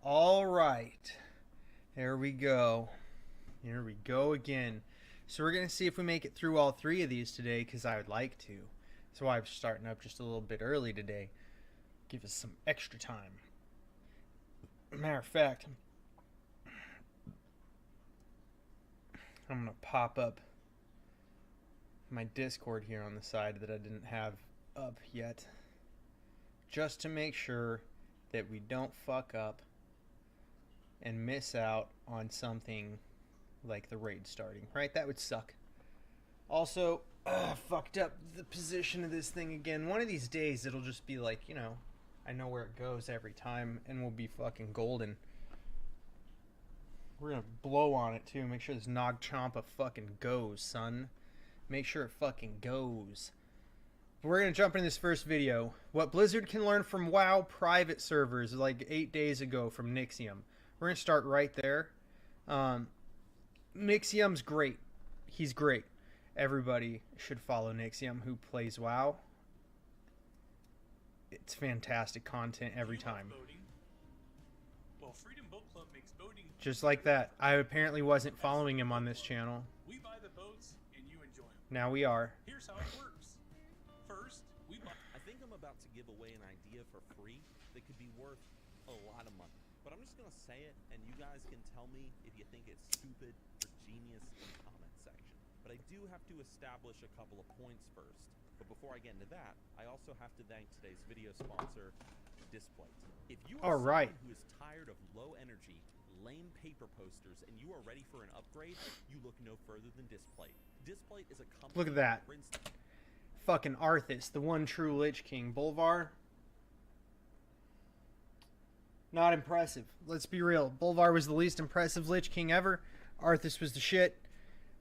All right. There we go. Here we go again. So we're going to see if we make it through all three of these today, because I would like to. That's why I'm starting up just a little bit early today. Give us some extra time. Matter of fact, I'm going to pop up my Discord here on the side that I didn't have up yet, just to make sure that we don't fuck up and miss out on something like the raid starting, right? That would suck. Also, fucked up the position of this thing again. One of these days it'll just be like, you know, I know where it goes every time and we'll be fucking golden. We're gonna blow on it too. Make sure this Nog Champa fucking goes, son. Make sure it fucking goes. We're gonna jump into this first video. What Blizzard can learn from WoW private servers like 8 days ago from Nixium. We're gonna start right there. Nixium's great. He's great. Everybody should follow Nixium who plays WoW. It's fantastic content every time. Well, Freedom Boat Club makes boating just like that. I apparently wasn't following him on this channel. We buy the boats and you enjoy them. Now we are. Here's how it works. First, we buy. I think I'm about to give away an idea for free that could be worth a lot of money. But I'm just gonna say it, and you guys can tell me if you think it's stupid or genius in the comment section. But I do have to establish a couple of points first. But before I get into that, I also have to thank today's video sponsor, Displate. If you are someone who is tired of low energy, lame paper posters, and you are ready for an upgrade, you look no further than Displate. Displate is a company. Look at that. Fucking Arthas, the one true Lich King. Bolvar. Not impressive. Let's be real. Bolvar was the least impressive Lich King ever. Arthas was the shit.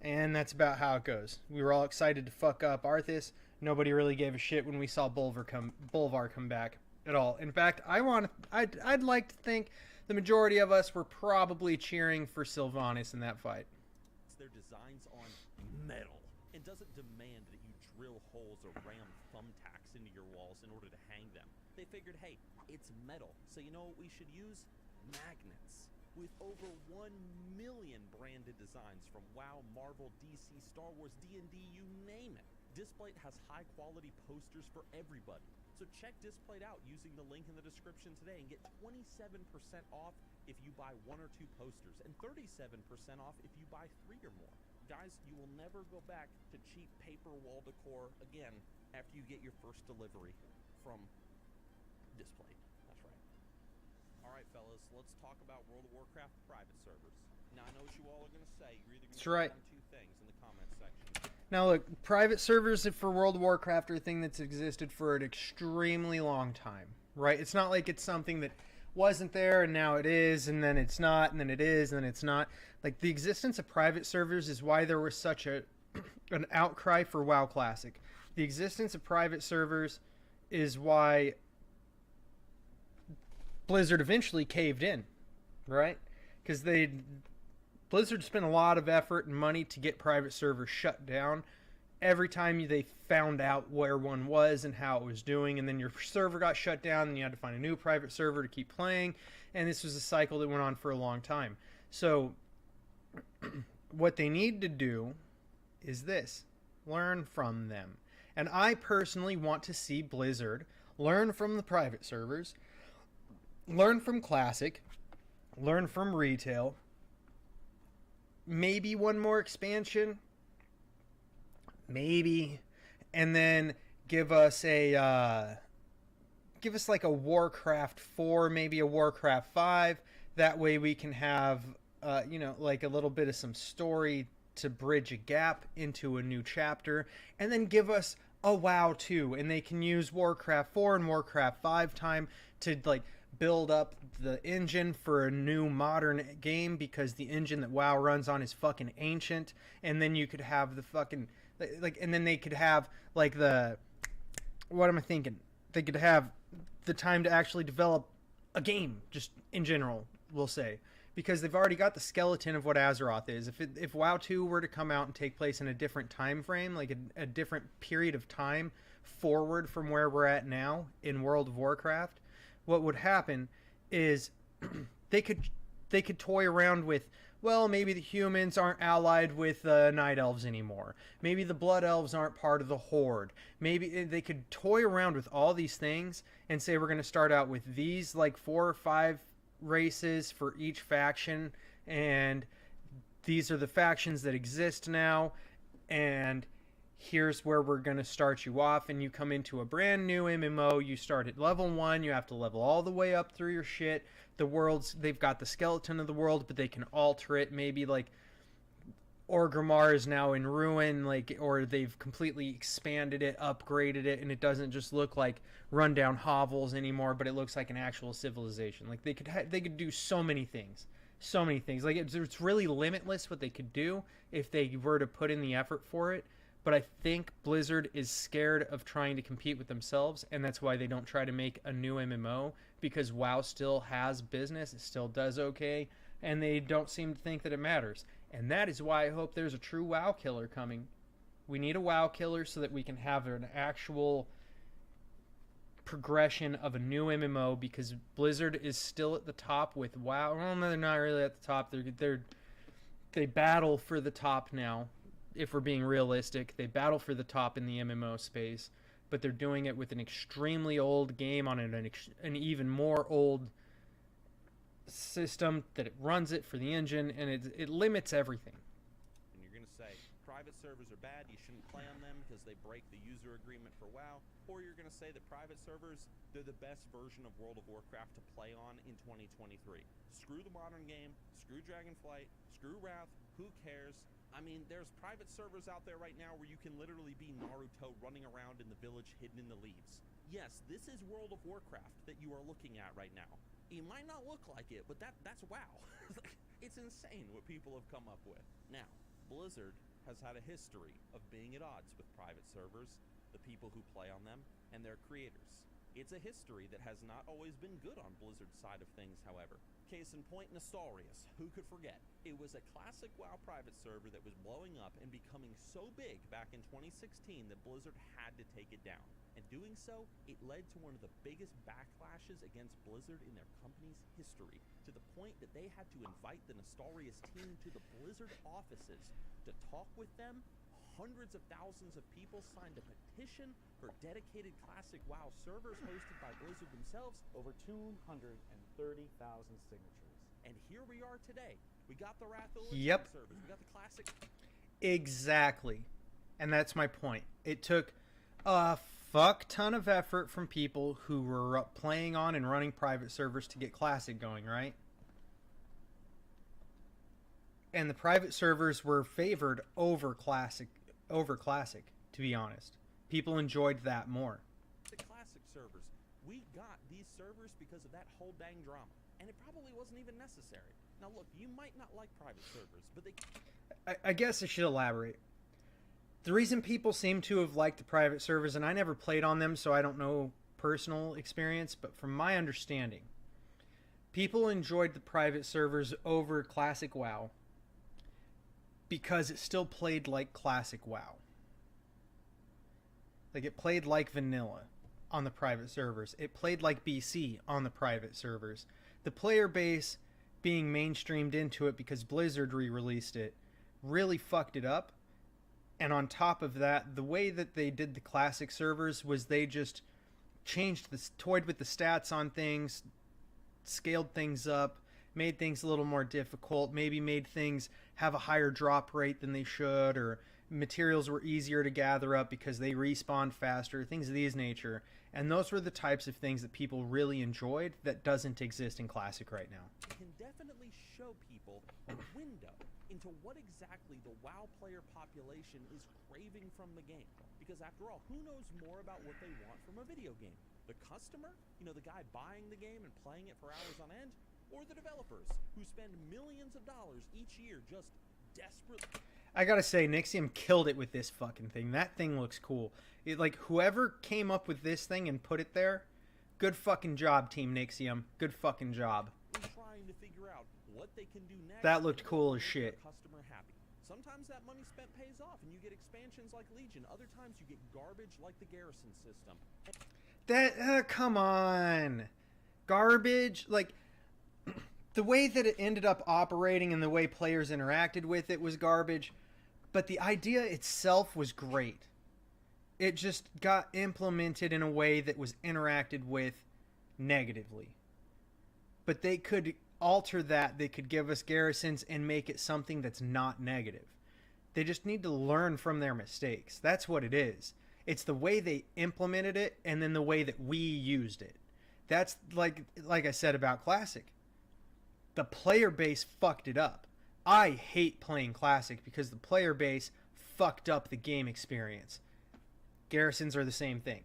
And that's about how it goes. We were all excited to fuck up Arthas. Nobody really gave a shit when we saw Bolvar come back at all. In fact, I'd like to think the majority of us were probably cheering for Sylvanas in that fight. Their designs on metal and doesn't demand that you drill holes or ram thumbtacks into your walls in order to hang them. They figured, hey, it's metal, so you know what we should use? Magnets. With over 1 million branded designs from WoW, Marvel, DC, Star Wars, D&D, you name it. Displate has high-quality posters for everybody. So check Displate out using the link in the description today and get 27% off if you buy 1 or 2 posters and 37% off if you buy 3 or more. Guys, you will never go back to cheap paper wall decor again after you get your first delivery from Displate. That's right. All right, fellas, let's talk about World of Warcraft private servers. Now, I know what you all are going to say. You're either going to say one or two things in the comments section. Now, look, private servers for World of Warcraft are a thing that's existed for an extremely long time, right? It's not like it's something that wasn't there and now it is, and then it's not, and then it is, and then it's not. Like, the existence of private servers is why there was such an outcry for WoW Classic. The existence of private servers is why Blizzard eventually caved in, right? Because Blizzard spent a lot of effort and money to get private servers shut down. Every time they found out where one was and how it was doing, and then your server got shut down, and you had to find a new private server to keep playing, and this was a cycle that went on for a long time. So what they need to do is this: learn from them. And I personally want to see Blizzard learn from the private servers, learn from Classic, learn from Retail, maybe one more expansion, maybe, and then give us like a Warcraft 4, maybe a Warcraft 5. That way we can have you know, like a little bit of some story to bridge a gap into a new chapter, and then give us a WoW 2, and they can use Warcraft 4 and Warcraft 5 time to like build up the engine for a new modern game, because the engine that WoW runs on is fucking ancient. And then you could have the fucking like, and then they could have like the, what am I thinking? They could have the time to actually develop a game, just in general, we'll say, because they've already got the skeleton of what Azeroth is. If WoW 2 were to come out and take place in a different time frame, like a different period of time forward from where we're at now in World of Warcraft, what would happen is They could toy around with, well, maybe the humans aren't allied with night elves anymore. Maybe the blood elves aren't part of the horde. Maybe they could toy around with all these things and say we're going to start out with these like 4 or 5 races for each faction, and these are the factions that exist now, and here's where we're going to start you off. And you come into a brand new MMO, you start at level 1, you have to level all the way up through your shit. The worlds, they've got the skeleton of the world, but they can alter it. Maybe like Orgrimmar is now in ruin, like, or they've completely expanded it, upgraded it, and it doesn't just look like rundown hovels anymore, but it looks like an actual civilization. Like they could do so many things. Like it's really limitless what they could do if they were to put in the effort for it. But I think Blizzard is scared of trying to compete with themselves, and that's why they don't try to make a new MMO, because WoW still has business, it still does okay, and they don't seem to think that it matters. And that is why I hope there's a true WoW killer coming. We need a WoW killer so that we can have an actual progression of a new MMO, because Blizzard is still at the top with WoW. Well, no, they're not really at the top. They battle for the top now. If we're being realistic, they battle for the top in the MMO space, but they're doing it with an extremely old game on an even more old system that it runs it for the engine, and it limits everything. And you're going to say private servers are bad, you shouldn't play on them because they break the user agreement for WoW, or you're going to say that private servers, they're the best version of World of Warcraft to play on in 2023. Screw the modern game, screw Dragonflight, screw Wrath, who cares? I mean, there's private servers out there right now where you can literally be Naruto running around in the village hidden in the leaves. Yes, this is World of Warcraft that you are looking at right now. It might not look like it, but that's WoW. It's insane what people have come up with. Now, Blizzard has had a history of being at odds with private servers, the people who play on them, and their creators. It's a history that has not always been good on Blizzard's side of things, however. Case in point, Nostarius. Who could forget? It was a classic WoW private server that was blowing up and becoming so big back in 2016 that Blizzard had to take it down. And doing so, it led to one of the biggest backlashes against Blizzard in their company's history, to the point that they had to invite the Nostarius team to the Blizzard offices to talk with them. Hundreds of thousands of people signed a petition for dedicated classic WoW servers hosted by Blizzard themselves. Over 230,000 signatures. And here we are today. We got the Wrath of Yep. servers. We got the classic. Exactly. And that's my point. It took a fuck ton of effort from people who were playing on and running private servers to get classic going, right? And the private servers were favored over classic, to be honest. People enjoyed that more. The classic servers. We got these servers because of that whole dang drama. And it probably wasn't even necessary. Now look, you might not like private servers, but they... I guess I should elaborate. The reason people seem to have liked the private servers, and I never played on them, so I don't know personal experience, but from my understanding, people enjoyed the private servers over classic WoW because it still played like classic WoW. Like, it played like vanilla on the private servers. It played like BC on the private servers. The player base being mainstreamed into it because Blizzard re-released it really fucked it up. And on top of that, the way that they did the classic servers was they just toyed with the stats on things, scaled things up, made things a little more difficult, maybe made things have a higher drop rate than they should, or materials were easier to gather up because they respawned faster, things of these nature. And those were the types of things that people really enjoyed that doesn't exist in Classic right now. It can definitely show people a window into what exactly the WoW player population is craving from the game. Because after all, who knows more about what they want from a video game? The customer? You know, the guy buying the game and playing it for hours on end? Or the developers, who spend millions of dollars each year just desperately... I gotta say, Nixium killed it with this fucking thing. That thing looks cool. Like, whoever came up with this thing and put it there, good fucking job, Team Nixium. Good fucking job. Trying to figure out what they can do next. That looked cool as shit. Customer happy. Sometimes that money spent pays off and you get expansions like Legion. Other times you get garbage like the Garrison system. That, come on. Garbage? Like, the way that it ended up operating and the way players interacted with it was garbage, but the idea itself was great. It just got implemented in a way that was interacted with negatively. But they could alter that. They could give us garrisons and make it something that's not negative. They just need to learn from their mistakes. That's what it is. It's the way they implemented it and then the way that we used it. That's like I said about Classic. The player base fucked it up. I hate playing Classic because the player base fucked up the game experience. Garrisons are the same thing.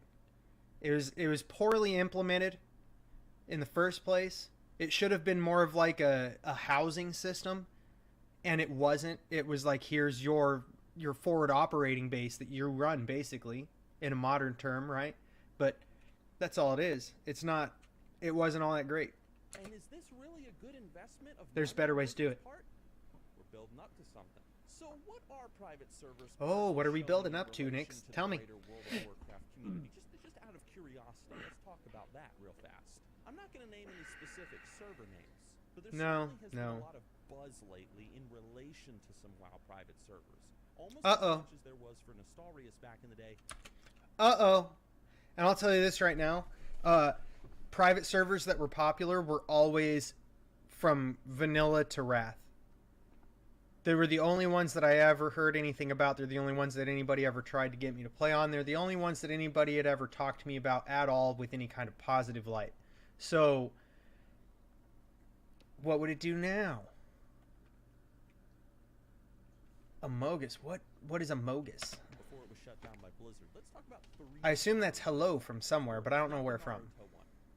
It was poorly implemented in the first place. It should have been more of like a housing system, and it wasn't. It was like, here's your forward operating base that you run, basically, in a modern term, right? But that's all it is. It wasn't all that great. And is this really a good investment of There's money better on ways to do Blizzard's it. part? We're building up to something. So what are private servers? Oh, what are we showing building in up to, relation Nick? to the Tell me. greater World of Warcraft community? Just out of curiosity, let's talk about that real fast. I'm not going to name any specific server names, but there certainly has been a lot of buzz lately in relation to some WoW private servers. Almost as much as there was for Nostalrius back in the day. And I'll tell you this right now. Private servers that were popular were always from vanilla to Wrath. They were the only ones that I ever heard anything about. They're the only ones that anybody ever tried to get me to play on. They're the only ones that anybody had ever talked to me about at all with any kind of positive light. So, what would it do now? Amogus. What is Amogus? Before it was shut down by Blizzard. Let's talk about three. I assume that's hello from somewhere, but I don't know where from.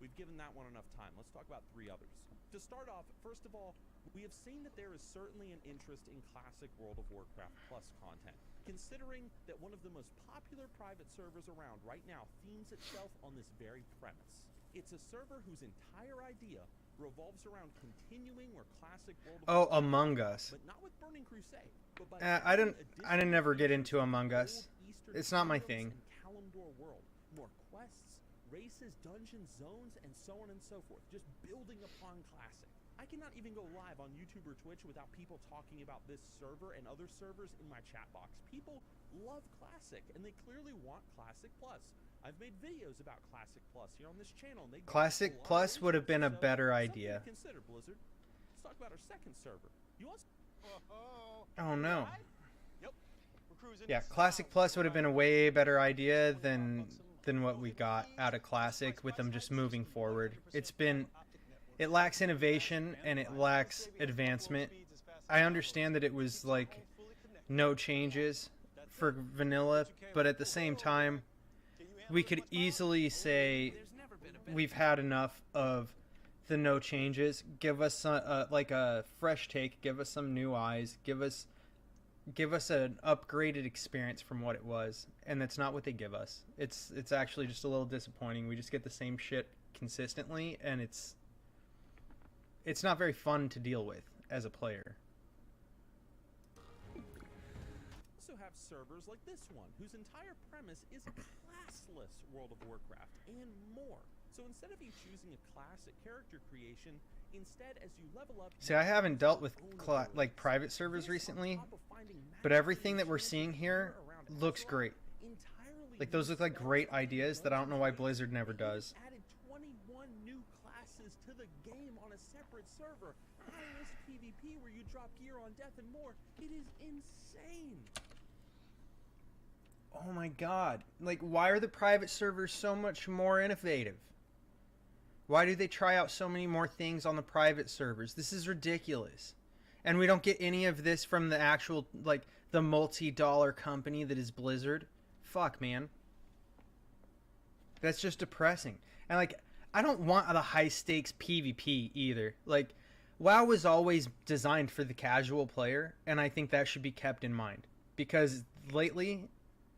We've given that one enough time. Let's talk about three others. To start off, first of all, we have seen that there is certainly an interest in classic World of Warcraft Plus content, considering that one of the most popular private servers around right now themes itself on this very premise. It's a server whose entire idea revolves around continuing where classic World of Warcraft Among Us. but not with Burning Crusade. But by I didn't never get into Among Us. It's not my thing. Kalimdor world, more quests, races, dungeons, zones, and so on and so forth. Just building upon classic. I cannot even go live on YouTube or Twitch without people talking about this server and other servers in my chat box. People love Classic, and they clearly want Classic Plus. I've made videos about Classic Plus here on this channel. And Classic Plus would have been a better idea. Consider Blizzard. Let's talk about our second server. You also. Oh no. Yep. We're cruising. Yeah, Classic Plus would have been a way better idea than what we got out of Classic with them just moving forward. It lacks innovation and it lacks advancement. I understand that it was like no changes for vanilla, but at the same time, we could easily say we've had enough of the no changes. Give us like a fresh take. Give us some new eyes. Give us an upgraded experience from what it was, and that's not what they give us. It's actually just a little disappointing. We just get the same shit consistently, and it's not very fun to deal with as a player. Also have servers like this one, whose entire premise is classless World of Warcraft and more. So instead of you choosing a classic character creation, instead as you level up... See, I haven't dealt with like private servers recently, but everything that we're seeing here looks great. Like those look like great ideas that I don't know why Blizzard never does. Added 21 new classes to the game on a separate server. High-risk PvP where you drop gear on death and more. It is insane. Oh my god. Like, why are the private servers so much more innovative? Why do they try out so many more things on the private servers? This is ridiculous. And we don't get any of this from the actual, like, the multi-dollar company that is Blizzard. Fuck, man. That's just depressing. And, like, I don't want the high-stakes PvP either. Like, WoW was always designed for the casual player, and I think that should be kept in mind. Because lately,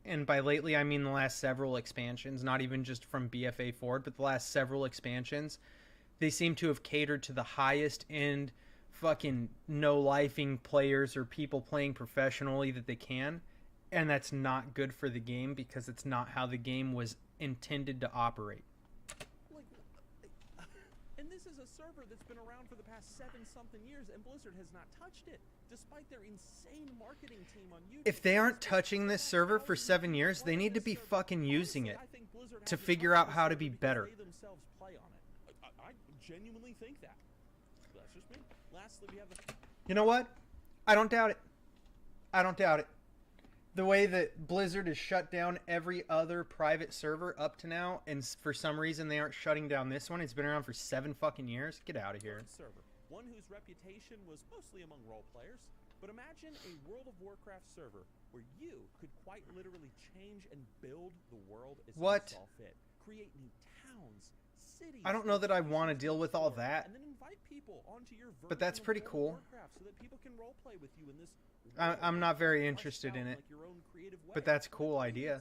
and by lately I mean the last several expansions, not even just from BFA forward, but the last several expansions, they seem to have catered to the highest end fucking no-lifing players or people playing professionally that they can. And that's not good for the game because it's not how the game was intended to operate. And this is is a server that's been around for the past 7-something years, and Blizzard has not touched it, despite their insane marketing team on YouTube. If they aren't touching this server for 7 years, they need to be fucking using it to figure out how to be better. They themselves play on it. I genuinely think that. That's just me. Lastly, we have the... You know what? I don't doubt it. I don't doubt it. The way that Blizzard has shut down every other private server up to now, and for some reason they aren't shutting down this one. It's been around for 7 fucking years. Get out of here. Server, one whose reputation was mostly among role players. But imagine a World of Warcraft server where you could quite literally change and build the world as you saw fit. Create new towns, cities. I don't know that I want to deal with all that. And then invite people onto your but that's pretty cool. So that people can role play with you in this. I'm not very interested in it. But that's a cool idea.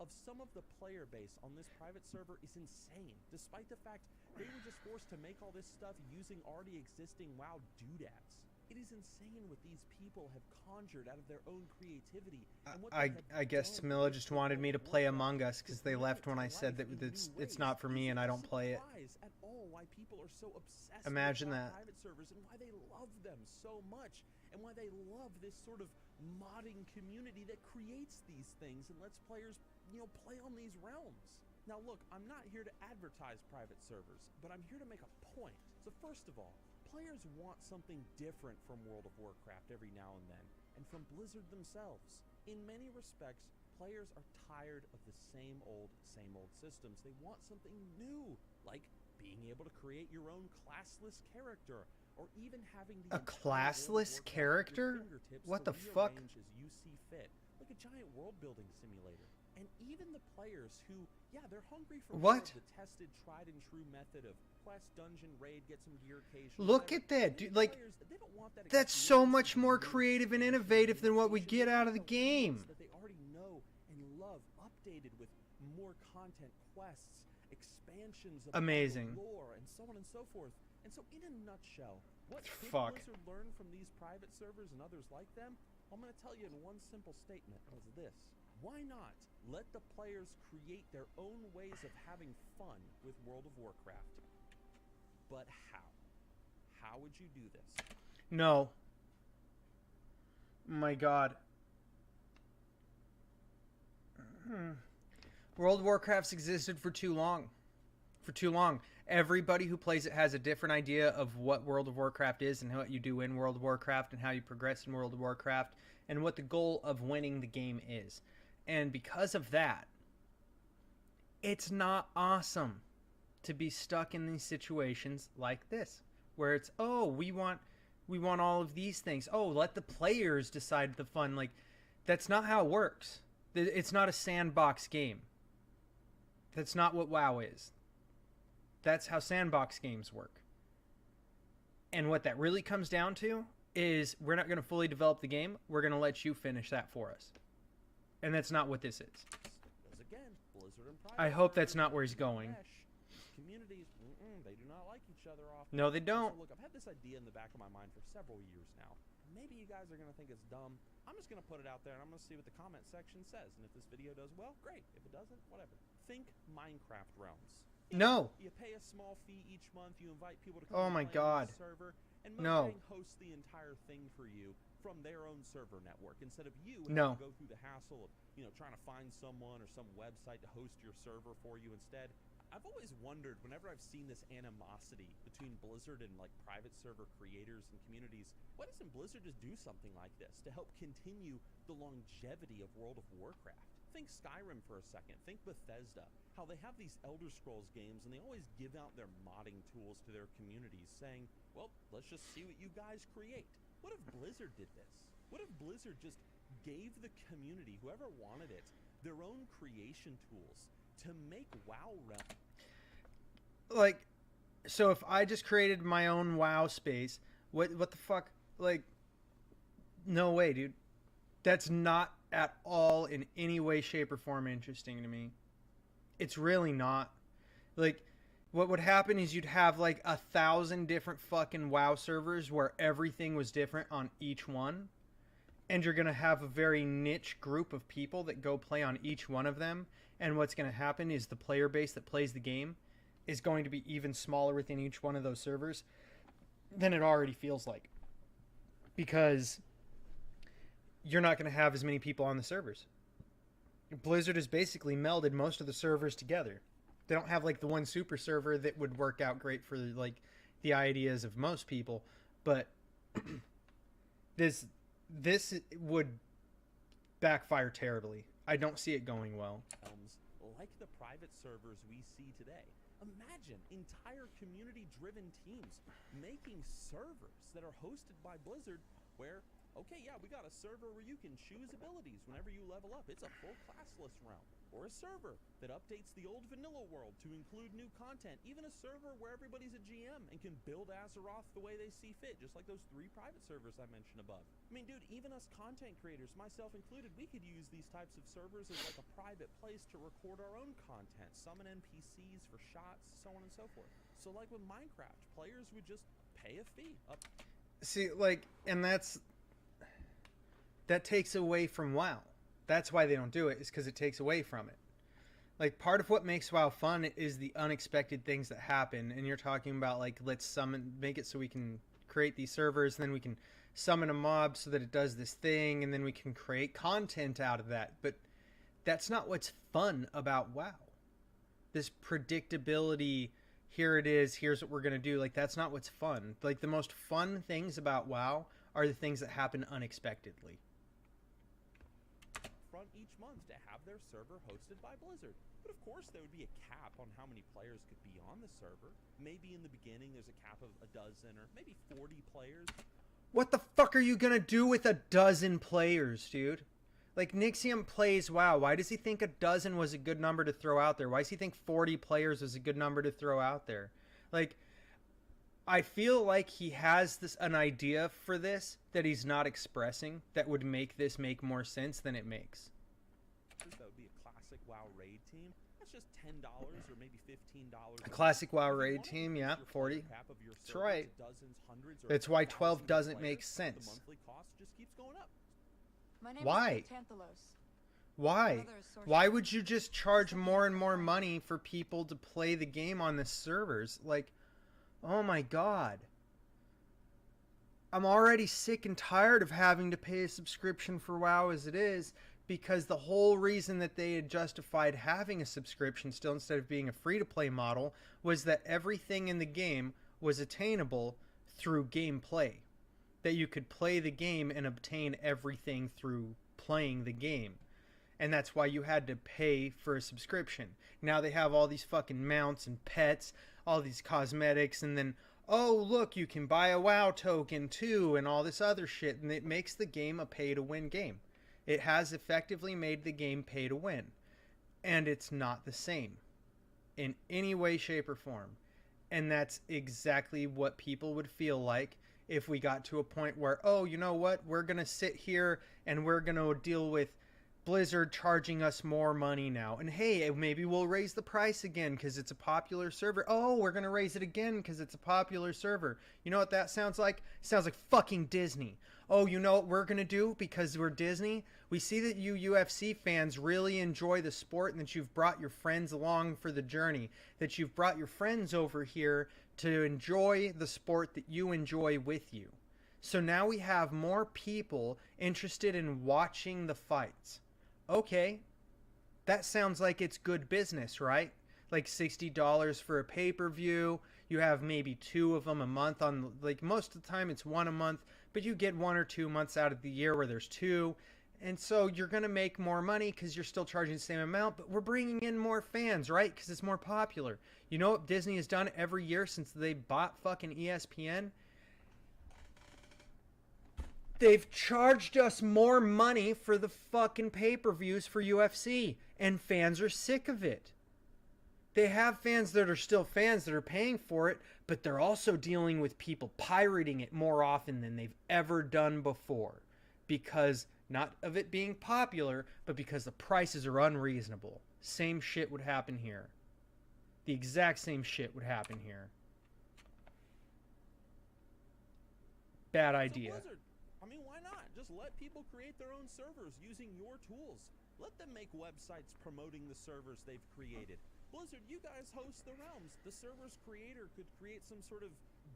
Of some of the player base on this private server is insane, despite the fact they were just forced to make all this stuff using already existing WoW doodads. It is insane what these people have conjured out of their own creativity. And what I guess Camilla just wanted me to play Among Us because they left when I said that it's not for me and I don't play it. At all why people are so obsessed Imagine with that. private servers and why they love them so much and why they love this sort of modding community that creates these things and lets players, play on these realms. Now look, I'm not here to advertise private servers, but I'm here to make a point. So first of all, players want something different from World of Warcraft every now and then, and from Blizzard themselves. In many respects, players are tired of the same old systems. They want something new, like being able to create your own classless character, or even having the classless character? What the fuck? As you see fit, like a giant world-building simulator. And even the players who, they're hungry for more of the tested, tried and true method of quest, dungeon, raid, get some gear occasionally. Look at that, dude. Like, that's so much more creative and innovative than what we get out of the game. That they already know and love, updated with more content, quests, expansions of lore, and so on and so forth. And so, in a nutshell, what could Blizzard learn from these private servers and others like them? I'm going to tell you in one simple statement as this. Why not let the players create their own ways of having fun with World of Warcraft? But how? How would you do this? No. My God. World of Warcraft's existed for too long. For too long. Everybody who plays it has a different idea of what World of Warcraft is and what you do in World of Warcraft and how you progress in World of Warcraft and what the goal of winning the game is. And because of that, it's not awesome to be stuck in these situations like this, where it's, oh, we want all of these things. Oh, let the players decide the fun. Like, that's not how it works. It's not a sandbox game. That's not what WoW is. That's how sandbox games work. And what that really comes down to is we're not going to fully develop the game. We're going to let you finish that for us. And that's not what this is. Because again, Blizzard and I hope that's not where he's going. Communities, they do not like each other often. No, they don't. So look, I've had this idea in the back of my mind for several years now. Maybe you guys are going to think it's dumb. I'm just going to put it out there and I'm going to see what the comment section says. And if this video does well, great. If it doesn't, whatever. Think Minecraft realms. No. You pay a small fee each month. You invite people to come on the server, and no. Mojang hosts the entire thing for you from their own server network instead of you having to go through the hassle of trying to find someone or some website to host your server for you instead. I've always wondered whenever I've seen this animosity between Blizzard and like private server creators and communities, why doesn't Blizzard just do something like this to help continue the longevity of World of Warcraft? Think Skyrim for a second. Think Bethesda. How they have these Elder Scrolls games and they always give out their modding tools to their communities saying, well, let's just see what you guys create. What if Blizzard did this? What if Blizzard just gave the community, whoever wanted it, their own creation tools to make WoW realm? Like, so if I just created my own WoW space, what the fuck? Like, no way, dude. That's not at all in any way, shape, or form interesting to me. It's really not. Like, what would happen is you'd have like 1,000 different fucking WoW servers where everything was different on each one. And you're going to have a very niche group of people that go play on each one of them. And what's going to happen is the player base that plays the game is going to be even smaller within each one of those servers than it already feels like. Because you're not going to have as many people on the servers. Blizzard has basically melded most of the servers together. They don't have like the one super server that would work out great for like the ideas of most people, but this would backfire terribly. I don't see it going well. Like the private servers we see today. Imagine entire community-driven teams making servers that are hosted by Blizzard where, okay, yeah, we got a server where you can choose abilities whenever you level up. It's a full classless realm. Or a server that updates the old vanilla world to include new content. Even a server where everybody's a GM and can build Azeroth the way they see fit, just like those 3 private servers I mentioned above. I mean, dude, even us content creators, myself included, we could use these types of servers as like a private place to record our own content, summon NPCs for shots, so on and so forth. So like with Minecraft, players would just pay a fee. See, like, and that takes away from WoW. That's why they don't do it, is because it takes away from it. Like, part of what makes WoW fun is the unexpected things that happen. And you're talking about, like, let's make it so we can create these servers, and then we can summon a mob so that it does this thing, and then we can create content out of that. But that's not what's fun about WoW. This predictability, here it is, here's what we're going to do. Like, that's not what's fun. Like, the most fun things about WoW are the things that happen unexpectedly. Each month to have their server hosted by Blizzard. But of course there would be a cap on how many players could be on the server. Maybe in the beginning there's a cap of a dozen or maybe 40 players. What the fuck are you gonna do with a dozen players, dude? Like, Nixium plays WoW. Why does he think a dozen was a good number to throw out there? Why does he think 40 players was a good number to throw out there? Like, I feel like he has an idea for this that he's not expressing that would make this make more sense than it makes. That would be a classic WoW raid team. That's just $10 or maybe $15. A classic WoW raid team, yeah, 40. That's right. That's why 12 doesn't make sense. The monthly cost just keeps going up. My name Why? is Tanthalos. Why? Why would you just charge more and more money for people to play the game on the servers? Like, oh my god. I'm already sick and tired of having to pay a subscription for WoW as it is, because the whole reason that they had justified having a subscription still instead of being a free-to-play model was that everything in the game was attainable through gameplay. That you could play the game and obtain everything through playing the game. And that's why you had to pay for a subscription. Now they have all these fucking mounts and pets, all these cosmetics, and then, oh, look, you can buy a WoW token too, and all this other shit, and it makes the game a pay-to-win game. It has effectively made the game pay to win. And it's not the same in any way, shape, or form. And that's exactly what people would feel like if we got to a point where, oh, you know what? We're going to sit here and we're going to deal with Blizzard charging us more money now. And hey, maybe we'll raise the price again because it's a popular server. Oh, we're going to raise it again because it's a popular server. You know what that sounds like? It sounds like fucking Disney. Oh, you know what we're going to do because we're Disney? We see that you UFC fans really enjoy the sport and that you've brought your friends along for the journey. That you've brought your friends over here to enjoy the sport that you enjoy with you. So now we have more people interested in watching the fights. Okay, that sounds like it's good business, right? Like $60 for a pay-per-view. You have maybe 2 of them a month on, like, most of the time it's 1 a month, but you get 1 or 2 months out of the year where there's 2. And so you're going to make more money because you're still charging the same amount, but we're bringing in more fans, right? Because it's more popular. You know what Disney has done every year since they bought fucking ESPN? They've charged us more money for the fucking pay-per-views for UFC, and fans are sick of it. They have fans that are still fans that are paying for it, but they're also dealing with people pirating it more often than they've ever done before. Because, not of it being popular, but because the prices are unreasonable. Same shit would happen here. The exact same shit would happen here. Bad idea. I mean, why not? Just let people create their own servers using your tools. Let them make websites promoting the servers they've created. Blizzard, you guys host the realms. The server's creator could create some sort of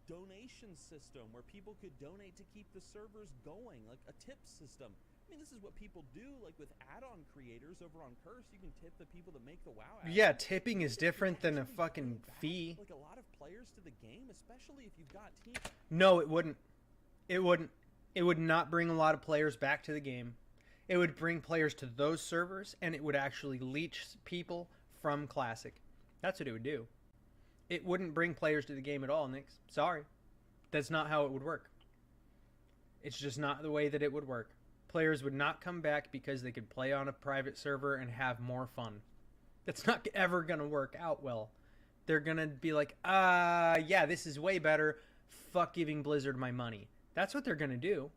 donation system where people could donate to keep the servers going, like a tip system. I mean, this is what people do, like with add-on creators over on Curse. You can tip the people that make the WoW add-on. Yeah, tipping is different than a fucking fee. Like a lot of players to the game, especially if you've got teams. No, it wouldn't. It wouldn't. It would not bring a lot of players back to the game. It would bring players to those servers, and it would actually leech people from Classic. That's what it would do. It wouldn't bring players to the game at all, Nix. Sorry. That's not how it would work. It's just not the way that it would work. Players would not come back because they could play on a private server and have more fun. That's not ever going to work out well. They're going to be like, yeah, this is way better. Fuck giving Blizzard my money. That's what they're going to do.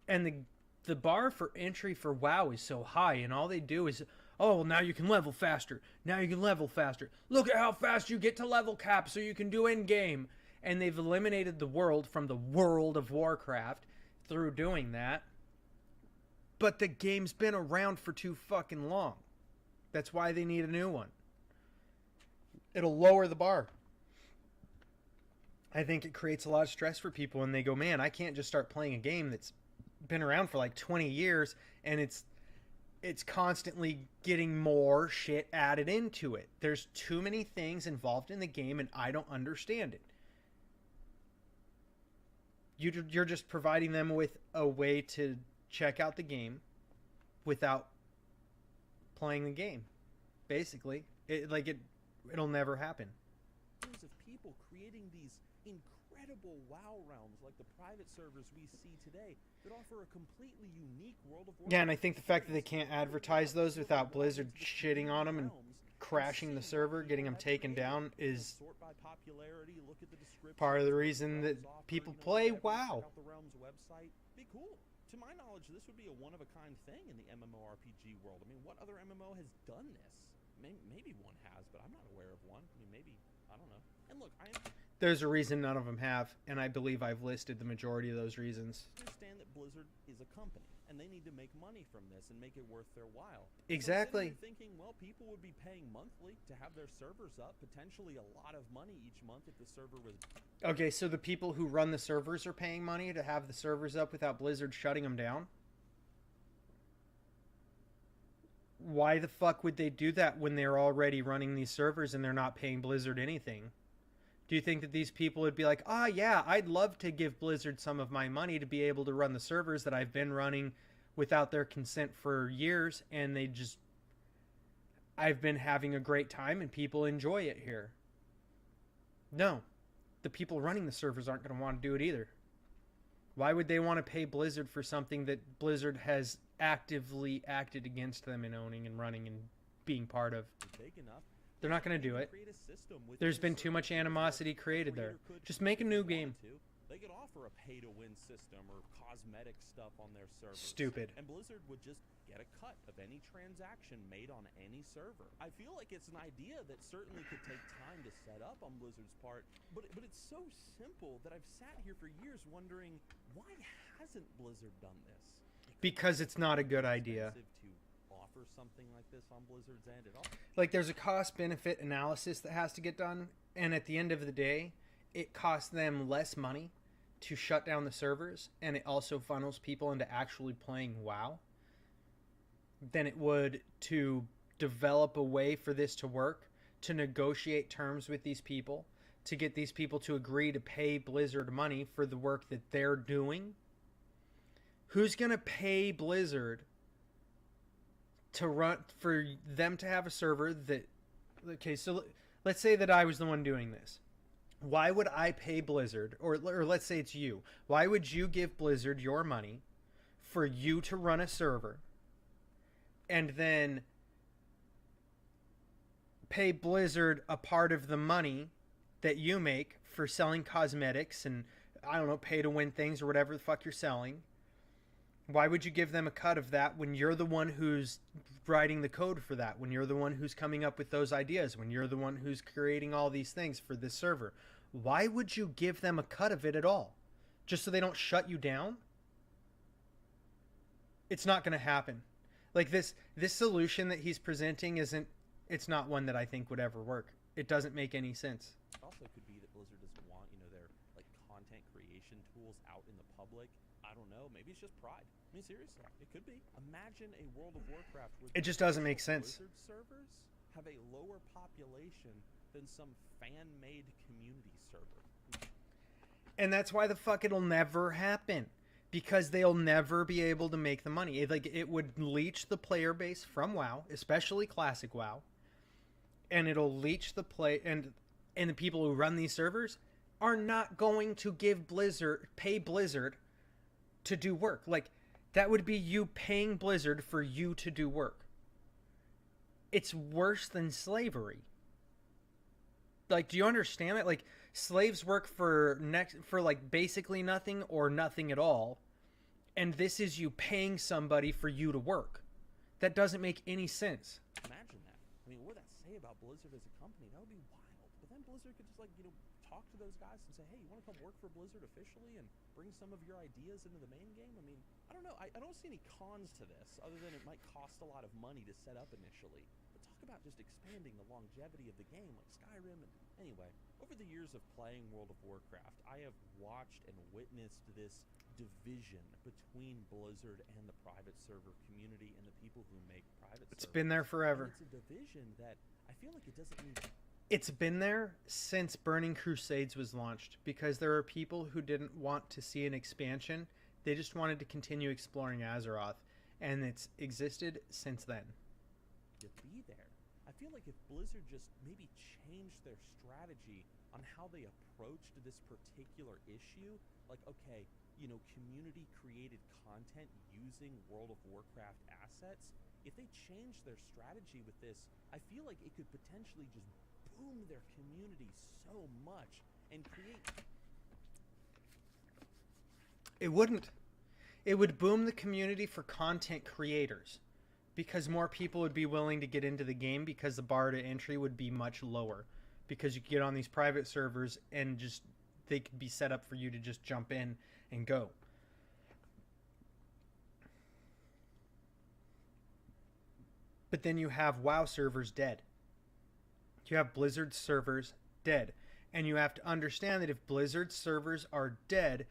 And the bar for entry for WoW is so high, and all they do is, oh, well, now you can level faster. Now you can level faster. Look at how fast you get to level cap so you can do in-game. And they've eliminated the world from the World of Warcraft through doing that. But the game's been around for too fucking long. That's why they need a new one. It'll lower the bar. I think it creates a lot of stress for people, and they go, man, I can't just start playing a game that's been around for like 20 years and it's constantly getting more shit added into it. There's too many things involved in the game, and I don't understand it. You're just providing them with a way to check out the game without playing the game. Basically, it'll never happen. Of people creating these incredible WoW realms like the private servers we see today that offer a completely unique World of Warcraft. Yeah, and I think the fact that they can't advertise those without Blizzard shitting on them and crashing the server, getting them taken down, is part of the reason that people play WoW. The realms website be cool. To my knowledge, this would be a one-of-a-kind thing in the MMORPG world. I mean, what other MMO has done this? Maybe one has, but I'm not aware of one. I mean, maybe, I don't know. And look, There's a reason none of them have, and I believe I've listed the majority of those reasons. I understand that Blizzard is a company, and they need to make money from this and make it worth their while. Exactly. So thinking, well, people would be paying monthly to have their servers up, potentially a lot of money each month if the server was... Okay, so the people who run the servers are paying money to have the servers up without Blizzard shutting them down? Why the fuck would they do that when they're already running these servers and they're not paying Blizzard anything? Do you think that these people would be like, yeah, I'd love to give Blizzard some of my money to be able to run the servers that I've been running without their consent for years, and I've been having a great time and people enjoy it here? No. The people running the servers aren't going to want to do it either. Why would they want to pay Blizzard for something that Blizzard has actively acted against them in owning and running and being part of? They're not going to do it. There's been too much animosity created there. Just make a new game. They could offer a pay-to-win system or cosmetic stuff on their servers. Stupid. And Blizzard would just get a cut of any transaction made on any server. I feel like it's an idea that certainly could take time to set up on Blizzard's part, but it's so simple that I've sat here for years wondering, why hasn't Blizzard done this? Because it's not a good idea. Offer something like this on Blizzard's end at all? Like, there's a cost-benefit analysis that has to get done, and at the end of the day, it costs them less money to shut down the servers, and it also funnels people into actually playing WoW than it would to develop a way for this to work, to negotiate terms with these people, to get these people to agree to pay Blizzard money for the work that they're doing. Who's going to pay Blizzard to run, for them to have a server that... Okay, so let's say that I was the one doing this. Why would I pay Blizzard, or let's say it's you. Why would you give Blizzard your money for you to run a server and then pay Blizzard a part of the money that you make for selling cosmetics and, I don't know, pay to win things or whatever the fuck you're selling? Why would you give them a cut of that when you're the one who's writing the code for that, when you're the one who's coming up with those ideas, when you're the one who's creating all these things for this server? Why would you give them a cut of it at all? Just so they don't shut you down? It's not going to happen. Like this solution that he's presenting isn't. It's not one that I think would ever work. It doesn't make any sense. It also could be that Blizzard doesn't want, their like content creation tools out in the public. I don't know. Maybe it's just pride. I mean, seriously, it could be. Imagine a World of Warcraft where It just doesn't make sense. Blizzard servers have a lower population than some fan-made community server. And that's why the fuck it'll never happen. Because they'll never be able to make the money. It would leech the player base from WoW, especially classic WoW. And it'll leech the play and the people who run these servers are not going to pay Blizzard to do work. Like, that would be you paying Blizzard for you to do work. It's worse than slavery. Like, do you understand that? Like, slaves work for like basically nothing or nothing at all, and this is you paying somebody for you to work. That doesn't make any sense. Imagine that. I mean, what would that say about Blizzard as a company? That would be wild. But then Blizzard could just talk to those guys and say, hey, you want to come work for Blizzard officially and bring some of your ideas into the main game? I mean, I don't know. I don't see any cons to this other than it might cost a lot of money to set up initially. But talk about just expanding the longevity of the game like Skyrim. And anyway, over the years of playing World of Warcraft, I have watched and witnessed this division between Blizzard and the private server community and the people who make private servers. It's been there forever. And it's a division that I feel like it doesn't need. It's been there since Burning Crusades was launched, because there are people who didn't want to see an expansion. They just wanted to continue exploring Azeroth, and it's existed since then. To be there. I feel like if Blizzard just maybe changed their strategy on how they approached this particular issue, like, okay, community created content using World of Warcraft assets, if they changed their strategy with this, I feel like it could potentially just boom their community so much and create. It wouldn't. It would boom the community for content creators, because more people would be willing to get into the game, because the bar to entry would be much lower, because you could get on these private servers and just they could be set up for you to just jump in and go. But then you have WoW servers dead. You have Blizzard servers dead. And you have to understand that if Blizzard servers are dead,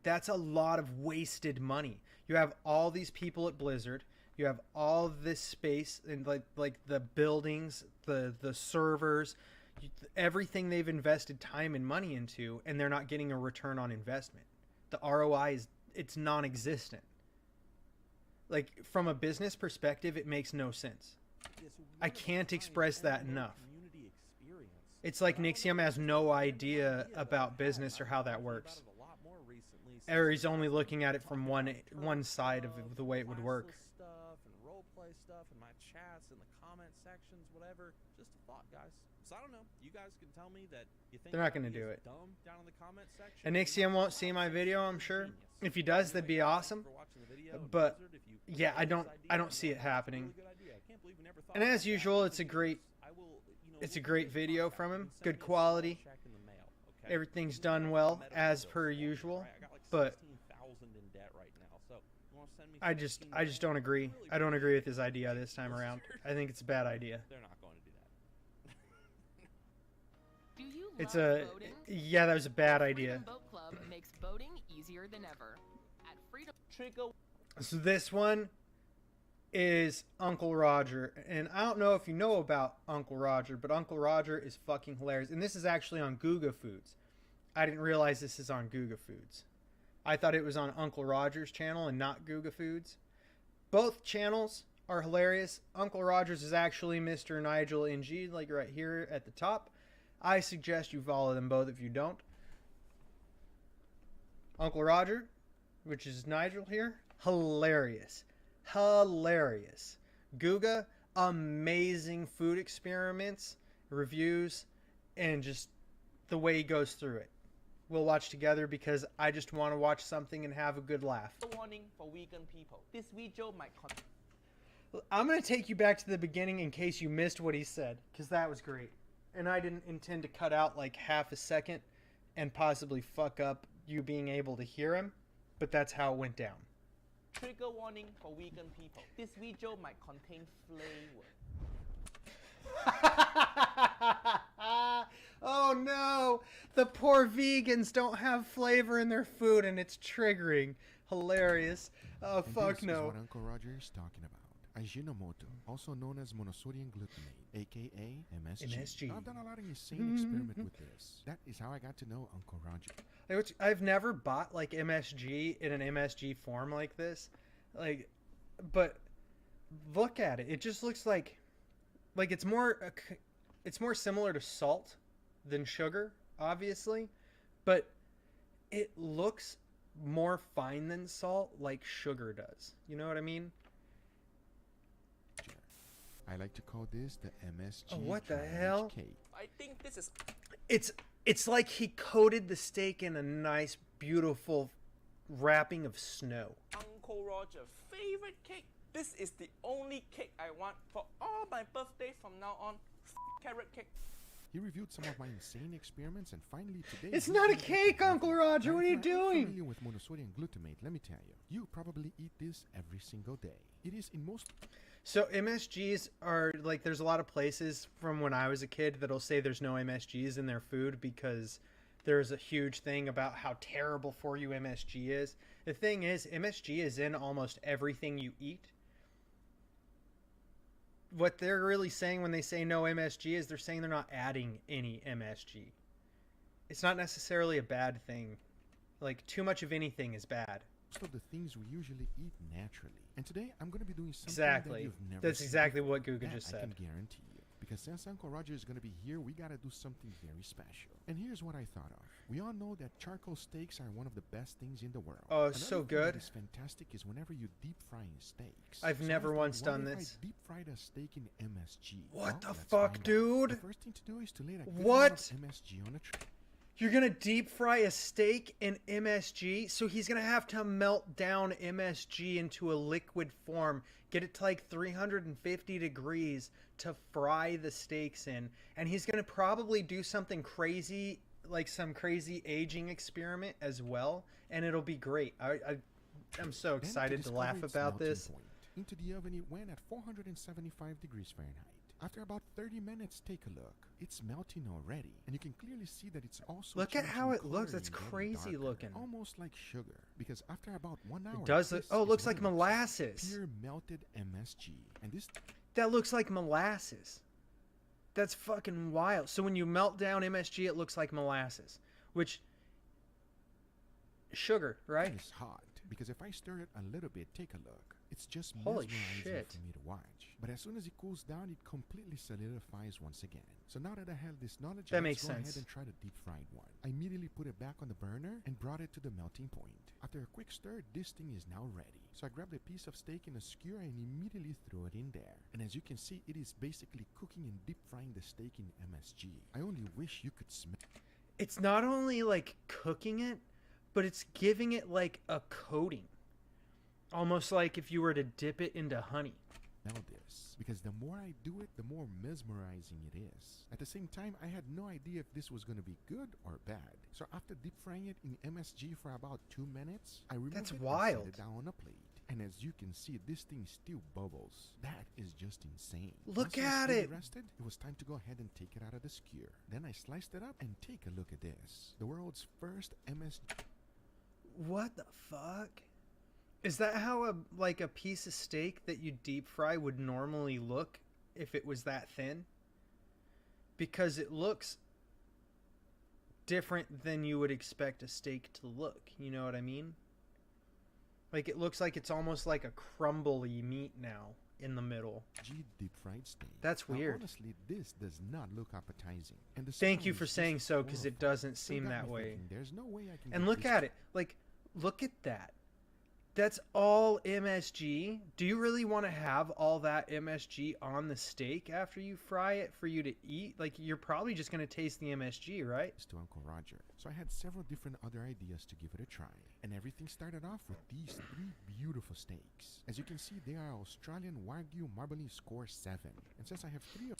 that's a lot of wasted money. You have all these people at Blizzard. You have all this space and like the buildings, the servers, everything they've invested time and money into, and they're not getting a return on investment. The ROI it's non-existent. Like, from a business perspective, it makes no sense. I can't express that enough. It's like Nixium has no idea about business or how that works. Or he's only looking at it from one side of the way it would work. Stuff and roleplay stuff and my chats in the comment sections, whatever. Just a thought, guys. So I don't know. You guys can tell me that you think they're not going to do it. Dumb down in the comment section. And Nixium won't see my video, I'm sure. If he does, that'd be awesome. But yeah, I don't see it happening. And as usual, it's a great video from him. Good quality. Everything's done well as per usual. But I just don't agree. I don't agree with his idea this time around. I think it's a bad idea. They're not going to do that. Do you It's love a boating? yeah, that was a bad idea. Freedom Boat Club makes boating easier than ever. At Freedom Trigger. So this one is Uncle Roger, and I don't know if you know about Uncle Roger, but Uncle Roger is fucking hilarious. And this is actually on Guga Foods. I didn't realize this is on Guga Foods. I thought it was on Uncle Roger's channel and not Guga Foods. Both channels are hilarious. Uncle Roger's is actually Mr. Nigel NG, like right here at the top. I suggest you follow them both if you don't. Uncle Roger, which is Nigel here, hilarious. Hilarious. Guga, amazing food experiments, reviews, and just the way he goes through it. We'll watch together because I just want to watch something and have a good laugh. Warning for vegan people. This video might contain. I'm going to take you back to the beginning in case you missed what he said, because that was great. And I didn't intend to cut out like half a second and possibly fuck up you being able to hear him, but that's how it went down. Trigger warning for vegan people. This video might contain flavor. Oh no! The poor vegans don't have flavor in their food and it's triggering. Hilarious. Oh, And fuck this is no. what Uncle Roger is talking about. Ajinomoto, also known as monosodium glutamate, aka MSG. MSG. Now, I've done a lot of insane experiment with this. That is how I got to know Uncle Roger. I've never bought like MSG in an MSG form like this. Like, but look at it. It just looks like it's more similar to salt than sugar, obviously, but it looks more fine than salt like sugar does. You know what I mean? I like to call this the MSG Oh, what the dry age hell? cake. I think this is It's like he coated the steak in a nice, beautiful wrapping of snow. Uncle Roger's favorite cake. This is the only cake I want for all my birthdays from now on. Carrot cake. He reviewed some of my insane experiments, and finally today... It's he's not a gonna get cake, to have Uncle it. Roger. Now, What are if you you're doing? unfamiliar with monosodium glutamate, let me tell you, you probably eat this every single day. It is in most... So MSGs are like, there's a lot of places from when I was a kid that'll say there's no MSGs in their food because there's a huge thing about how terrible for you MSG is. The thing is, MSG is in almost everything you eat. What they're really saying when they say no MSG is they're saying they're not adding any MSG. It's not necessarily a bad thing. Like, too much of anything is bad. of the things we usually eat naturally. And today I'm going to be doing something Exactly. that you've never That's seen exactly before. what Guga That just I said. can guarantee you. Because since Uncle Roger is going to be here, we got to do something very special. And here's what I thought of. We all know that charcoal steaks are one of the best things in the world. Oh, it's Another so thing good. that is fantastic is whenever you deep frying steaks. I've So I never thought, once what done if I this. deep fried a steak in MSG? What Well, the let's fuck, find out. dude? The first thing to do is to lay a good What? amount of MSG on a tray. You're going to deep fry a steak in MSG? So he's going to have to melt down MSG into a liquid form, get it to like 350 degrees to fry the steaks in. And he's going to probably do something crazy, like some crazy aging experiment as well. And it'll be great. I'm so Then excited to discover laugh its about melting this. point. Into the oven it went at 475 degrees Fahrenheit. After about 30 minutes, take a look. It's melting already, and you can clearly see that it's also Look at how changing it looks. color That's and getting crazy darker, looking. almost like sugar. Because after about 1 hour, It does look. this Oh, it is looks what like it looks molasses. Pure melted MSG, and this That looks like molasses. That's fucking wild. So when you melt down MSG, it looks like molasses, which sugar, right? is hot. Because if I stir it a little bit, take a look. It's just Holy mesmerizing shit. for me to watch. But as soon as it cools down, it completely solidifies once again. So now that I have this knowledge, That let's makes go sense. ahead and try the deep fried one. I immediately put it back on the burner and brought it to the melting point. After a quick stir, this thing is now ready. So I grabbed a piece of steak in a skewer and immediately threw it in there. And as you can see, it is basically cooking and deep frying the steak in MSG. I only wish you could smell It's not only like cooking it, but it's giving it like a coating. Almost like if you were to dip it into honey. this. Because the more I do it, the more mesmerizing it is. At the same time, I had no idea if this was going to be good or bad. So after deep frying it in MSG for about 2 minutes, I removed That's it wild. and set it down on a plate. And as you can see, this thing still bubbles. That is just insane. Look Once it was at fully it. rested, it was time to go ahead and take it out of the skewer. Then I sliced it up and take a look at this. The world's first MSG. What the fuck? Is that how a piece of steak that you deep fry would normally look if it was that thin? Because it looks different than you would expect a steak to look. You know what I mean? Like, it looks like it's almost like a crumbly meat now in the middle. deep fried steak. That's Now, weird. honestly, this does not look appetizing. And the Thank smell you is for just saying so, because it horrifying. doesn't So it seem got that me way. thinking, there's no way I can And get look this at it. Like, look at that. That's all MSG. Do you really want to have all that MSG on the steak after you fry it for you to eat? Like, you're probably just going to taste the MSG, right? to Uncle Roger. So I had several different other ideas to give it a try. And everything started off with these 3 beautiful steaks. As you can see, they are Australian Wagyu Marbling Score 7. And since I have 3 of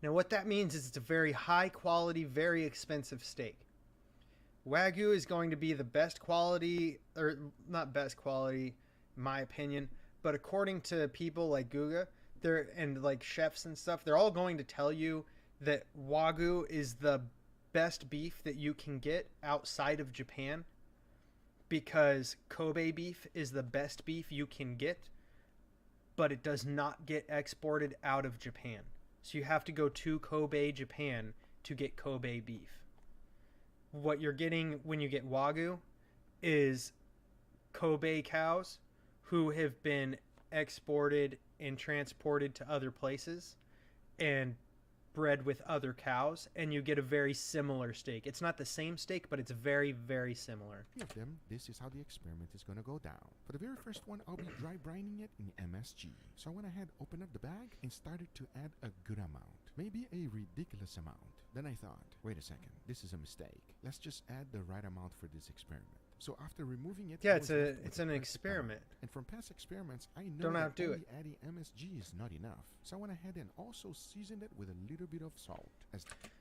Now, what that means is it's a very high quality, very expensive steak. Wagyu is going to be the best quality, or not best quality, my opinion. But according to people like Guga, and like chefs and stuff, they're all going to tell you that Wagyu is the best beef that you can get outside of Japan, because Kobe beef is the best beef you can get, but it does not get exported out of Japan. So you have to go to Kobe, Japan to get Kobe beef. What you're getting when you get Wagyu is Kobe cows who have been exported and transported to other places and bred with other cows, and you get a very similar steak. It's not the same steak, but it's very, very similar. Of them, this is how the experiment is gonna go down. For the very first one, I'll be dry brining it in MSG. So I went ahead, opened up the bag, and started to add a good amount. Maybe a ridiculous amount. Then I thought, wait a second, this is a mistake. Let's just add the right amount for this experiment. So after removing it, Yeah, I it's was left a with it's the an perfect experiment. amount. And from past experiments, I know Don't that outdo only it. adding MSG is not enough. So I went ahead and also seasoned it with a little bit of salt.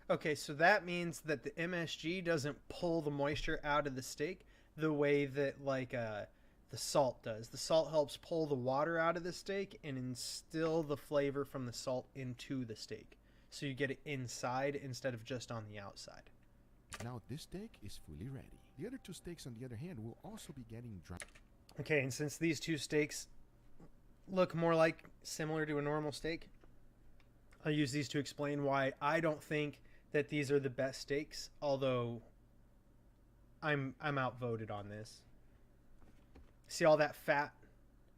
Okay, so that means that the MSG doesn't pull the moisture out of the steak the way that the salt does. The salt helps pull the water out of the steak and instill the flavor from the salt into the steak. So you get it inside instead of just on the outside. Now this steak is fully ready. The other two steaks, on the other hand, will also be getting dry. Okay, and since these two steaks look more like similar to a normal steak, I'll use these to explain why I don't think that these are the best steaks, although I'm outvoted on this. See all that fat,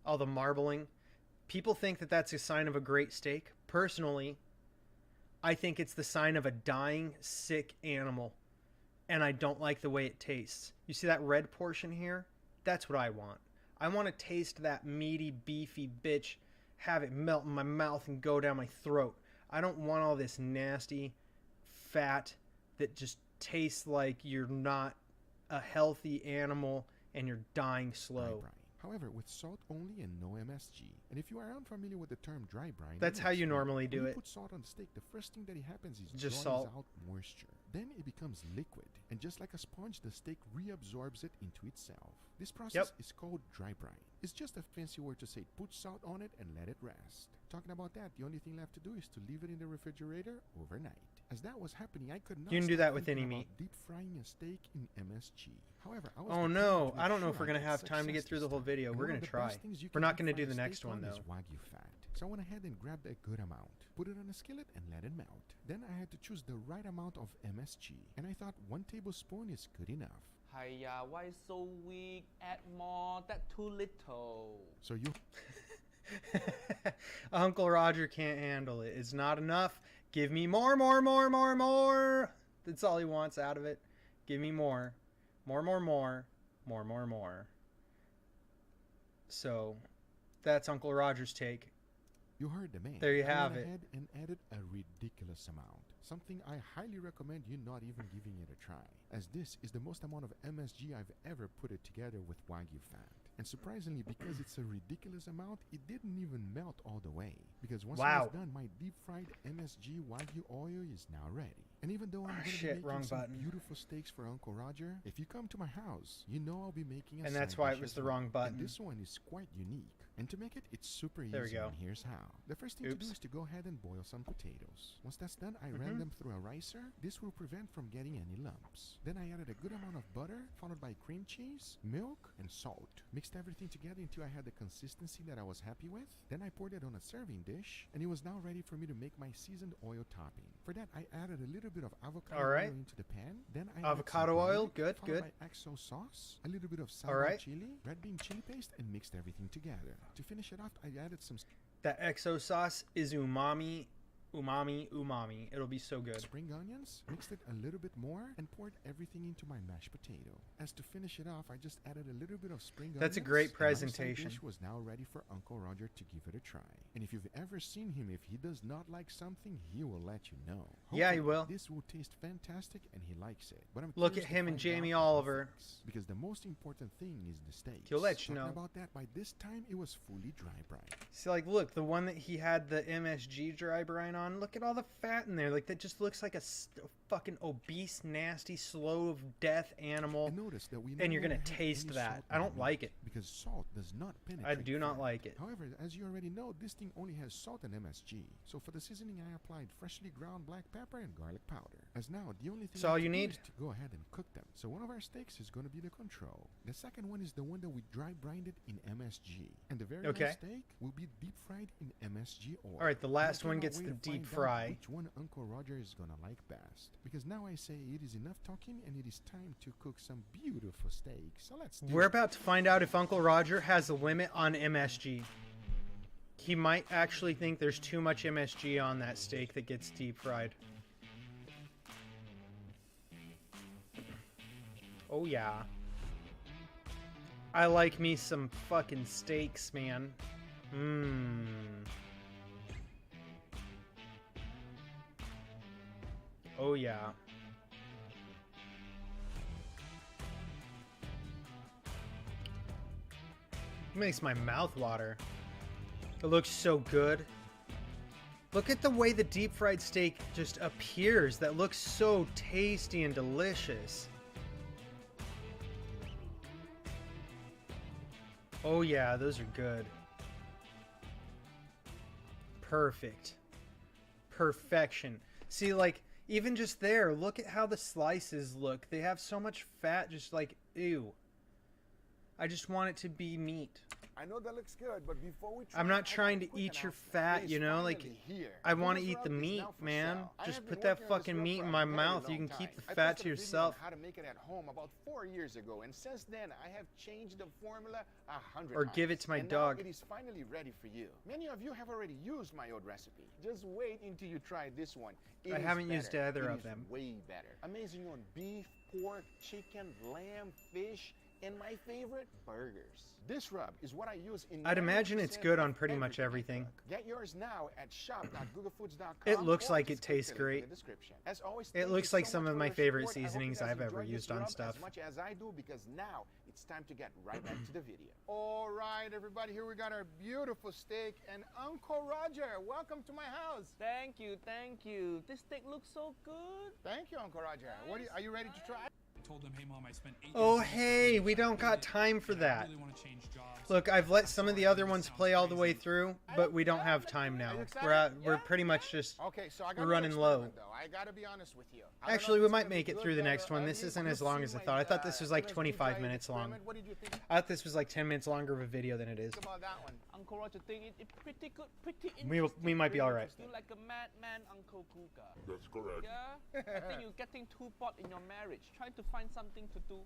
all the marbling? People think that that's a sign of a great steak. Personally, I think it's the sign of a dying, sick animal, and I don't like the way it tastes. You see that red portion here? That's what I want. I want to taste that meaty, beefy bitch, have it melt in my mouth and go down my throat. I don't want all this nasty fat that just tastes like you're not a healthy animal and you're dying slow. Dry brine. However, with salt only and no MSG. And if you are unfamiliar with the term dry brine, That's how you explain. normally do When it. you put salt on the steak, the first thing that happens is Just draws salt. out moisture. Then it becomes liquid, and just like a sponge, the steak reabsorbs it into itself. This process is called dry brine. It's just a fancy word to say put salt on it and let it rest. Talking about that, the only thing left to do is to leave it in the refrigerator overnight. As that was happening, I could not You can do stop that with thinking any about meat. deep frying a steak in MSG. However, I was Oh determined no, to make I don't know sure if we're I going to could have time to get success through the this whole time. video. And We're one going of to the try. best things you We're can not deep going to fry do a the next steak one on is though. Wagyu fat. So I went ahead and grabbed a good amount, put it on a skillet and let it melt. Then I had to choose the right amount of MSG, and I thought 1 tablespoon is good enough. Hiya, why so weak? Add more, that too little. So you Uncle Roger can't handle it. It's not enough. Give me more, more, more, more, more. That's all he wants out of it. Give me more. More, more, more. More, more, more. So, that's Uncle Roger's take. You heard the man. There you I have went it. ahead and added a ridiculous amount. Something I highly recommend you not even giving it a try, as this is the most amount of MSG I've ever put it together with Wagyu fat. And surprisingly, because it's a ridiculous amount, it didn't even melt all the way. Because once Wow. I was done, my deep fried MSG Wagyu oil is now ready. And even though I'm going to be shit, making wrong some button. beautiful steaks for Uncle Roger, if you come to my house, you know I'll be making a And that's side why it dish was as the well. wrong button. And this one is quite unique. And to make it, it's super There we easy, go. and here's how. The first thing to do Oops. is to go ahead and boil some potatoes. Once that's done, I ran them through a ricer. This will prevent from getting any lumps. Then I added a good amount of butter, followed by cream cheese, milk, and salt. Mixed everything together until I had the consistency that I was happy with. Then I poured it on a serving dish, and it was now ready for me to make my seasoned oil topping. For that, I added a little bit of avocado All right. oil into the pan. Then I Avocado added some oil, garlic, good, followed good. by XO sauce, a little bit of sour All right. chili, red bean chili paste, and mixed everything together. To finish it off, I added some That XO sauce is umami, umami, umami. It'll be so good. spring onions, mixed it a little bit more, and poured everything into my mashed potato. As to finish it off, I just added a little bit of spring onions. That's a great and my side presentation. dish was now ready for Uncle Roger to give it a try. And if you've ever seen him, if he does not like something, he will let you know. Yeah, he Hopefully, will. This will taste fantastic, and he likes it. But I'm Look curious at to him and find Jamie out what he Oliver. thinks, because the most important thing is the steak. He'll let you Talking know. about that, by this time it was fully dry brine. See, like, look, the one that he had the MSG dry brine on. Look at all the fat in there. Like, that just looks like a fucking obese, nasty, slow of death animal. And notice that we And you're no gonna longer have taste any that. salt I in don't the like meat, it. because salt does not penetrate I do not fat. like it. However, as you already know, this thing only has salt and MSG. So for the seasoning, I applied freshly ground black pepper and garlic powder. As now, the only thing That's all left you to do need? is to go ahead and cook them. So one of our steaks is going to be the control. The second one is the one that we dry brined in MSG. And the very Okay. last steak will be deep fried in MSG oil. All right, the And I last one cannot gets wait the to deep find out fry. which one Uncle Roger is going to like best. Because now I say it is enough talking and it is time to cook some beautiful steak. So let's do We're it. about to find out if Uncle Roger has a limit on MSG. He might actually think there's too much MSG on that steak that gets deep fried. Oh yeah. I like me some fucking steaks, man. Mmm. Oh yeah. Makes my mouth water. It looks so good. Look at the way the deep fried steak just appears. That looks so tasty and delicious. Oh yeah, those are good. Perfect. Perfection. See, like, even just there, look at how the slices look. They have so much fat, just like, ew. I just want it to be meat. I know that looks good, but before we try, I'm I not got trying a to quick eat your announcement. fat, It is you know? Like, finally here. I want to This eat the rub is meat, now for man. sale. I Just have put been that working on this fucking rub meat for in a my very mouth. You long can keep time. the I fat posted to a video on yourself. how to make it at home about 4 years ago, and since then I have changed the formula 100 Or times. give it to my and dog. Now it is finally ready for you. Many of you have already used my old recipe. Just wait until you try this one. It I is haven't used better. either It of is them. Way better. Amazing on beef, pork, chicken, lamb, fish, and my favorite, burgers. This rub is what I use in I'd imagine it's 90% good on of pretty much everything I everything. cook. Get yours now at shop.googlefoods.com. It looks or like it just click tastes the link in great. the description. As always, It thank looks you like so some much of for my your favorite support. I hope you seasonings guys I've ever enjoyed this used on rub stuff. as much as I do, because now it's time to get right back to the video. All right, everybody, here we got our beautiful steak, and Uncle Roger, welcome to my house. Thank you, thank you. This steak looks so good. Thank you, Uncle Roger. Are you ready to try? I told them, hey mom, I spent 8 Oh, years hey, we don't got time for and that. I really want to change jobs. Look, I've let some of the other ones play all the way through, but we don't have time now. Are you excited? We're pretty much just... Okay, so I got We're an running low. experiment, though. I gotta be honest with you. I don't know Actually, if we it's might gonna be make it good, through the bad, next or one. ugly, This isn't but as you'll long see as I my, thought. I thought this was like MSG 25 diet minutes long. experiment. What did you think I thought this was like 10 minutes longer of a video than it is. about that one? Uncle Roger think it's pretty good, pretty interesting. We might be alright. You like a madman, Uncle Kuga. That's correct. Yeah? I think you're getting too bored in your marriage, trying to find something to do.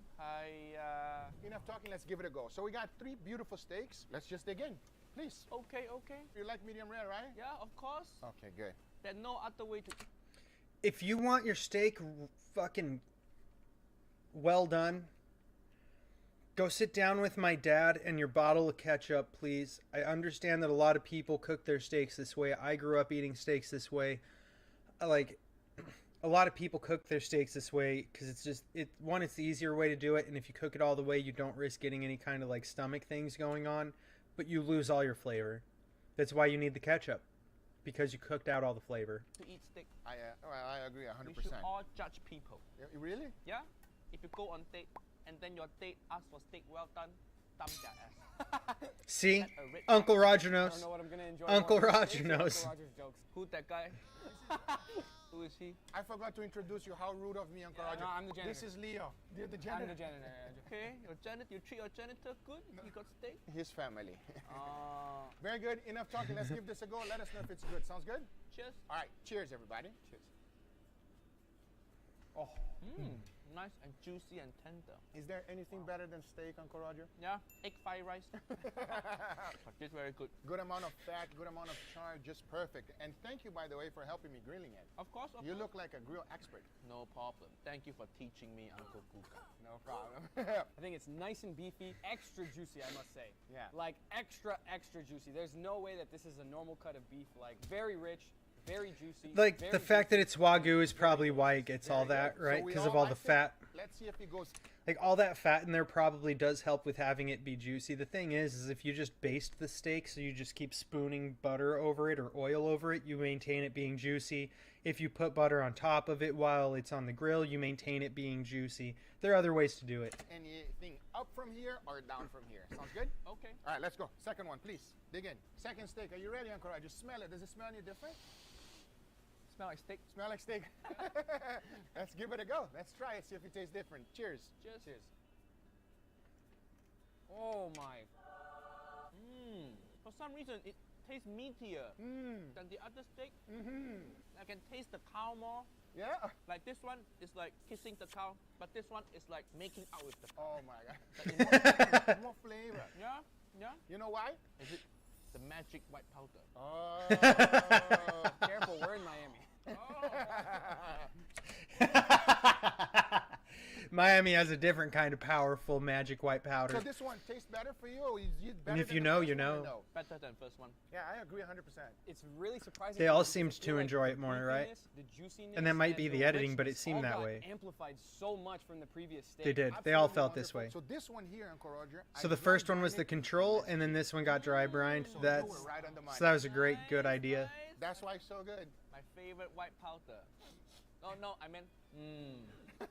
Enough talking, let's give it a go. So we got 3 beautiful steaks. Let's just dig in, please. Okay, okay. You like medium rare, right? Yeah, of course. Okay, good. There's no other way to eat. If you want your steak fucking well done, go sit down with my dad and your bottle of ketchup, please. I understand that a lot of people cook their steaks this way. I grew up eating steaks this way. Like, a lot of people cook their steaks this way because it's just, one, it's the easier way to do it, and if you cook it all the way, you don't risk getting any kind of like stomach things going on, but you lose all your flavor. That's why you need the ketchup, because you cooked out all the flavor. To eat steak. I agree 100%. We should all judge people. Really? Yeah? If you go on date and then your date asks for steak well done, thumb their ass. See? That's a red Uncle flag. Roger I don't knows. know what I'm gonna enjoy. Uncle more, Roger steaks or knows. Uncle Roger's jokes. Who's that guy? Who is he? I forgot to introduce you. How rude of me, Uncle Roger. No, I'm the janitor. This is Leo. You're the I'm janitor. the janitor. Okay, your janitor, you treat your janitor good? He got steak? His family. Uh, Very good. Enough talking. Let's give this a go. Let us know if it's good. Sounds good? cheers. All right. Cheers, everybody. Cheers. Oh. Nice and juicy and tender. Is there anything better than steak, Uncle Roger? Yeah, egg fried rice. But this very good. Good amount of fat, good amount of char, just perfect. And thank you, by the way, for helping me grilling it. Of course, of You course. look like a grill expert. No problem. Thank you for teaching me, Uncle Kuka. No problem. I think it's nice and beefy, extra juicy, I must say. Yeah. Like extra, extra juicy. There's no way that this is a normal cut of beef. Like very rich, Very juicy. Like very the fact that juicy, it's Wagyu very is probably delicious. why it gets all that, So right? we Because of all the liked it. fat. Let's see if he goes. Like all that fat in there probably does help with having it be juicy. The thing is if you just baste the steak, so you just keep spooning butter over it or oil over it, you maintain it being juicy. If you put butter on top of it while it's on the grill, you maintain it being juicy. There are other ways to do it. Anything up from here or down from here? Sounds good? Okay. All right, let's go. Second one, please. Dig in. Second steak. Are you ready, Uncle Roger? Smell it. Does it smell any different? Smell like steak. Smell like steak? Let's give it a go. Let's try it. See if it tastes different. Cheers. Cheers. Cheers. Oh my. For some reason, it tastes meatier than the other steak. I can taste the cow more. Yeah. Like this one is like kissing the cow, but this one is like making out with the cow. Oh my God. More flavor. Yeah, yeah. You know why? Is it the magic white powder? Oh. Careful, we're in Miami. Miami has a different kind of powerful magic white So powder. this one tastes better for you, or is it better And if than you the know, first you one, or know. no? Better than first one. Yeah, I agree 100%. It's really surprising. They all because seemed I feel to like enjoy the it more, right? beefiness, the juiciness, And that might be the editing, but it richness seemed all that got way. Amplified so much from the previous steak. They did. They all Absolutely felt this wonderful. way. So this one here, Uncle Roger. So the first one was the control, and then this one got dry brined. So That's you were right on the money. so that was a great, good idea. Nice. That's why it's so good. My favorite white powder. Oh no, I meant I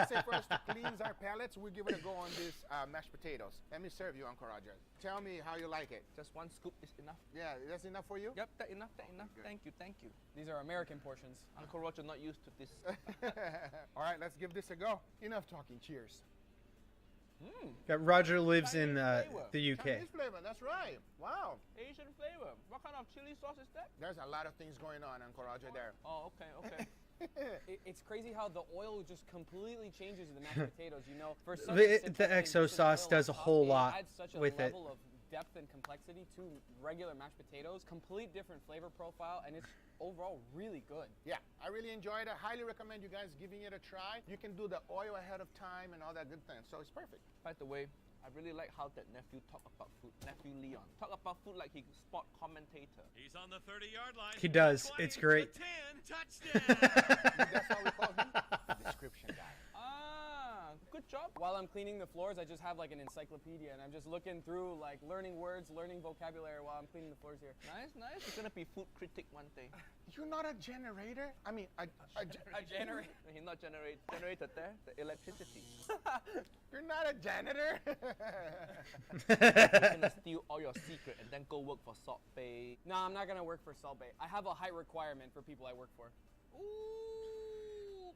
say for us to cleanse our palates, we give it a go on these mashed potatoes. Let me serve you, Uncle Roger. Tell me how you like it. just one scoop is enough. Yeah, that's enough for you? Yep, that enough, that enough. good. Thank you, thank you. These are American portions. Uncle Roger not used to this. All right, let's give this a go. Enough talking. Cheers. Yeah, Roger lives in Chinese flavor. the UK. Chinese flavor, that's right. Wow. Asian flavor. What kind of chili sauce is that? There's a lot of things going on, Uncle Roger, there. Oh, okay, okay. It's crazy how the oil just completely changes the mashed potatoes. You know, for such The- a simple the thing, XO just sauce oil does on a top, whole it lot adds such a with it. level of depth and complexity to regular mashed potatoes. Complete different flavor profile, and it's overall really good. Yeah, I really enjoyed it. Highly recommend you guys giving it a try. You can do the oil ahead of time and all that good things, so it's perfect. By the way, I really like how that nephew talk about food. Nephew Leon talk about food like he's sport commentator. He's on the 30-yard line. He does. 20 It's great. to 10, touchdown. That's how we call him, the description guy. Ah, good job. While I'm cleaning the floors, I just have like an encyclopedia, and I'm just looking through, like learning words, learning vocabulary while I'm cleaning the floors here. Nice, nice. You're gonna be food critic one day. You're not a generator? I mean, A generator. He's not generator there, the electricity. you're not a janitor? He's gonna steal all your secret and then go work for Salt Bay. No, I'm not gonna work for Salt Bay. I have a height requirement for people I work for. Ooh.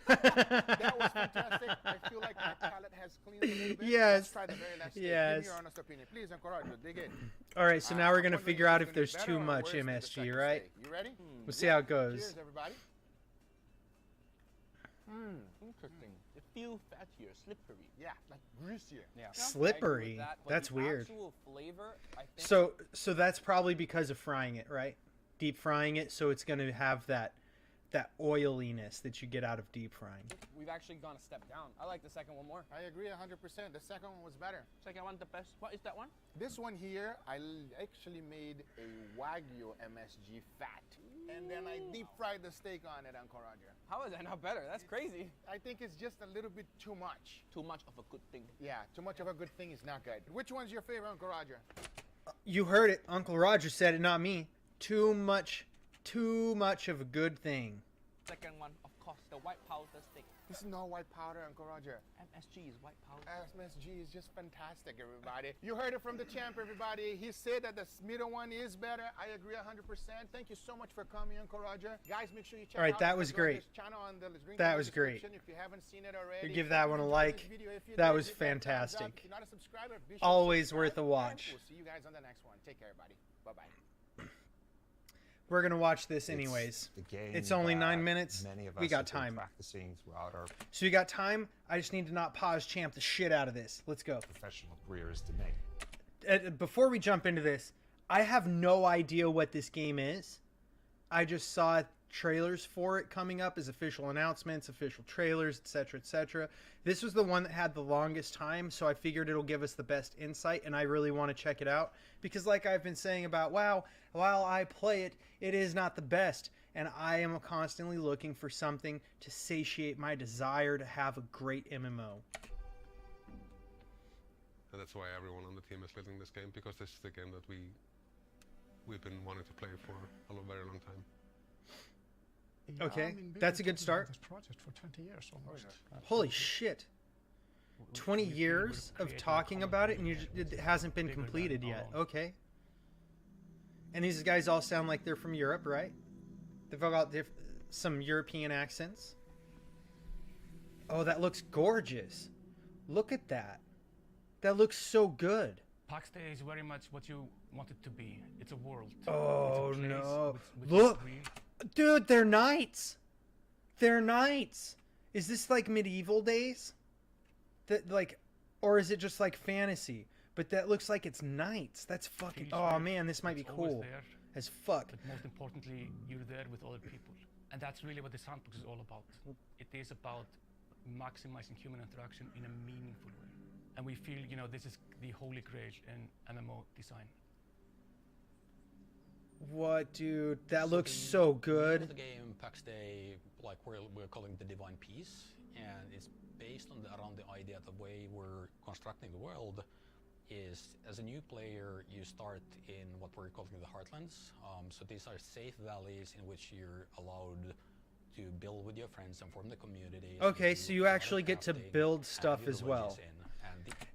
That was fantastic. I feel like my palate has cleaned a little bit. Yes. Let's try the very last steak. Give Yes. me your honest opinion. Please, Uncle Roger, dig in. All right, so now we're gonna I'm figure wondering out if if it's there's gonna be too better or much worse than the MSG, second right? steak. You ready? We'll see how it Cheers, goes. everybody. Interesting. It feels fattier, slippery. Yeah, like greasier. Yeah. Slippery. That, but That's the weird. Actual flavor, I think. So that's probably because of frying it, right? Deep frying it, so it's gonna have that oiliness that you get out of deep frying. We've actually gone a step down. I like the second one more. I agree 100%. The second one was better. Second one, the best. What is that one? This one here, I actually made a Wagyu MSG fat. And then I deep fried the steak on it, Uncle Roger. How is that not better? That's crazy. I think it's just a little bit too much. Too much of a good thing. Yeah, too much of a good thing is not good. Which one's your favorite, Uncle Roger? You heard it. Uncle Roger said it, not me. Too much of a good thing. Second one, of course, the white powder steak. This is not white powder, Uncle Roger. MSG is white powder. MSG is just fantastic, everybody. You heard it from the champ, everybody. He said that the middle one is better. I agree 100%. Thank you so much for coming, Uncle Roger. Guys, make sure you check All right, out that was Uncle great. Roger's channel on the link That in the was great. description if you haven't seen it already. You give that one a Enjoyed like. this video. If you That did, was hit thumbs up. fantastic. If you're not a subscriber, be sure to Always subscribe, worth a and watch. We'll see you guys on the next one. Take care, everybody. Bye-bye. We're gonna watch this anyways. The game It's only that 9 minutes. Many of us We got have been time. practicing throughout our So you got time? I just need to not pause champ the shit out of this. Let's go. professional careers to make. Before we jump into this, I have no idea what this game is. I just saw trailers for it coming up as official announcements, official trailers, etc., etc. This was the one that had the longest time, so I figured it'll give us the best insight, and I really want to check it out because, like I've been saying about WoW, while I play it, it is not the best, and I am constantly looking for something to satiate my desire to have a great MMO. And that's why everyone on the team is building this game, because this is the game that we've been wanting to play for a very long time. Yeah, Okay, I mean, we've that's a been good talking about start. This project for 20 years almost. Holy shit. 20 years of talking about it, and it hasn't been completed yet. Okay. And these guys all sound like they're from Europe, right? They've all got some European accents. Oh, that looks gorgeous. Look at that. That looks so good. PAX Day is very much what you want it to be. It's a world. Oh, it's a place no. which Look. is real. Dude, they're knights. They're knights. Is this like medieval days? That like, or is it just like fantasy? But that looks like it's knights. That's fucking. Oh man, this might be cool There, as fuck. but most importantly, you're there with other people, and that's really what the sandbox is all about. It is about maximizing human interaction in a meaningful way, and we feel, you know, this is the holy grail in MMO design. What, dude? That looks so good. The game PAX Day, like we're calling the Divine Peace, and it's based on around the idea the way we're constructing the world is, as a new player, you start in what we're calling the Heartlands. So these are safe valleys in which you're allowed to build with your friends and form the community. Okay, so you actually get to build stuff as well.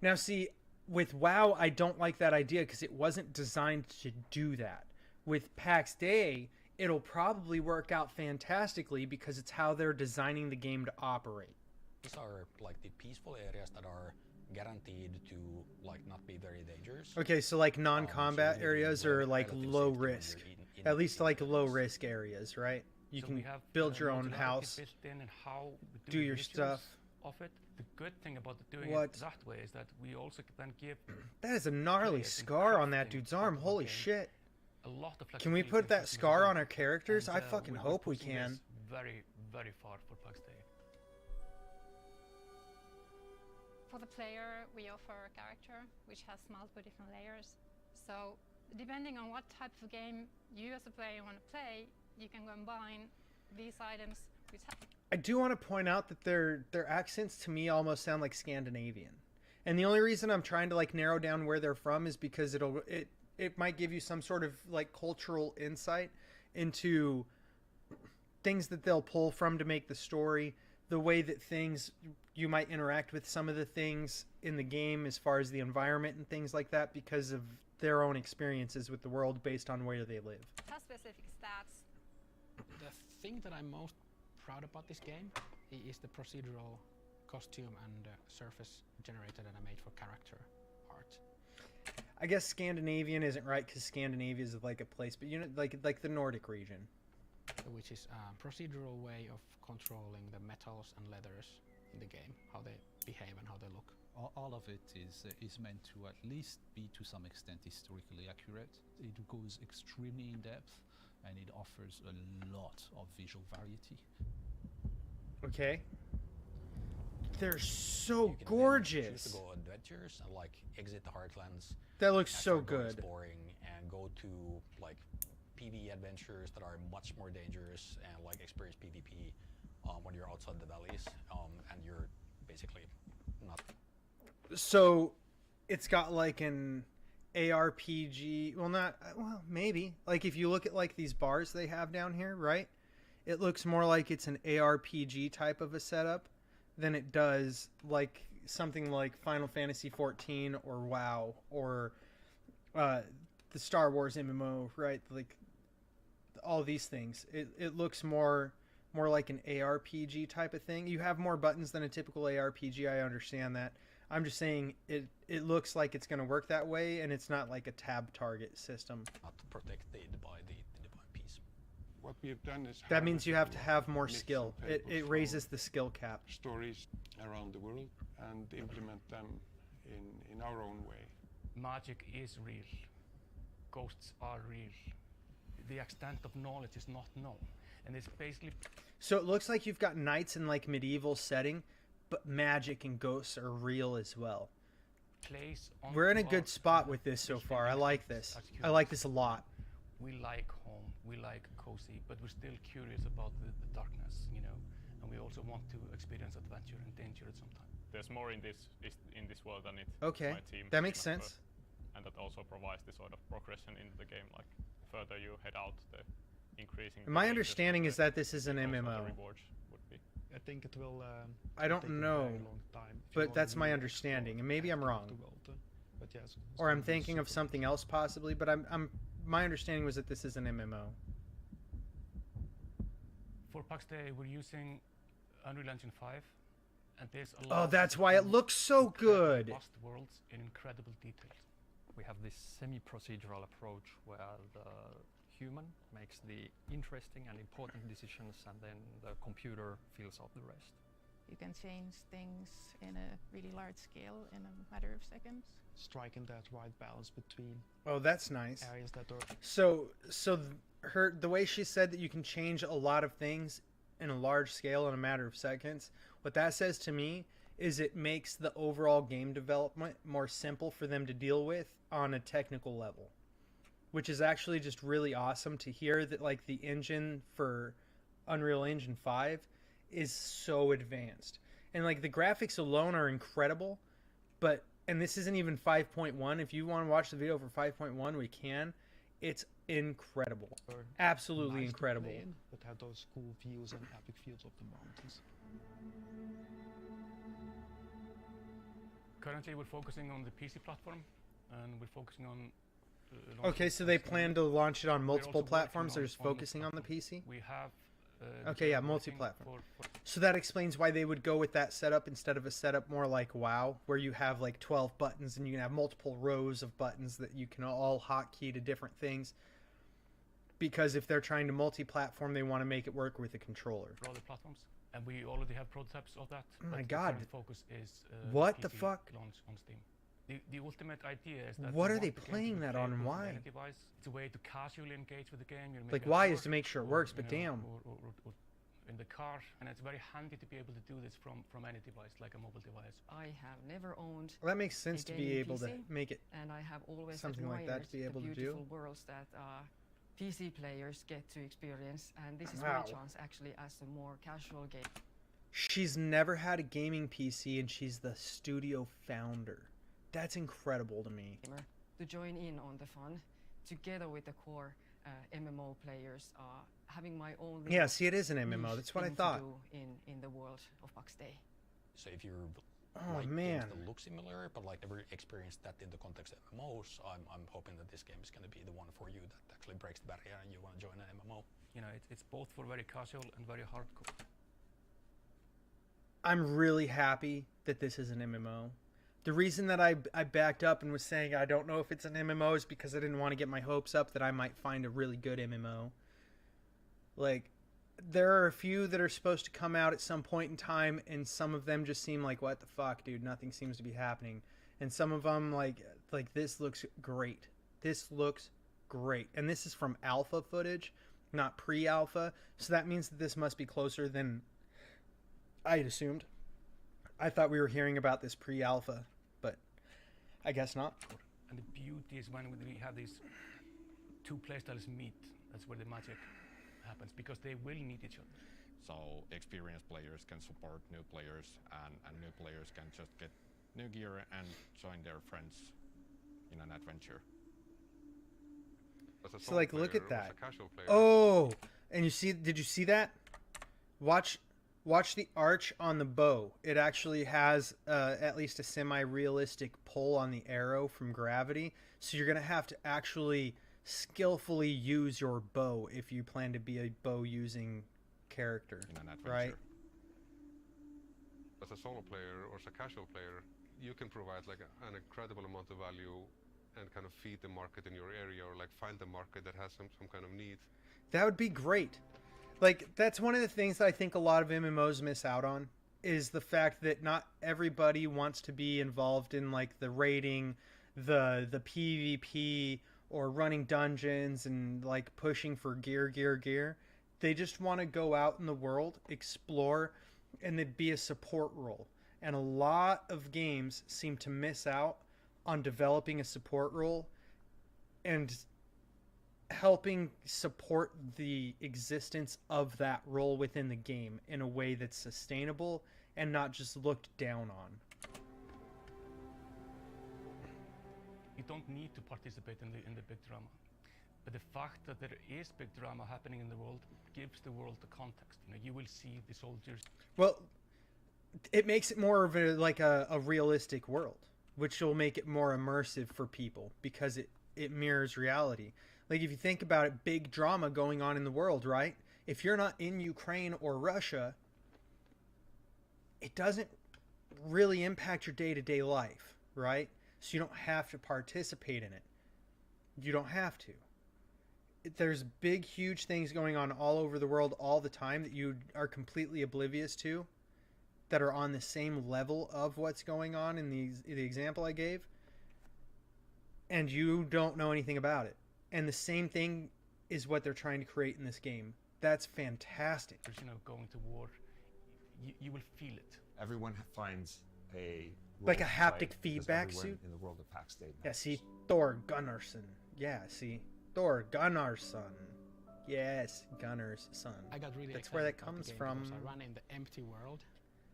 Now see, with WoW, I don't like that idea because it wasn't designed to do that. With PAX Day, it'll probably work out fantastically because it's how they're designing the game to operate. These are like the peaceful areas that are guaranteed to like not be very dangerous. Okay, so like non-combat areas are like low risk. At least like low risk areas, right? You So can we have build your own modularity house, built in and how we do your rituals stuff. of it. The good thing about doing What? it that way is that we also then give That is a gnarly players in scar on that crafting dude's arm. of the Holy game shit. a lot of Can we flexibility put in that customization. scar on our characters? I And, fucking we're hope we pushing can. this very, very far for PAX Day. For the player, we offer a character which has multiple different layers. So depending on what type of game you as a player want to play, you can combine these items which I do want to point out that their accents to me almost sound like Scandinavian. And the only reason I'm trying to like narrow down where they're from is because it might give you some sort of like cultural insight into things that they'll pull from to make the story, the way that things you might interact with some of the things in the game as far as the environment and things like that because of their own experiences with the world based on where they live. has specific stats. The thing that I'm most proud about this game is the procedural costume and surface generator that I made for character art. I guess Scandinavian isn't right because Scandinavia is like a place, but you know, like the Nordic region. Which is a procedural way of controlling the metals and leathers in the game, how they behave and how they look. All of it is meant to at least be to some extent historically accurate. It goes extremely in depth and it offers a lot of visual variety. Okay. They're so You can gorgeous. choose to go adventures and like exit the Heartlands. That looks and so start going good. Exploring and go to like PvE adventures that are much more dangerous and like experience PvP when you're outside the valleys and you're basically not. So it's got like an ARPG, well maybe. Like if you look at like these bars they have down here, right? It looks more like it's an ARPG type of a setup than it does like something like Final Fantasy 14 or WoW or the Star Wars MMO, right? Like all these things. It looks more like an ARPG type of thing. You have more buttons than a typical ARPG, I understand that. I'm just saying it looks like it's going to work that way, and it's not like a tab target system. Not protected by the Divine Peace. What we have done is That means you have to have more skill. It raises the skill cap. Stories around the world and implement them in our own way. Magic is real. Ghosts are real. The extent of knowledge is not known. And it's basically So it looks like you've got knights in like medieval setting, but magic and ghosts are real as well. plays on. We're in a good spot with this so far. I like this. I like this a lot. We like home, we like cozy, but we're still curious about the darkness, you know, and we also want to experience adventure and danger at some time. There's more in this world than it Okay, might seem. that makes sense. And that also provides the sort of progression in the game. Like further you head out, the increasing. My understanding is that this is an MMO. Rewards would be. I think it will. I don't take a know, very long time if you but wanna that's my really understanding, and maybe I'm explore wrong. the world, but yes, it's Or I'm gonna be thinking of super something else possibly, but my understanding was that this is an MMO. For PAX Day, we're using Unreal Engine 5, and there's a lot. Oh, that's why it looks so good. Vast worlds in incredible detail. We have this semi-procedural approach where the human makes the interesting and important decisions, and then the computer fills out the rest. You can change things in a really large scale in a matter of seconds. striking that right balance between. Oh, that's nice. Areas that are. So the way she said that you can change a lot of things in a large scale in a matter of seconds, what that says to me is it makes the overall game development more simple for them to deal with on a technical level, which is actually just really awesome to hear that like the engine for Unreal Engine 5 is so advanced. And like the graphics alone are incredible, and this isn't even 5.1. If you want to watch the video for 5.1, we can. It's incredible. Absolutely nice incredible. To play in, but have those cool views and epic views of the mountains. Currently, we're focusing on the PC platform, and we're focusing on. Okay, so they plan to launch it on multiple also platforms. working They're just focusing on the PC. We have. Okay, yeah, multi-platform. So that explains why they would go with that setup instead of a setup more like WoW, where you have like 12 buttons and you can have multiple rows of buttons that you can all hotkey to different things. Because if they're trying to multi-platform, they want to make it work with a controller. For other platforms, and we already have prototypes of that. Oh my but God! The focus is What PC the fuck? launch on Steam. The ultimate idea is that. What we are they want the game to playing be that on and playable why? any device. It's a way to casually engage with the game. You know, Like maybe at why work is to make sure it or, works, you but know, damn. Or in the car, and it's very handy to be able to do this from any device, like a mobile device. I have never owned. Well, that makes sense a to be gaming able to PC, make it and I have always something like that to be able the to do. beautiful worlds that PC players get to experience, and this is Wow. my chance actually as a more casual game. She's never had a gaming PC, and she's the studio founder. That's incredible to me. To join in on the fun, together with the core MMO players, having my own. Yeah, see, it is an MMO. niche That's what I thing to thought. do in the world of PAX Day. So if you're Oh, like man. games that look similar but like never experienced that in the context of MMOs, I'm hoping that this game is going to be the one for you that actually breaks the barrier and you want to join an MMO. You know, it's both for very casual and very hardcore. I'm really happy that this is an MMO. The reason that I backed up and was saying I don't know if it's an MMO is because I didn't want to get my hopes up that I might find a really good MMO. Like, there are a few that are supposed to come out at some point in time, and some of them just seem like, what the fuck, dude? Nothing seems to be happening. And some of them, like this looks great. This looks great. And this is from alpha footage, not pre-alpha. So that means that this must be closer than I had assumed. I thought we were hearing about this pre-alpha, but I guess not. And the beauty is when we have these two playstyles meet, that's where the magic happens, because they will meet each other. So experienced players can support new players, and new players can just get new gear and join their friends in an adventure. So like, look at that. player. Oh, and did you see that? Watch the arch on the bow. It actually has at least a semi-realistic pull on the arrow from gravity. So you're going to have to actually skillfully use your bow if you plan to be a bow-using character, in an adventure. right? As a solo player or as a casual player, you can provide like an incredible amount of value and kind of feed the market in your area, or like find the market that has some kind of need. That would be great. Like, that's one of the things that I think a lot of MMOs miss out on, is the fact that not everybody wants to be involved in like the raiding, the PvP, or running dungeons and like pushing for gear. They just want to go out in the world, explore, and then be a support role. And a lot of games seem to miss out on developing a support role and helping support the existence of that role within the game in a way that's sustainable and not just looked down on. You don't need to participate in the big drama. But the fact that there is big drama happening in the world gives the world the context. You know, you will see the soldiers. Well, it makes it more of a realistic world, which will make it more immersive for people because it mirrors reality. Like, if you think about it, big drama going on in the world, right? If you're not in Ukraine or Russia, it doesn't really impact your day-to-day life, right? So you don't have to participate in it. You don't have to. There's big, huge things going on all over the world all the time that you are completely oblivious to, that are on the same level of what's going on in the example I gave, and you don't know anything about it. And the same thing is what they're trying to create in this game. That's fantastic. You know, going to war, you will feel it. Everyone finds a like a haptic feedback suit in the world of Pax Day. Yeah, see, Thor Gunnarsson. Yeah, see, Thor Gunnarsson. Yes, Gunner's son. I got really That's excited where that about the comes game from. because I run in the empty world.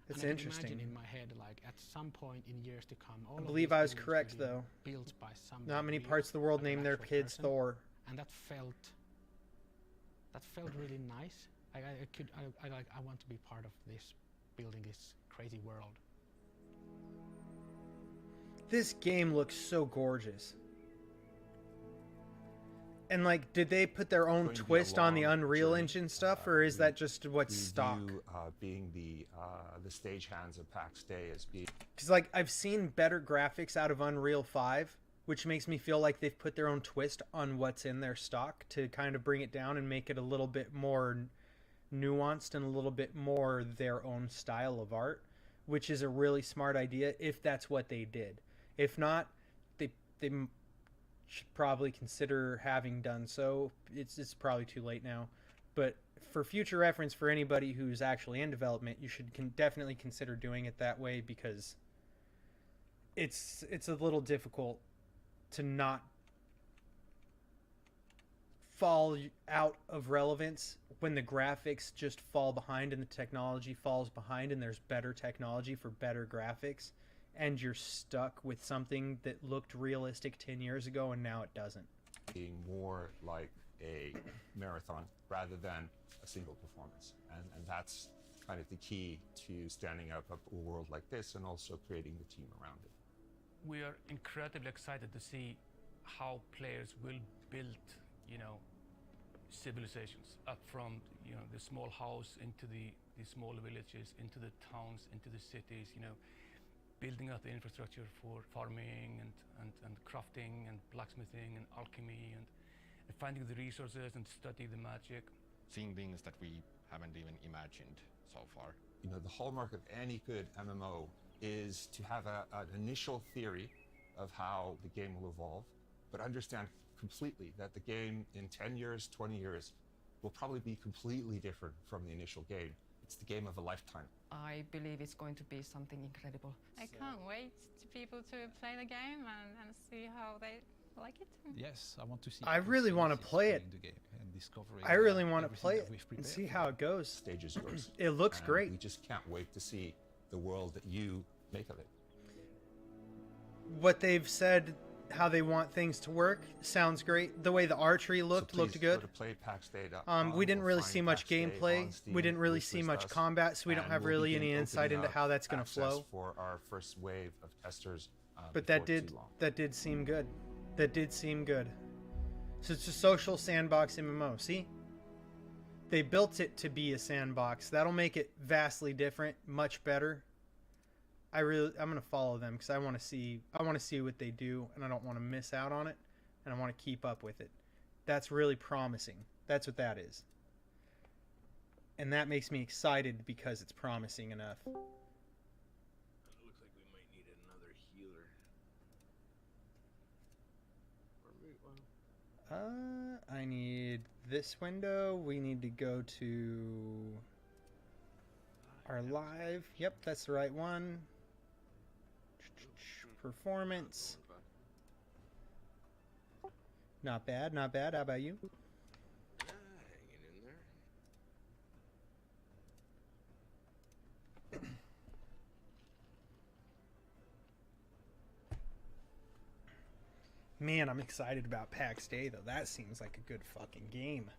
That's and I interesting. can imagine in my head, like at some point in years to come, all I of believe these I was buildings correct, will be though. Built by some Not many parts of the world name their kids person. Thor. And that felt really nice. I want to be part of this, building this crazy world. This game looks so gorgeous. And like, did they put their own twist on the Unreal Engine stuff, or is that just what's stock? Being the stagehands of PAX Day as being... Because like, I've seen better graphics out of Unreal 5, which makes me feel like they've put their own twist on what's in their stock to kind of bring it down and make it a little bit more nuanced and a little bit more their own style of art, which is a really smart idea if that's what they did. If not, they should probably consider having done so. It's probably too late now, but for future reference, for anybody who's actually in development, you should definitely consider doing it that way, because it's a little difficult to not fall out of relevance when the graphics just fall behind and the technology falls behind and there's better technology for better graphics, and you're stuck with something that looked realistic 10 years ago and now it doesn't. Being more like a marathon rather than a single performance. And that's kind of the key to standing up a world like this and also creating the team around it. We are incredibly excited to see how players will build, you know, civilizations up from, you know, the small house into the small villages, into the towns, into the cities, you know, building out the infrastructure for farming and crafting and blacksmithing and alchemy and finding the resources and study the magic. Seeing things that we haven't even imagined so far. You know, the hallmark of any good MMO is to have an initial theory of how the game will evolve, but understand completely that the game in 10 years, 20 years will probably be completely different from the initial game. It's the game of a lifetime. I believe it's going to be something incredible. I can't wait to people to play the game and see how they like it. Yes, I want to see. I really want to play it. The game and discovering I really want to everything play that it we've and prepared see for how it. it goes. Stages goes. It looks And great. We just can't wait to see the world that you make of it. What they've said, how they want things to work, sounds great. The way the archery looked So please good. go to playpaxday.com. We didn't or really find see much Pax Day gameplay. on Steam, We didn't really wish see list much us, combat, so we don't and have we'll really begin any insight opening into up how that's going to access flow. for our first wave of testers. But before that did too long. seem good. That did seem good. So it's a social sandbox MMO. See, they built it to be a sandbox. That'll make it vastly different, much better. I'm gonna follow them because I want to see what they do, and I don't want to miss out on it, and I want to keep up with it. That's really promising. That's what that is, and that makes me excited because it's promising enough. It looks like we might need another healer. I need this window, we need to go to our live. Yep, that's the right one. Performance. Not bad, not bad. How about you? Hanging in there. Man, I'm excited about PAX Day, though. That seems like a good fucking game.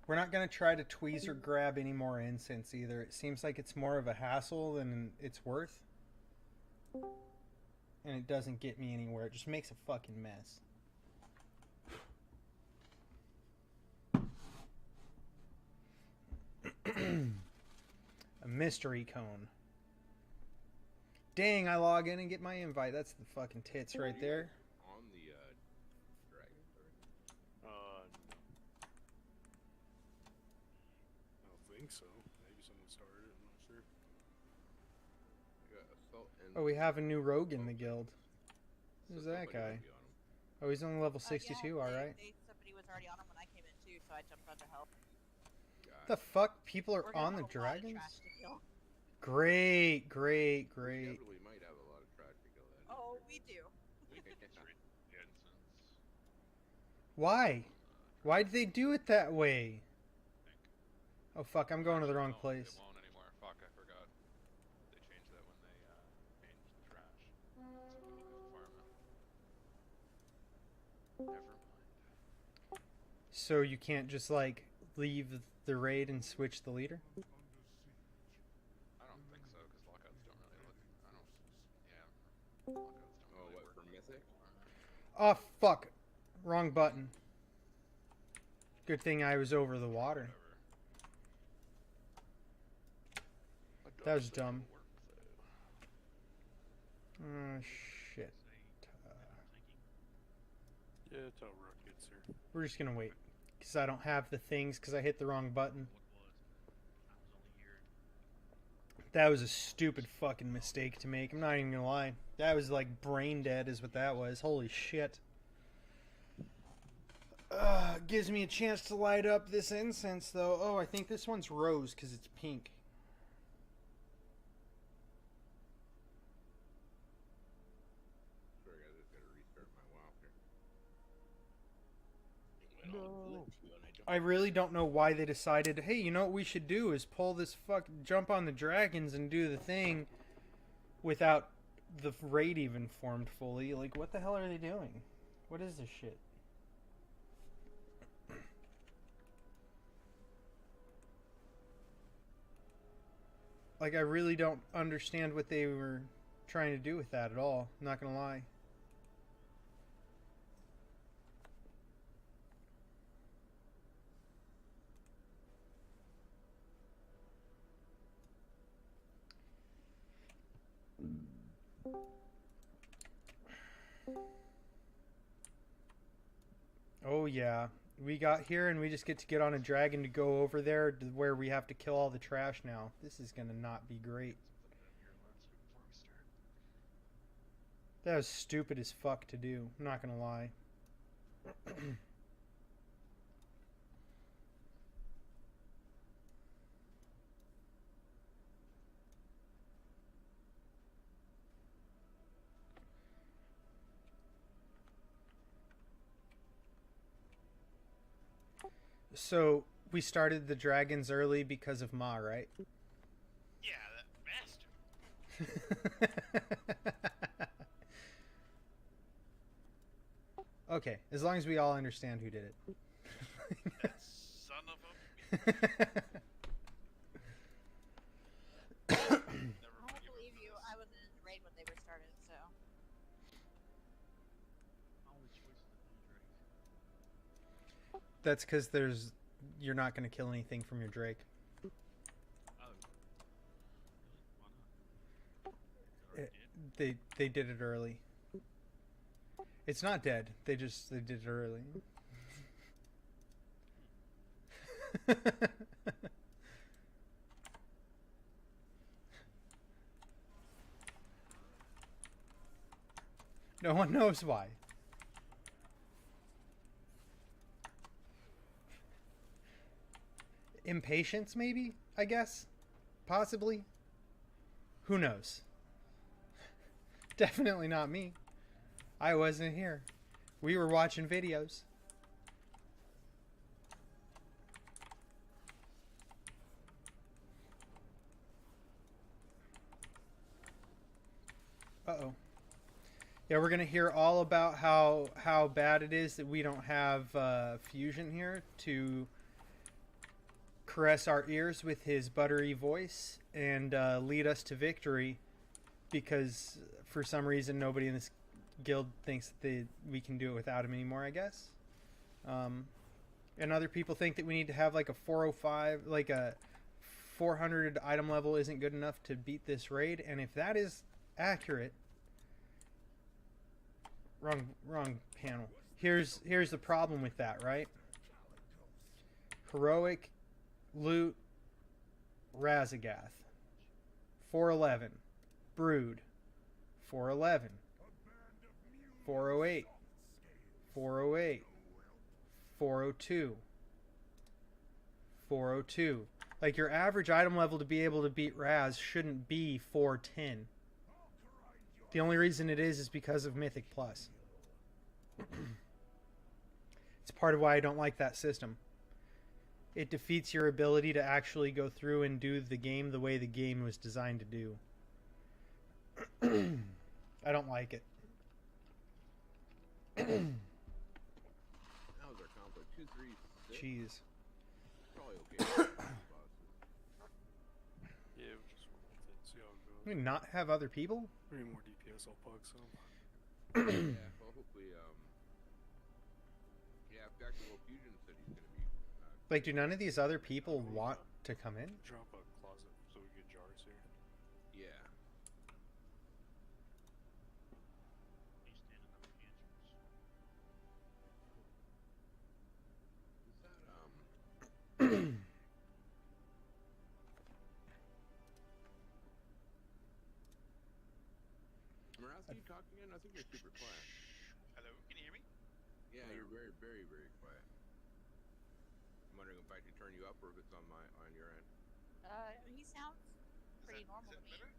We're not going to try to tweeze or grab any more incense either. It seems like it's more of a hassle than it's worth. And it doesn't get me anywhere. It just makes a fucking mess. A mystery cone. Dang, I log in and get my invite. That's the fucking tits right there. On the dragon already? No. I don't think so. Maybe someone started it, I'm not sure. I got assault and Oh, we have a new rogue in the guild. Who's that guy? Oh, he's only level 62, alright. Somebody was already on him when I came in too, so I jumped on to help. The fuck? People are We're gonna on the have a lot of dragons? trash to kill. Great, great, great. We might have a lot of trash to kill that. Oh, we do. Why? Why did they do it that way? Oh fuck, I'm going to the wrong place. It won't anymore. Fuck, I forgot. They changed that when they changed the trash. So we can do farm now. Never mind. So you can't just like leave the raid and switch the leader? I don't think so, because lockouts don't really look. I don't. Yeah. Lockouts don't really what, work for Mythic? Oh fuck. Wrong button. Good thing I was over the water. That was dumb. Oh shit. Yeah, it's how Rook gets here. We're just gonna wait. Because I don't have the things because I hit the wrong button. That was a stupid fucking mistake to make. I'm not even gonna lie. That was like brain dead is what that was. Holy shit. Gives me a chance to light up this incense though. Oh, I think this one's rose because it's pink. Sorry, I just gotta restart my WoW here. No. I really don't know why they decided, hey, you know what we should do is pull this jump on the dragons and do the thing without the raid even formed fully. Like, what the hell are they doing? What is this shit? Like, I really don't understand what they were trying to do with that at all. I'm not gonna lie. Oh yeah, we got here and we just get to get on a dragon to go over there to where we have to kill all the trash now. This is gonna not be great. That was stupid as fuck to do, I'm not gonna lie. So, we started the dragons early because of Ma, right? Yeah, that bastard. Okay, as long as we all understand who did it. That son of a... I won't believe you. I wasn't in the raid when they were started, so. That's because you're not going to kill anything from your Drake. They did it early. It's not dead. They did it early. No one knows why. Impatience, maybe? I guess? Possibly? Who knows? Definitely not me. I wasn't here. We were watching videos. Uh-oh. Yeah, we're gonna hear all about how bad it is that we don't have Fusion here to caress our ears with his buttery voice and lead us to victory, because for some reason nobody in this guild thinks that we can do it without him anymore, I guess. And other people think that we need to have like a 405, like a 400 item level isn't good enough to beat this raid, and if that is accurate... Wrong panel. Here's the problem with that, right? Heroic, Loot, Razagath. 411. Brood. 411. 408. 408. 402. 402. Like, your average item level to be able to beat Raz shouldn't be 410. The only reason it is because of Mythic Plus. It's part of why I don't like that system. It defeats your ability to actually go through and do the game the way the game was designed to do. I don't like it. That was our conflict. 236. Jeez. Probably okay. Yeah, we'll just roll with it. See how it goes. We not have other people? We need more DPS. I'll pug some. Yeah, well, hopefully, yeah, back to what Fusion said he's gonna be. Like, do none of these other people want to come in? Drop a closet so we get jars here. Yeah. Is that, Morales, you talking again? I think you're super quiet. Hello, can you hear me? Yeah, you're very, very, very quiet. I'm wondering if I can turn you up or if it's on your end. He sounds pretty normal to me.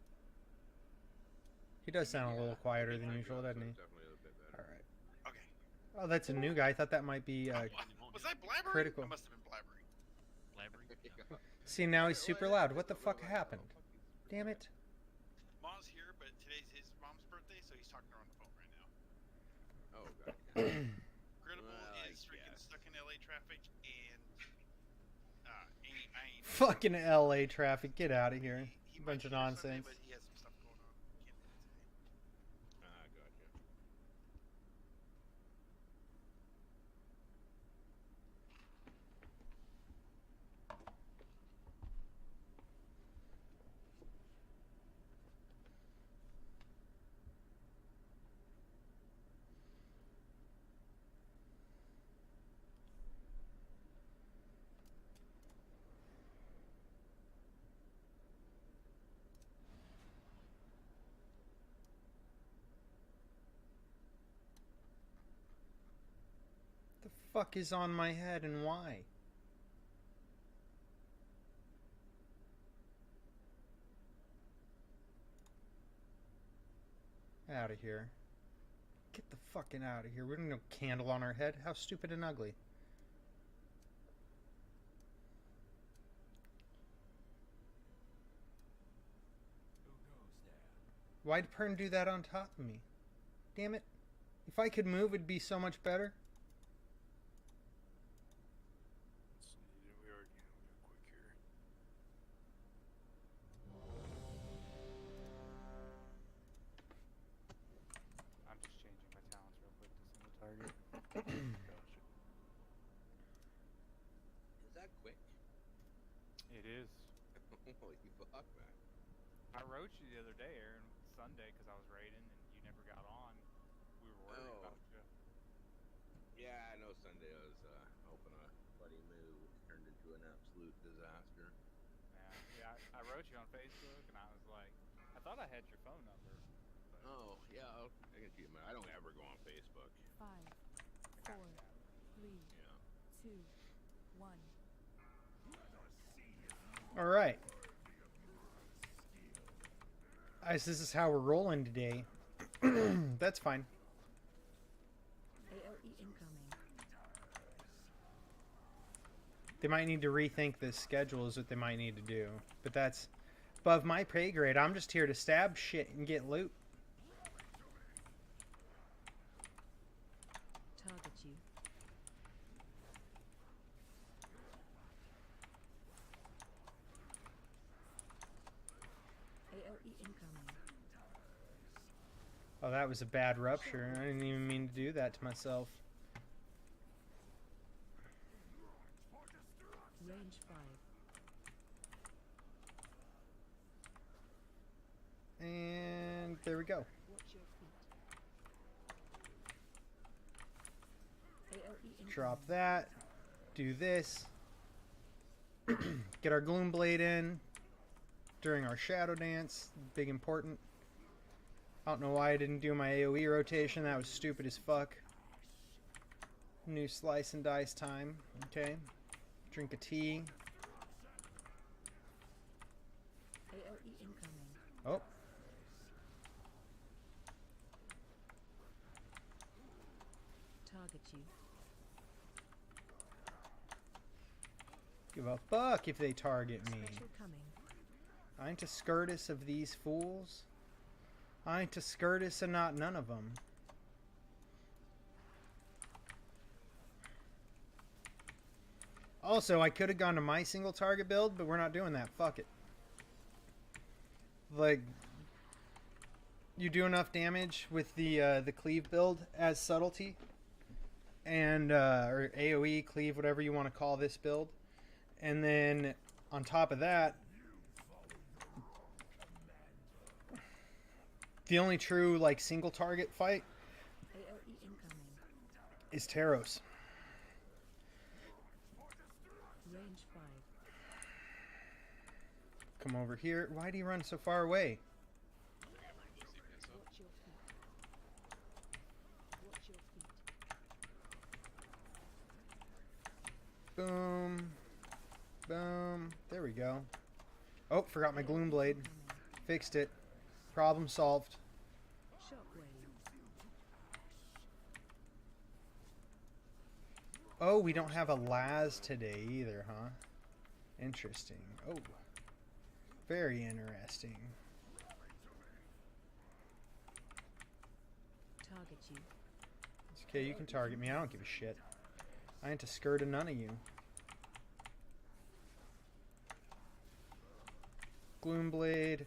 He does sound a little quieter than usual, doesn't he? Definitely a little bit better. Alright. Okay. Oh, that's a new guy. I thought that might be Was I blabbering? critical. I must have been blabbering. Blabbering? See, now he's super loud. What the fuck happened? Damn it. Mom's here, but today's his mom's birthday, so he's talking to her on the phone right now. Oh, God. Grittable is freaking stuck in LA traffic, and I ain't Fucking LA traffic. Get out of here. Bunch of nonsense. but he has some stuff going on. Can't do it today. Gotcha. The fuck is on my head and why? Out of here. Get the fucking out of here. We don't have no candle on our head. How stupid and ugly. Why'd Pern do that on top of me? Damn it. If I could move, it'd be so much better. We are quick here. I'm just changing my talents real quick to single target. Gotcha. Is that quick? It is. Holy fuck, man. I wrote you the other day, Aaron, Sunday, because I was raiding and you never got on. We were worried about you. Yeah, I know Sunday I was hoping a bloody move turned into an absolute disaster. Yeah, I wrote you on Facebook and I was like, I thought I had your phone number, but Oh, yeah, I can see I don't ever go on Facebook. 5, 4, 3, 2, 1. All right. Guys, this is how we're rolling today. That's fine. AOE incoming. They might need to rethink this schedule is what they might need to do. But that's above my pay grade. I'm just here to stab shit and get loot. Target you. AOE incoming. Oh, that was a bad rupture. I didn't even mean to do that to myself. Range 5. And there we go. Watch your feet. AOE incoming. Drop that. Do this. Get our Gloom Blade in during our Shadow Dance. Big important. I don't know why I didn't do my AoE rotation. That was stupid as fuck. New slice and dice time. Okay. Drink a tea. AOE incoming. Oh. Target you. Give a fuck if they target me. Special coming. I ain't a Skirtus of these fools. I ain't a Skirtus and not none of them. Also, I could have gone to my single target build, but we're not doing that. Fuck it. Like, you do enough damage with the cleave build as subtlety, and or AOE cleave, whatever you want to call this build, and then on top of that, the only true like single target fight AOE incoming. is Taros. Range 5. Come over here. Why do you run so far away? Watch your feet. Watch your feet. Boom. Boom. There we go. Oh, forgot my Gloom Blade. Fixed it. Problem solved. Shockwave. Oh, we don't have a Laz today either, huh? Interesting. Oh. Very interesting. Target you. It's okay, you can target me. I don't give a shit. I ain't a skirt of none of you. Gloom Blade.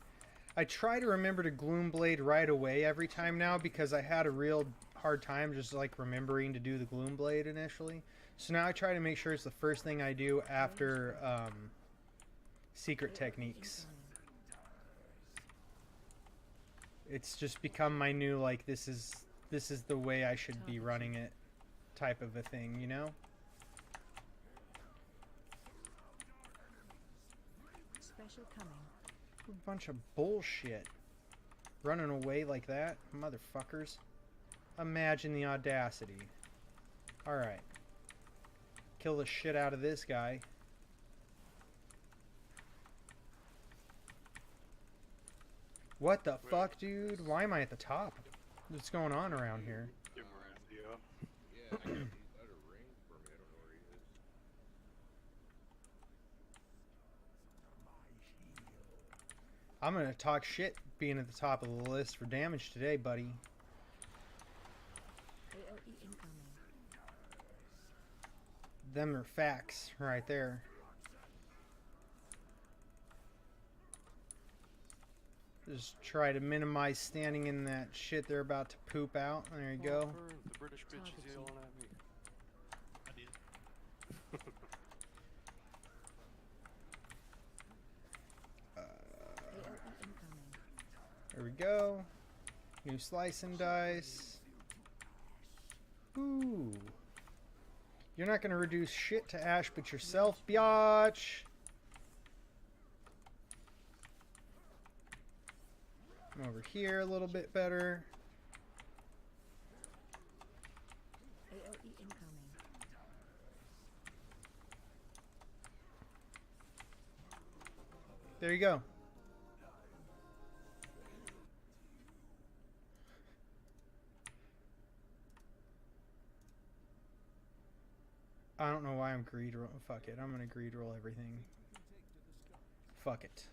I try to remember to Gloom Blade right away every time now because I had a real hard time just like remembering to do the Gloom Blade initially. So now I try to make sure it's the first thing I do after secret techniques. It's just become my new like this is the way I should be running it type of a thing, you know? Special coming. A bunch of bullshit. Running away like that, motherfuckers. Imagine the audacity. Alright. Kill the shit out of this guy. What the fuck, dude? Why am I at the top? What's going on around here? Yeah, I got he's out of range for me. I don't know where he is. I'm gonna talk shit being at the top of the list for damage today, buddy. AOE incoming. Them are facts right there. Just try to minimize standing in that shit they're about to poop out. There you go. The British bitch is yelling at me. I did. AOE incoming. There we go. New slice and dice. Ooh. You're not gonna reduce shit to ash but yourself, biatch. Over here a little bit better. AOE incoming. There you go. I don't know why I'm greed roll. Fuck it. I'm gonna greed roll everything. Fuck it.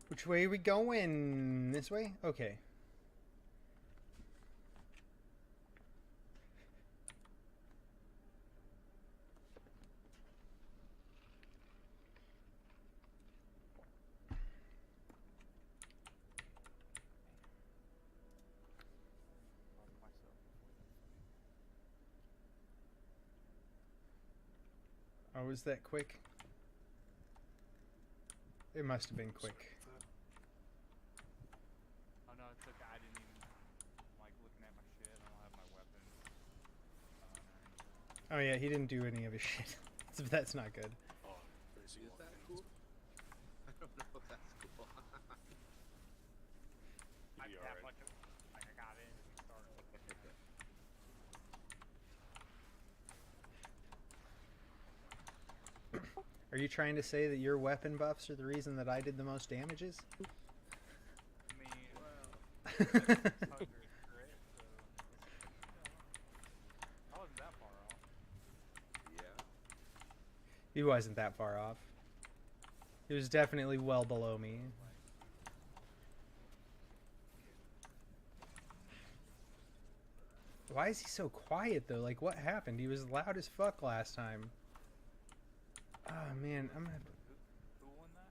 Which way are we going? This way? Okay. Oh, was that quick? It must have been quick. Oh no, it's okay. I didn't even like looking at my shit. I don't have my weapon Oh yeah, he didn't do any of his shit. That's not good. Oh, is that cool? I don't know if that's cool. I tapped like I got in and started. Are you trying to say that your weapon buffs are the reason that I did the most damages? I mean, well, 600 crit, so I wasn't that far off. Yeah. He wasn't that far off. He was definitely well below me. Why is he so quiet though? Like, what happened? He was loud as fuck last time. Oh man, I'm gonna. Who won that?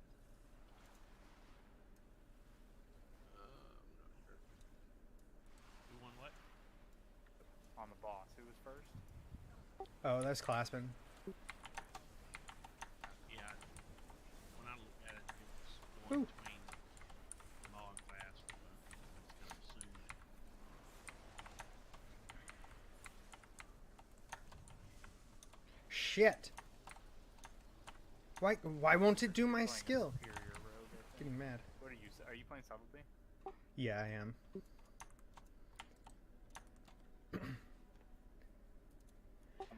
I'm not sure. Who won what? On the boss. Who was first? Oh, that's Classman. Yeah. When I looked at it, it was the one between Maw and Class. That's kind of soon. Shit. Why won't it do my skill? Superior rogue, I think. Getting mad. What are you? Are you playing subtlety? Yeah, I am.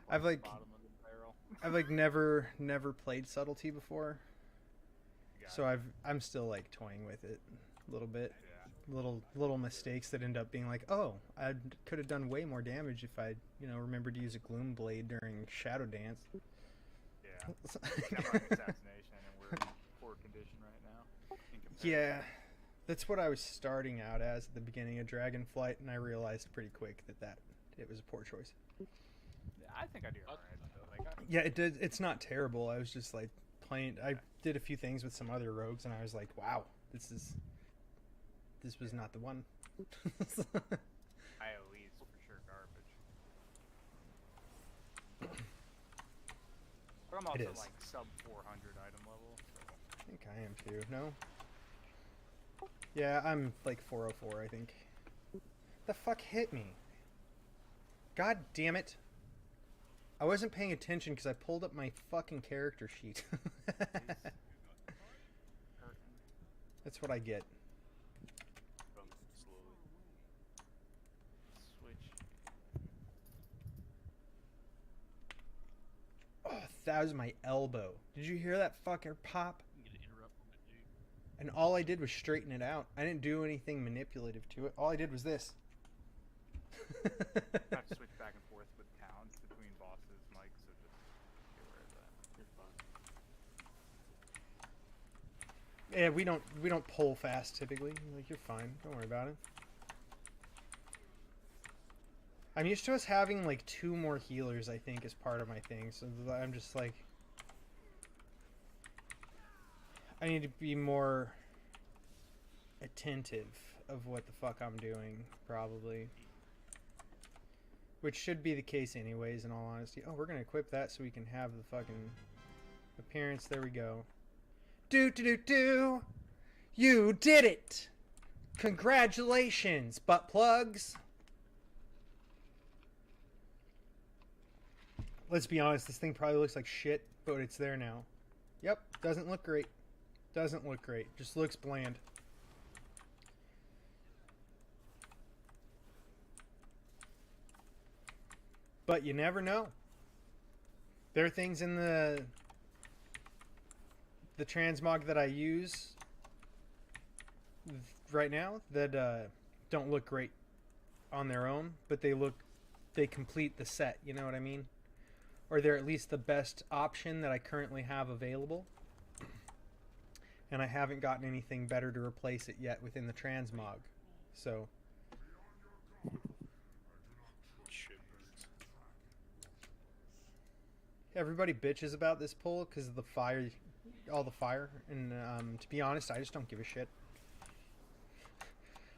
I've like Bottom of the barrel. I've like never played subtlety before. So I'm still like toying with it a little bit. Yeah. Little mistakes that end up being like, oh, I could have done way more damage if I, remembered to use a gloom blade during Shadow Dance. Yeah. Except like assassination, and we're in poor condition right now. Yeah, that's what I was starting out as at the beginning of Dragonflight, and I realized pretty quick that it was a poor choice. Yeah, I think I do alright though. Like, Yeah, it did. It's not terrible. I was just like playing. I did a few things with some other rogues, and I was like, wow, this was not the one. IOE is for sure garbage. But I'm also It is. like sub 400 item level. So. I think I am too. No? Yeah, I'm like 404, I think. The fuck hit me? God damn it. I wasn't paying attention because I pulled up my fucking character sheet. That's what I get. Switch. Oh, that was my elbow. Did you hear that fucker pop? I'm gonna interrupt on that dude. And all I did was straighten it out. I didn't do anything manipulative to it. All I did was this. I have to switch back and forth with towns between bosses, Mike, so just be aware of that. You're fine. Yeah, we don't pull fast typically. Like, you're fine. Don't worry about it. I'm used to us having like 2 more healers, I think, as part of my thing. So I'm just like, I need to be more attentive of what the fuck I'm doing, probably. Which should be the case anyways, in all honesty. Oh, we're gonna equip that so we can have the fucking appearance. There we go. Do do do do. You did it. Congratulations, butt plugs. Let's be honest, this thing probably looks like shit, but it's there now. Yep, doesn't look great. Doesn't look great. Just looks bland. But you never know. There are things in the transmog that I use right now that don't look great on their own, but they complete the set, you know what I mean? Or they're at least the best option that I currently have available. And I haven't gotten anything better to replace it yet within the transmog. So everybody bitches about this pull because of the fire, all the fire, and to be honest, I just don't give a shit.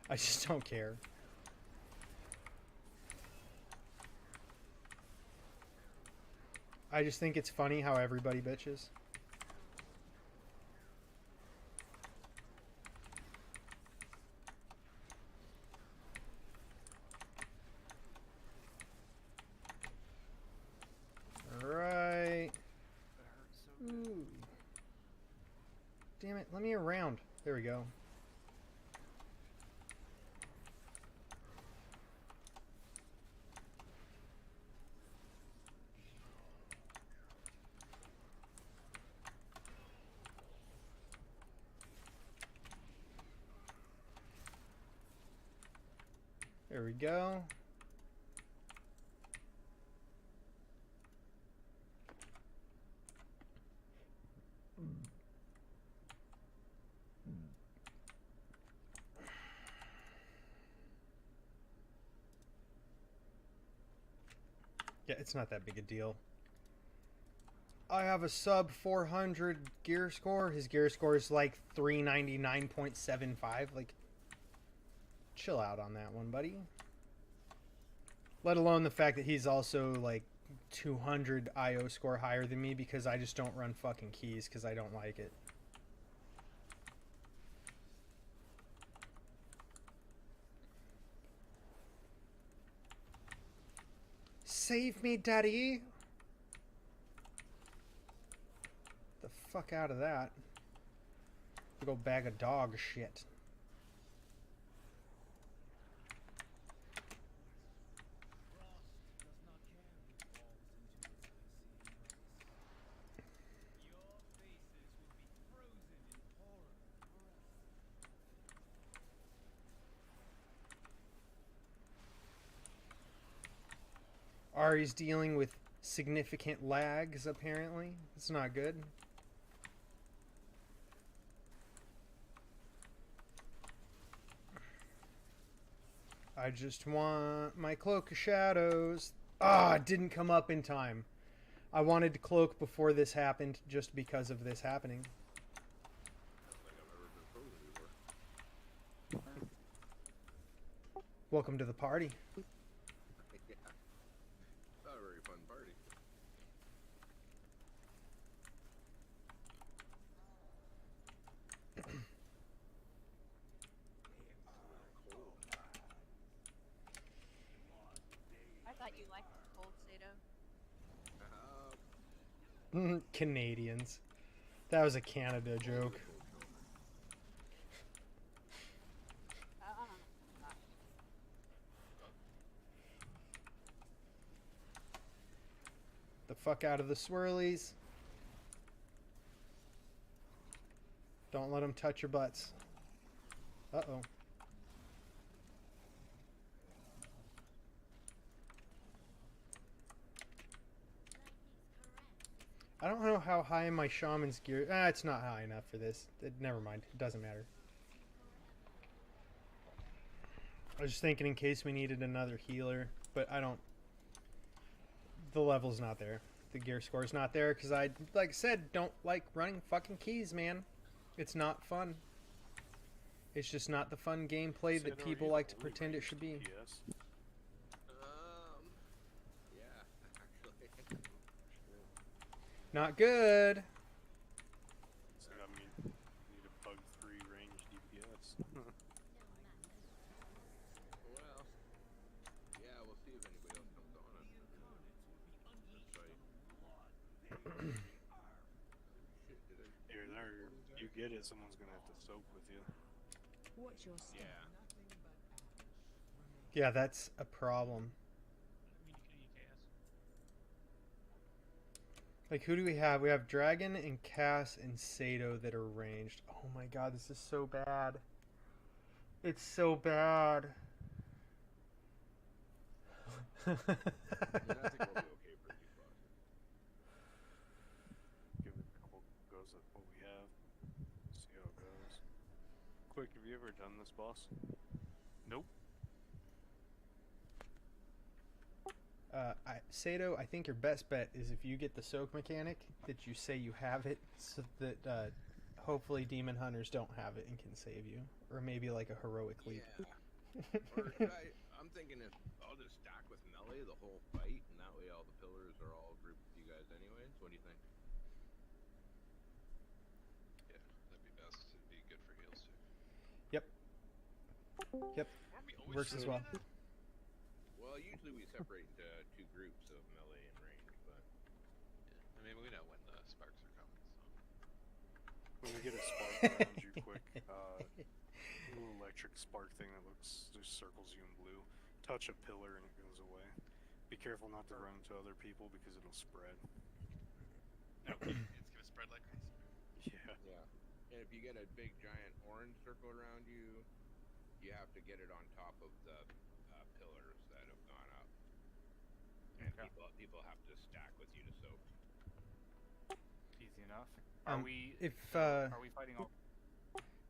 I just don't care. I just think it's funny how everybody bitches. Alright. Ooh. Damn it, let me around. There we go. There we go. Yeah, it's not that big a deal. I have a sub 400 gear score. His gear score is like 399.75. Like, chill out on that one, buddy. Let alone the fact that he's also like 200 IO score higher than me because I just don't run fucking keys because I don't like it. Save me, daddy! The fuck out of that. Big old bag of dog shit. Ari's dealing with significant lags, apparently. It's not good. I just want my Cloak of Shadows. Ah, it didn't come up in time. I wanted to cloak before this happened, just because of this happening. Welcome to the party. Yeah. Not a very fun party. I thought you liked the cold, Sato. Canadians. That was a Canada joke. The fuck out of the swirlies. Don't let them touch your butts. Uh-oh. I don't know how high my shaman's gear... Ah, it's not high enough for this. Never mind. It doesn't matter. I was just thinking in case we needed another healer, but I don't... The level's not there. The gear score's not there because I, like I said, don't like running fucking keys, man. It's not fun. It's just not the fun gameplay that people like to pretend it should be. Yeah, actually. Not good. So, I mean, get it, someone's gonna have to soak with you. Watch your step. Yeah, that's a problem. Like, who do we have? We have Dragon and Cass and Sato that are ranged. Oh my god, this is so bad. It's so bad. I think we'll be okay for these bosses. Give it a couple goes at what we have. See how it goes. Quick, have you ever done this boss? Nope. Sato, I think your best bet is if you get the soak mechanic, that you say you have it, so that hopefully demon hunters don't have it and can save you. Or maybe like a heroic leap. Yeah. Or I'm thinking if I'll just stack with melee the whole fight, and that way all the pillars are all grouped with you guys anyways. What do you think? Yeah, that'd be best. It'd be good for heals too. Yep. Yep. Works as well. Well, usually we separate into two groups of melee and range, but I mean, we know when the sparks are coming, so. When we get a spark around you quick, little electric spark thing that just circles you in blue. Touch a pillar and it goes away. Be careful not to run into other people because it'll spread. Okay, it's gonna spread like crazy. Yeah. Yeah. And if you get a big giant orange circle around you, you have to get it on top of the pillars that have gone up. And people have to stack with you to soak. Easy enough. Are we fighting all?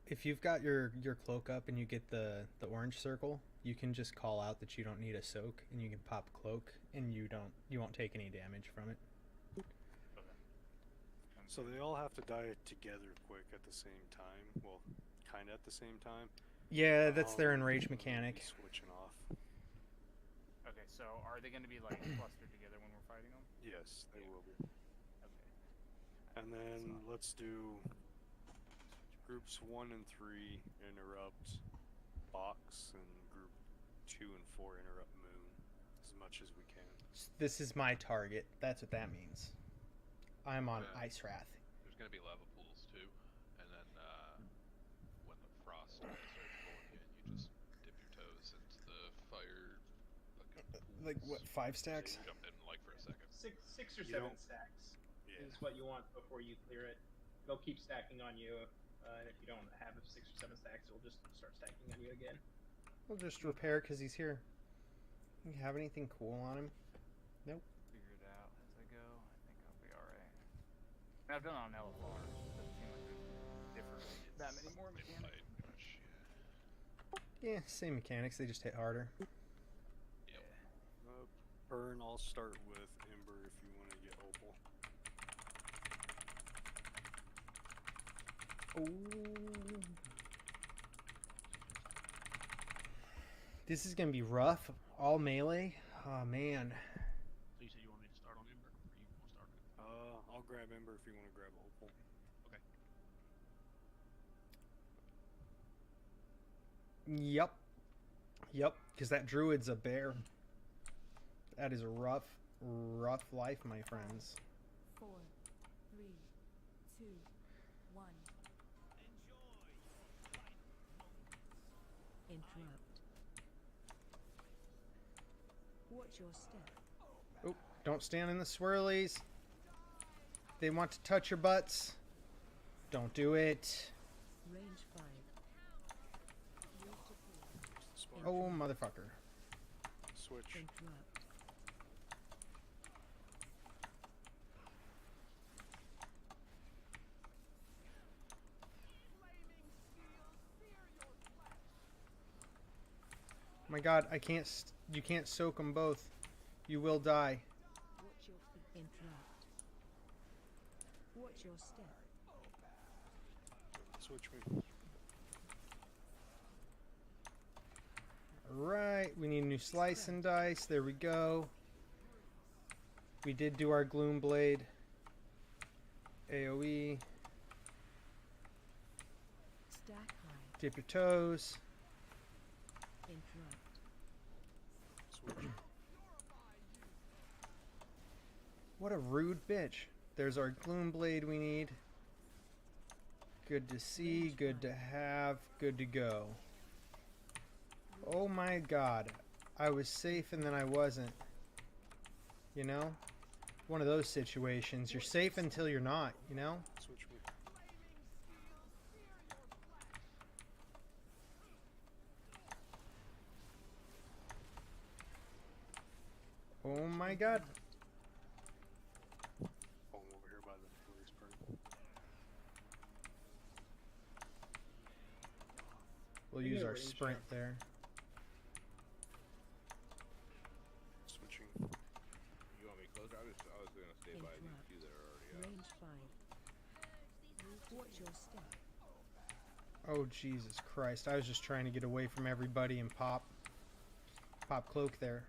If you've got your cloak up and you get the orange circle, you can just call out that you don't need a soak, and you can pop cloak, and you won't take any damage from it. So they all have to die together quick at the same time. Well, kind of at the same time. Yeah, that's their enrage mechanic. Switching off. Okay, so are they going to be like clustered together when we're fighting them? Yes, they will be. Okay. And then let's do groups 1 and 3 interrupt box, and group 2 and 4 interrupt moon as much as we can. This is my target. That's what that means. I'm on Ice Wrath. There's gonna be lava pools too, and then when the frost starts going in, you just dip your toes into the fire. Like what, 5 stacks? So you jump in like for a second. Six or 7 stacks is what you want before you clear it. They'll keep stacking on you, and if you don't have 6 or 7 stacks, it'll just start stacking on you again. We'll just repair because he's here. You have anything cool on him? Nope. Figure it out as I go. I think I'll be alright. I've done it on LFR. It doesn't seem like it differs that many more mechanics. Yeah, same mechanics. They just hit harder. Burn, I'll start with Ember if you want to get Opal. Oh. This is gonna be rough. All melee. Oh man. So you said you want me to start on Ember, or you want to start on? I'll grab Ember if you want to grab Opal. Okay. Yep. Yep. Because that druid's a bear. That is a rough life, my friends. 4, 3, 2, 1. Interrupt. Watch your step. Oh, don't stand in the swirlies. They want to touch your butts. Don't do it. Range 5. Oh, motherfucker. Switch. Interrupt. Oh my god, I can't. You can't soak them both. You will die. Watch your feet. Interrupt. Watch your step. Switch me. Alright, we need a new slice and dice. There we go. We did do our Gloom Blade. AoE. Stack high. Dip your toes. Interrupt. Switch. What a rude bitch. There's our Gloom Blade we need. Good to see, good to have, good to go. Oh my god. I was safe and then I wasn't. You know? One of those situations. You're safe until you're not, you know? Switch me. Oh my god. Oh, I'm over here by the police party. We'll use our sprint there. Switching. You want me closer? I was gonna stay by these two that are already out. Range 5. Watch your step. Oh Jesus Christ. I was just trying to get away from everybody and pop cloak there.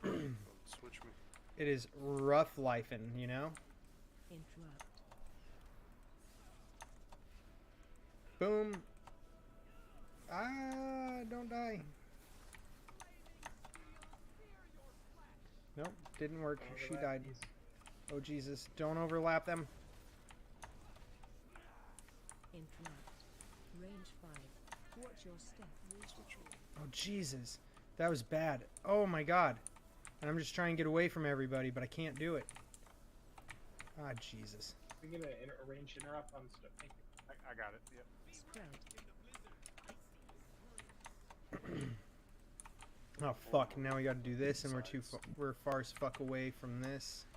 Switch me. It is rough lifing, you know? Interrupt. Boom. Ah, don't die. Nope, didn't work. She died. Oh Jesus, don't overlap them. Interrupt. Range 5. Watch your step. Oh Jesus, that was bad. Oh my god. And I'm just trying to get away from everybody, but I can't do it. Ah, Jesus. We get a range interrupt on stuff. Thank you. I got it. Yep. Spread. Oh fuck! Now we got to do this, and we're far as fuck away from this.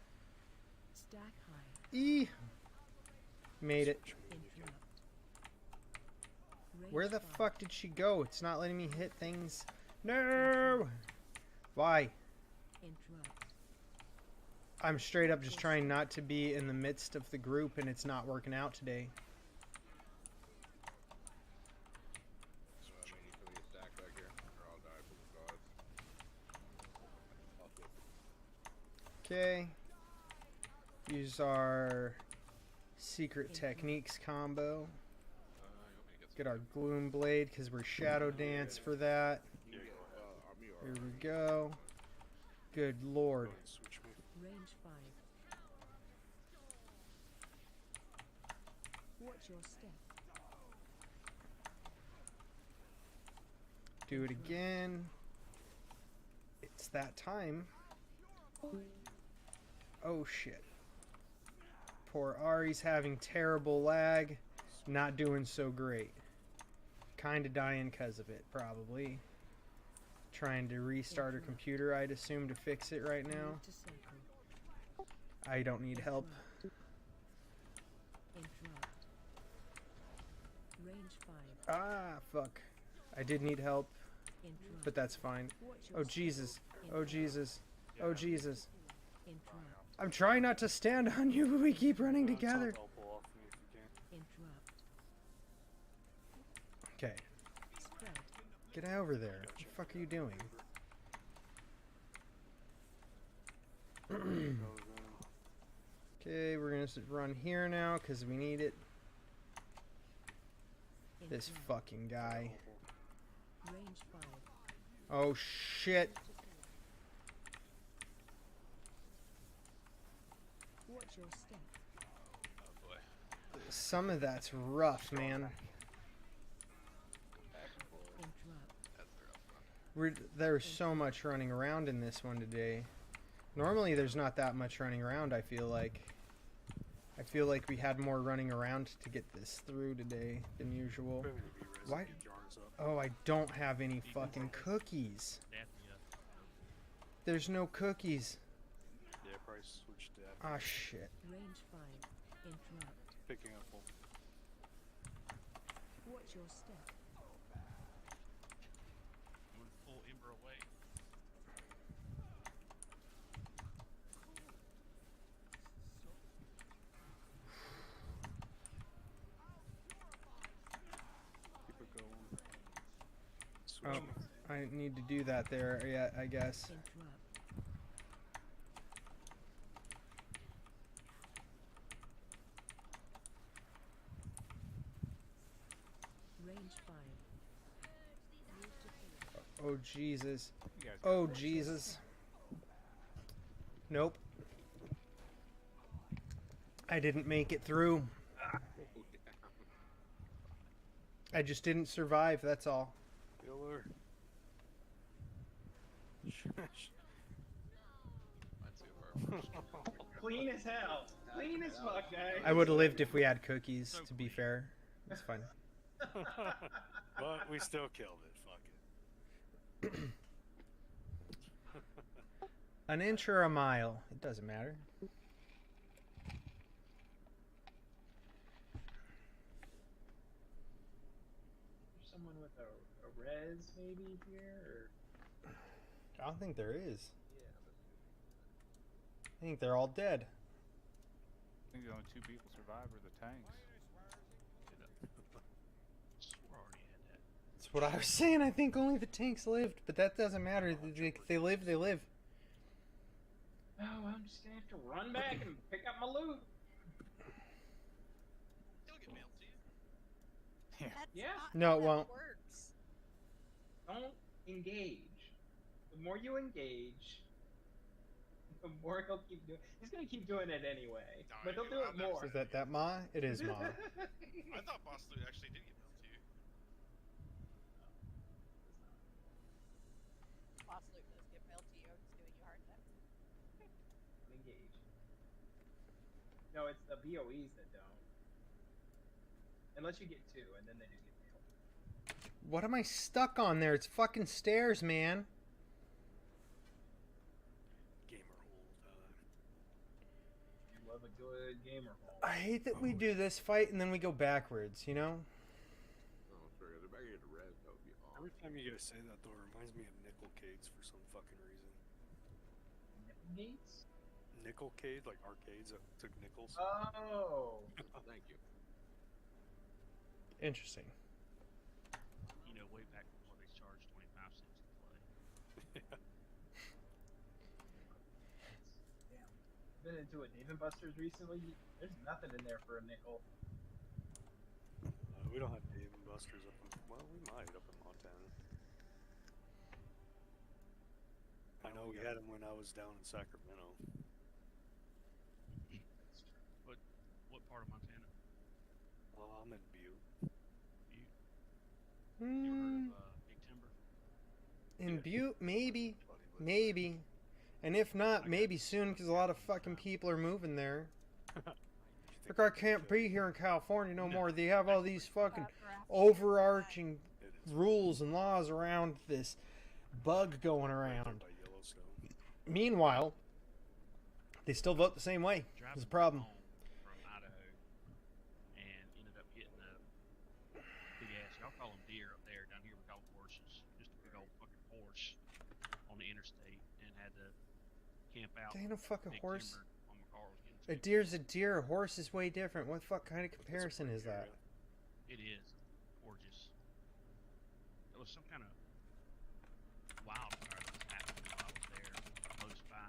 Stack high. E. Made it. Interrupt. Where the fuck did she go? It's not letting me hit things. No. Why? Interrupt. I'm straight up just trying not to be in the midst of the group, and it's not working out today. So I need somebody to stack back here, or I'll die for the cause. Okay. Use our secret techniques combo. Get our gloom blade because we're shadow dance for that. Here we go. Good lord. Switch me. Range 5. Watch your step. Do it again. It's that time. Oh shit. Poor Ari's having terrible lag. Not doing so great. Kinda dying because of it, probably. Trying to restart her computer, I'd assume, to fix it right now. I don't need help. Interrupt. Range 5. Ah, fuck. I did need help, Interrupt. but that's fine. Watch your Oh step. Jesus. Oh Jesus. Oh Jesus. Interrupt. I'm trying not to stand on you, but we keep running together. Elbow off me if you can. Interrupt. Okay. Spread. Get over there. What the fuck are you doing? Okay, we're gonna run here now because we need it. This fucking guy. Range 5. Oh shit. Watch your step. Oh boy. Some of that's rough, man. Interrupt. There's so much running around in this one today. Normally there's not that much running around, I feel like. I feel like we had more running around to get this through today than usual. Why? Oh, I don't have any fucking cookies. There's no cookies. Yeah, price switch to that. Ah, shit. Range 5. Interrupt. Picking up full. Watch your step. Going full Ember away. Keep it going. Switch Oh, me. I need to do that there, yeah, I guess. Interrupt. Range 5. Oh, Jesus. You guys Oh, Jesus. Nope. I didn't make it through. I just didn't survive, that's all. Killer. Clean as hell. Clean as fuck, guys. I would have lived if we had cookies, to be fair. It's fine. But we still killed it. Fuck it. An inch or a mile, it doesn't matter. There's someone with a res maybe here, or I don't think there is. I think they're all dead. I think the only two people survived were the tanks. That's what I was saying. I think only the tanks lived, but that doesn't matter. They live, they live. oh, I'm just gonna have to run back and pick up my loot. It'll get mailed to you. That's Yeah. not No, how it that won't. works. Don't engage. The more you engage, the more he'll keep doing. He's gonna keep doing it anyway, but he'll do it more. Is that Ma? It is Ma. I thought Boss Loot actually did get mailed to you. Boss Loot does get mailed to you. I'm just giving you a hard time. Engage. No, it's the BOEs that don't. Unless you get two, and then they do get mailed. What am I stuck on there? It's fucking stairs, man. You love a good gamer hole. I hate that we do this fight and then we go backwards, you know? Oh, sorry. They're back here to res. That would be awesome. Every time you guys say that, though, it reminds me of Nickelcades for some fucking reason. Gates? Nickelcade, like arcades that took nickels. Oh. Thank you. Interesting. You know, way back before they charged 25 cents to play. Damn. Been into a Dave & Buster's recently. There's nothing in there for a nickel. We don't have Dave & Buster's up in... Well, we might up in Montana. I know we had them when I was down in Sacramento. What part of Montana? I'm in Butte. You ever heard of Big Timber? In Butte, maybe. Maybe. And if not, maybe soon, because a lot of fucking people are moving there. Look, I can't be here in California no more. They have all these fucking overarching rules and laws around this bug going around. Meanwhile, they still vote the same way. There's a problem. From Idaho, and ended up hitting a big ass. Y'all call them deer up there. Down here we call them horses. Just a big old fucking horse on the interstate, and had to camp out. They ain't no fucking Big horse. Timber when my car was getting A deer's a deer. A horse is way different. What fuck kind of comparison is that? It is gorgeous. There was some kind of wildfire that was happening while I was there, close by.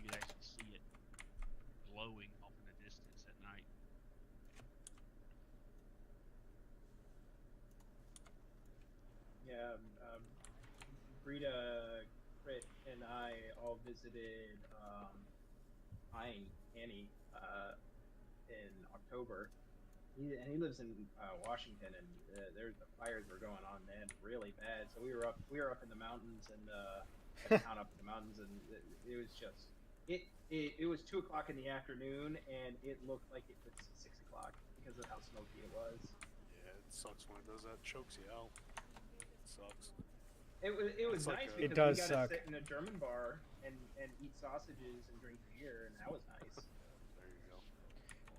You could actually see it glowing off in the distance at night. Yeah, Brita, Crit, and I all visited Annie in October. He lives in Washington, and the fires were going on then really bad. So we were up in the mountains and town up in the mountains, and it was just it was 2 o'clock in the afternoon, and it looked like it was 6 o'clock because of how smoky it was. Yeah, it sucks when it does that. Chokes you out. It sucks. It was It's like nice a- because It does we got suck. to sit in a German bar and eat sausages and drink beer, and that was nice. There you go.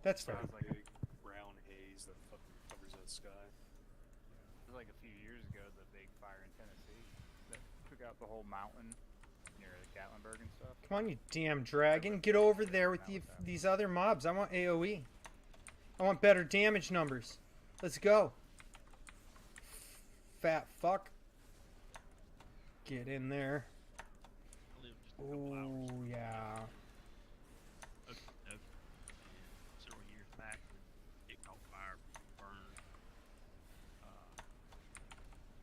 That's fair. Sounds like big brown haze that fucking covers that sky. It was like a few years ago, the big fire in Tennessee that took out the whole mountain near Gatlinburg and stuff. Come on, you damn dragon. Get over there with these other mobs. I want AoE. I want better damage numbers. Let's go. Fat fuck. Get in there. Oh, yeah. Several years back, it caught fire, burned.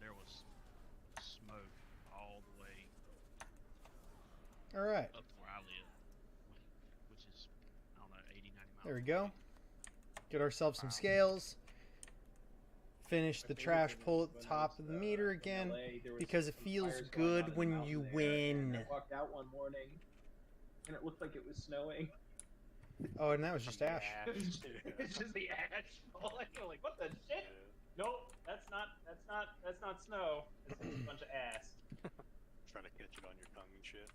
There was smoke all the way All right. up to where I live, which is, I don't know, 80, 90 There we go. Get ourselves some scales. Finish the trash pull at the top of the meter again, because it feels good when you win. I walked out one morning, and it looked like it was snowing. Oh, and that was just ash. It's just the ash falling. I'm like, what the shit? Nope, that's not snow. It's just a bunch of ass. Trying to catch it on your tongue and shit.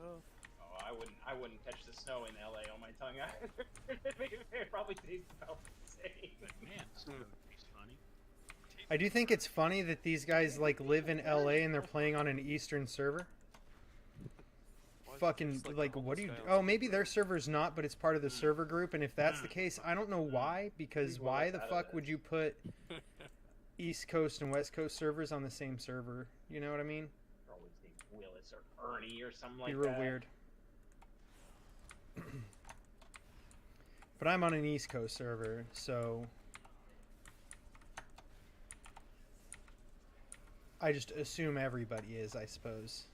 Oh, I wouldn't catch the snow in LA on my tongue either. It probably tastes about the same. Man, snow tastes funny. I do think it's funny that these guys like live in LA and they're playing on an Eastern server. Fucking like, what do you? Oh, maybe their server's not, but it's part of the server group. And if that's the case, I don't know why. Because why the fuck would you put East Coast and West Coast servers on the same server? You know what I mean? They're always named Willis or Ernie or something like Be real that. weird. But I'm on an East Coast server, so I just assume everybody is, I suppose.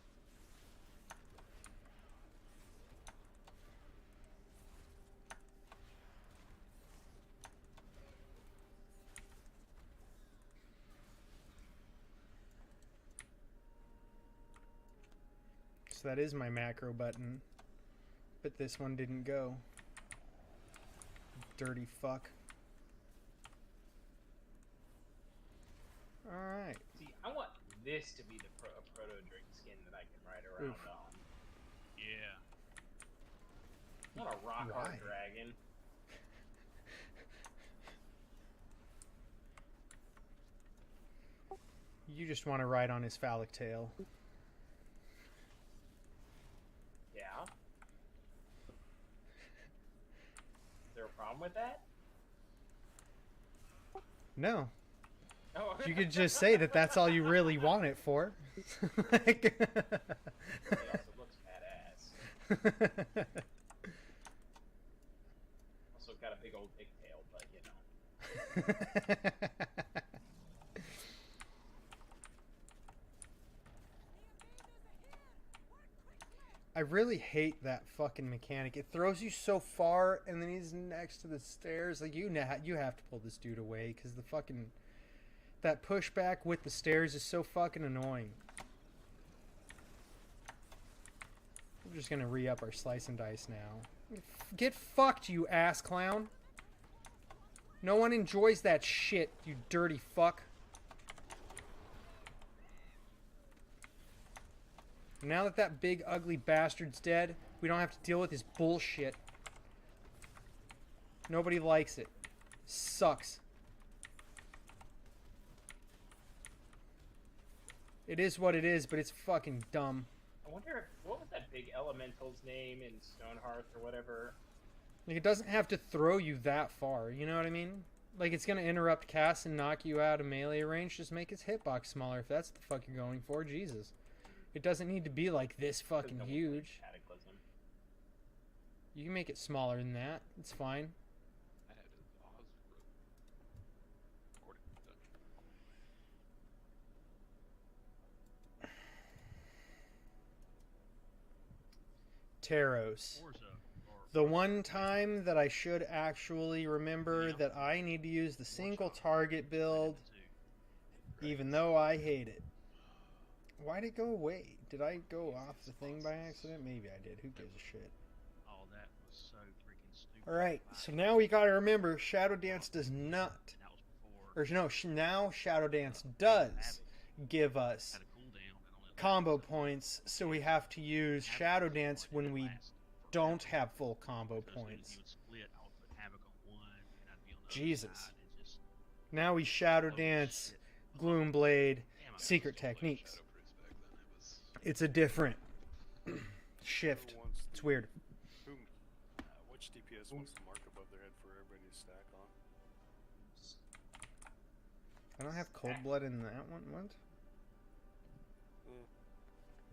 So that is my macro button, but this one didn't go. Dirty fuck. Alright. See, I want this to be the proto drink skin that I can ride around on. Yeah. I want a rock hard Why? dragon. You just want to ride on his phallic tail. Yeah. Is there a problem with that? No. Oh. You could just say that that's all you really want it for. Like... It also looks badass. Also got a big old pigtail, but you know. I really hate that fucking mechanic. It throws you so far, and then he's next to the stairs. Like, you have to pull this dude away, because the fucking... That pushback with the stairs is so fucking annoying. We're just gonna re-up our slice and dice now. Get fucked, you ass clown. No one enjoys that shit, you dirty fuck. Now that that big ugly bastard's dead, we don't have to deal with his bullshit. Nobody likes it. Sucks. It is what it is, but it's fucking dumb. I wonder what was that big elemental's name in Stonehearth or whatever? Like, it doesn't have to throw you that far, you know what I mean? Like, it's gonna interrupt casts and knock you out of melee range. Just make his hitbox smaller if that's the fuck you're going for. Jesus. It doesn't need to be like this fucking huge. Cataclysm. You can make it smaller than that. It's fine. Taros. The one time that I should actually remember that I need to use the single target build, even though I hate it. Why'd it go away? Did I go off the thing by accident? Maybe I did. Who gives a shit? Oh, that was so freaking stupid. Alright, so now we gotta remember, Shadow Dance does not... Or no, now Shadow Dance does give us combo points, so we have to use Shadow Dance when we don't have full combo points. Jesus. Now we Shadow Dance, Gloomblade, Secret Techniques. It's a different shift. It's weird. Which DPS wants to mark above their head for everybody to stack on? I don't have Cold Blood in that one. What?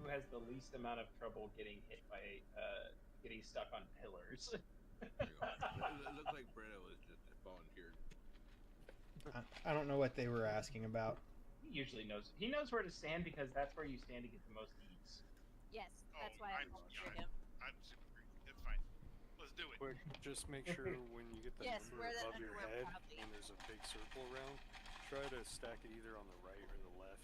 Who has the least amount of trouble getting hit by, getting stuck on pillars? It looks like Breno was just volunteered. I don't know what they were asking about. He usually knows. He knows where to stand because that's where you stand to get the most eats. Yes, that's why I volunteered him. I'm super green. It's fine. Listen, Let's do it. Quick, just make sure when you get the Yes, number wear that above your underwear head proudly. and there's a big circle around, try to stack it either on the right or the left.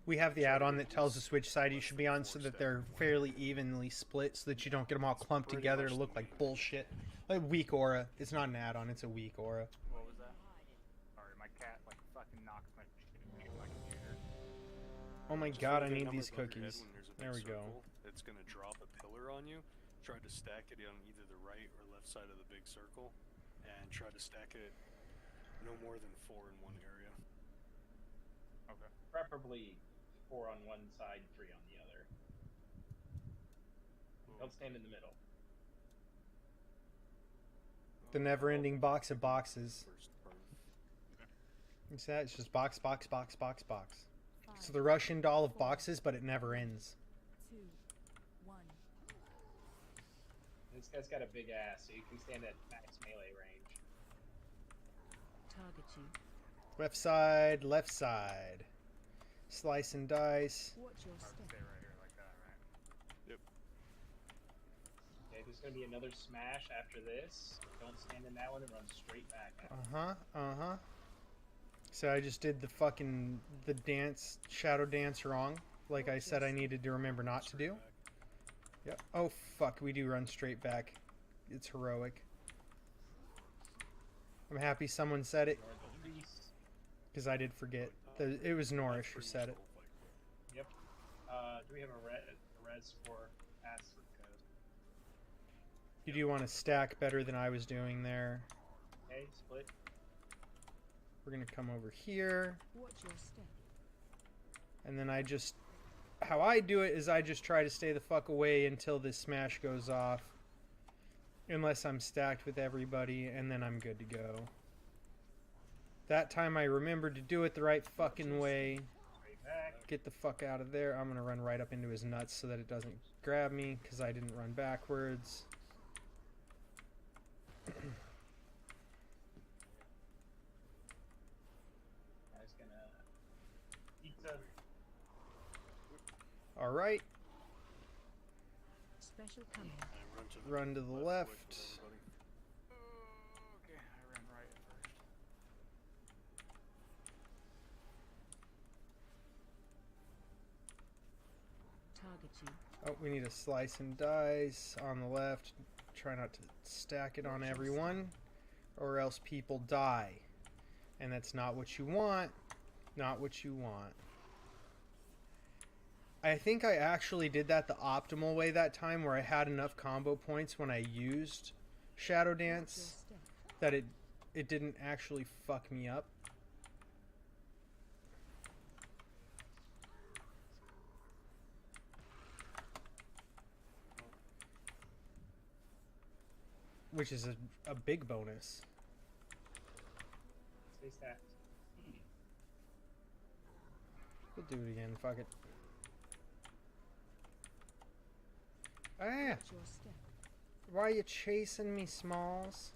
We have the Try to add-on get that tells at us least which side you less should than be on 4 so that stacked they're in one. fairly evenly split so that you don't get them all clumped Pretty together to much look the like main bullshit. Like weak aura. It's not an add-on, it's a weak aura. What was that? Sorry, my cat like fucking knocked my shit in my computer. Oh my Just god, I for the need number these above your head cookies. when there's a There we big go. circle, it's gonna drop a pillar on you. Try to stack it on either the right or left side of the big circle, and try to stack it no more than 4 in one area. Okay. Preferably 4 on one side, 3 on the other. Don't stand in the middle. The never-ending box of boxes. First turn. You see that? It's just box, box, box, box, box. It's the Russian doll of boxes, but it never ends. 2, 1. This guy's got a big ass, so you can stand at max melee range. Target you. Left side, left side. Slice and dice. Watch your I would step. stay right here like that, right? Yep. Okay, there's gonna be another smash after this. Don't stand in that one and run straight back. Uh-huh. So I just did the dance, shadow dance wrong. Like I said I needed to remember not to do. Yep. Oh fuck, we do run straight back. It's heroic. I'm happy someone said it, because I did forget. It was Norish who said it. Yep. Do we have a res for pass code? You do want to stack better than I was doing there. Okay, split. We're gonna come over here, Watch your step. and then how I do it is I just try to stay the fuck away until this smash goes off. Unless I'm stacked with everybody, and then I'm good to go. That time I remembered to do it the right fucking way. Straight back. Get the fuck out of there. I'm gonna run right up into his nuts so that it doesn't grab me, because I didn't run backwards. Guy's gonna pizza. Alright, Special coming. run to the left. Okay, I ran right at first. Target you. Oh, we need a slice and dice on the left. Try not to stack it on everyone, or else people die. And that's not what you want. Not what you want. I think I actually did that the optimal way that time, where I had enough combo points when I used Shadow Dance that it didn't actually fuck me up. Which is a big bonus. Stay stacked. We'll do it again, fuck it. Ah! Watch your step. Why are you chasing me, Smalls?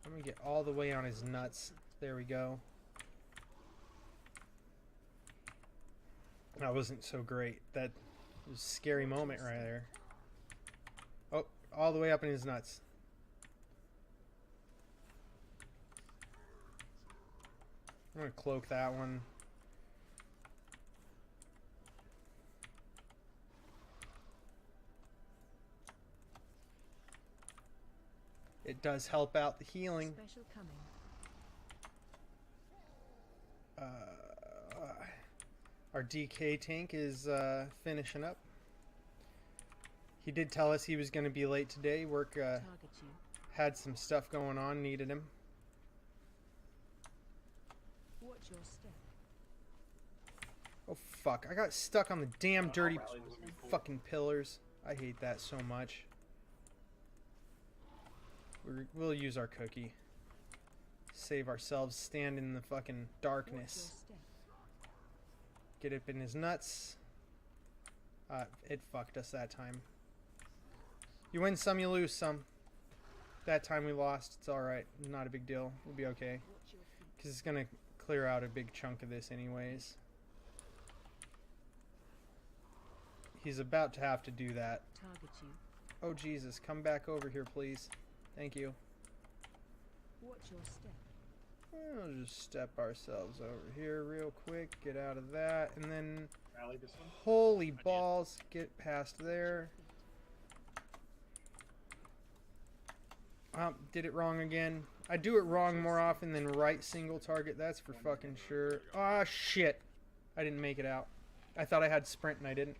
I'm gonna get all the way on his nuts. There we go. That wasn't so great. That was a scary moment right there. Oh, all the way up in his nuts. I'm gonna cloak that one. It does help out the healing. Special coming. Our DK tank is finishing up. He did tell us he was going to be late today. Work Target you. had some stuff going on, needed him. Watch your step. Oh fuck, I got stuck on the damn dirty rally this one. fucking pillars. I hate that so much. We'll use our cookie. Save ourselves, stand in the fucking Watch darkness. your step. Get up in his nuts. It fucked us that time. You win some, you lose some. That time we lost. It's alright. Not a big deal. We'll be okay. Watch your feet. Because it's going to clear out a big chunk of this anyways. He's about to have to do that. Target you. Oh Jesus, come back over here, please. Thank you. Watch your step. We'll just step ourselves over here real quick, get out of that, and then... Rally this one? Holy balls, get past there. Did it wrong again. I do it wrong more often than right single target, that's for fucking sure. Ah, shit. I didn't make it out. I thought I had sprint and I didn't.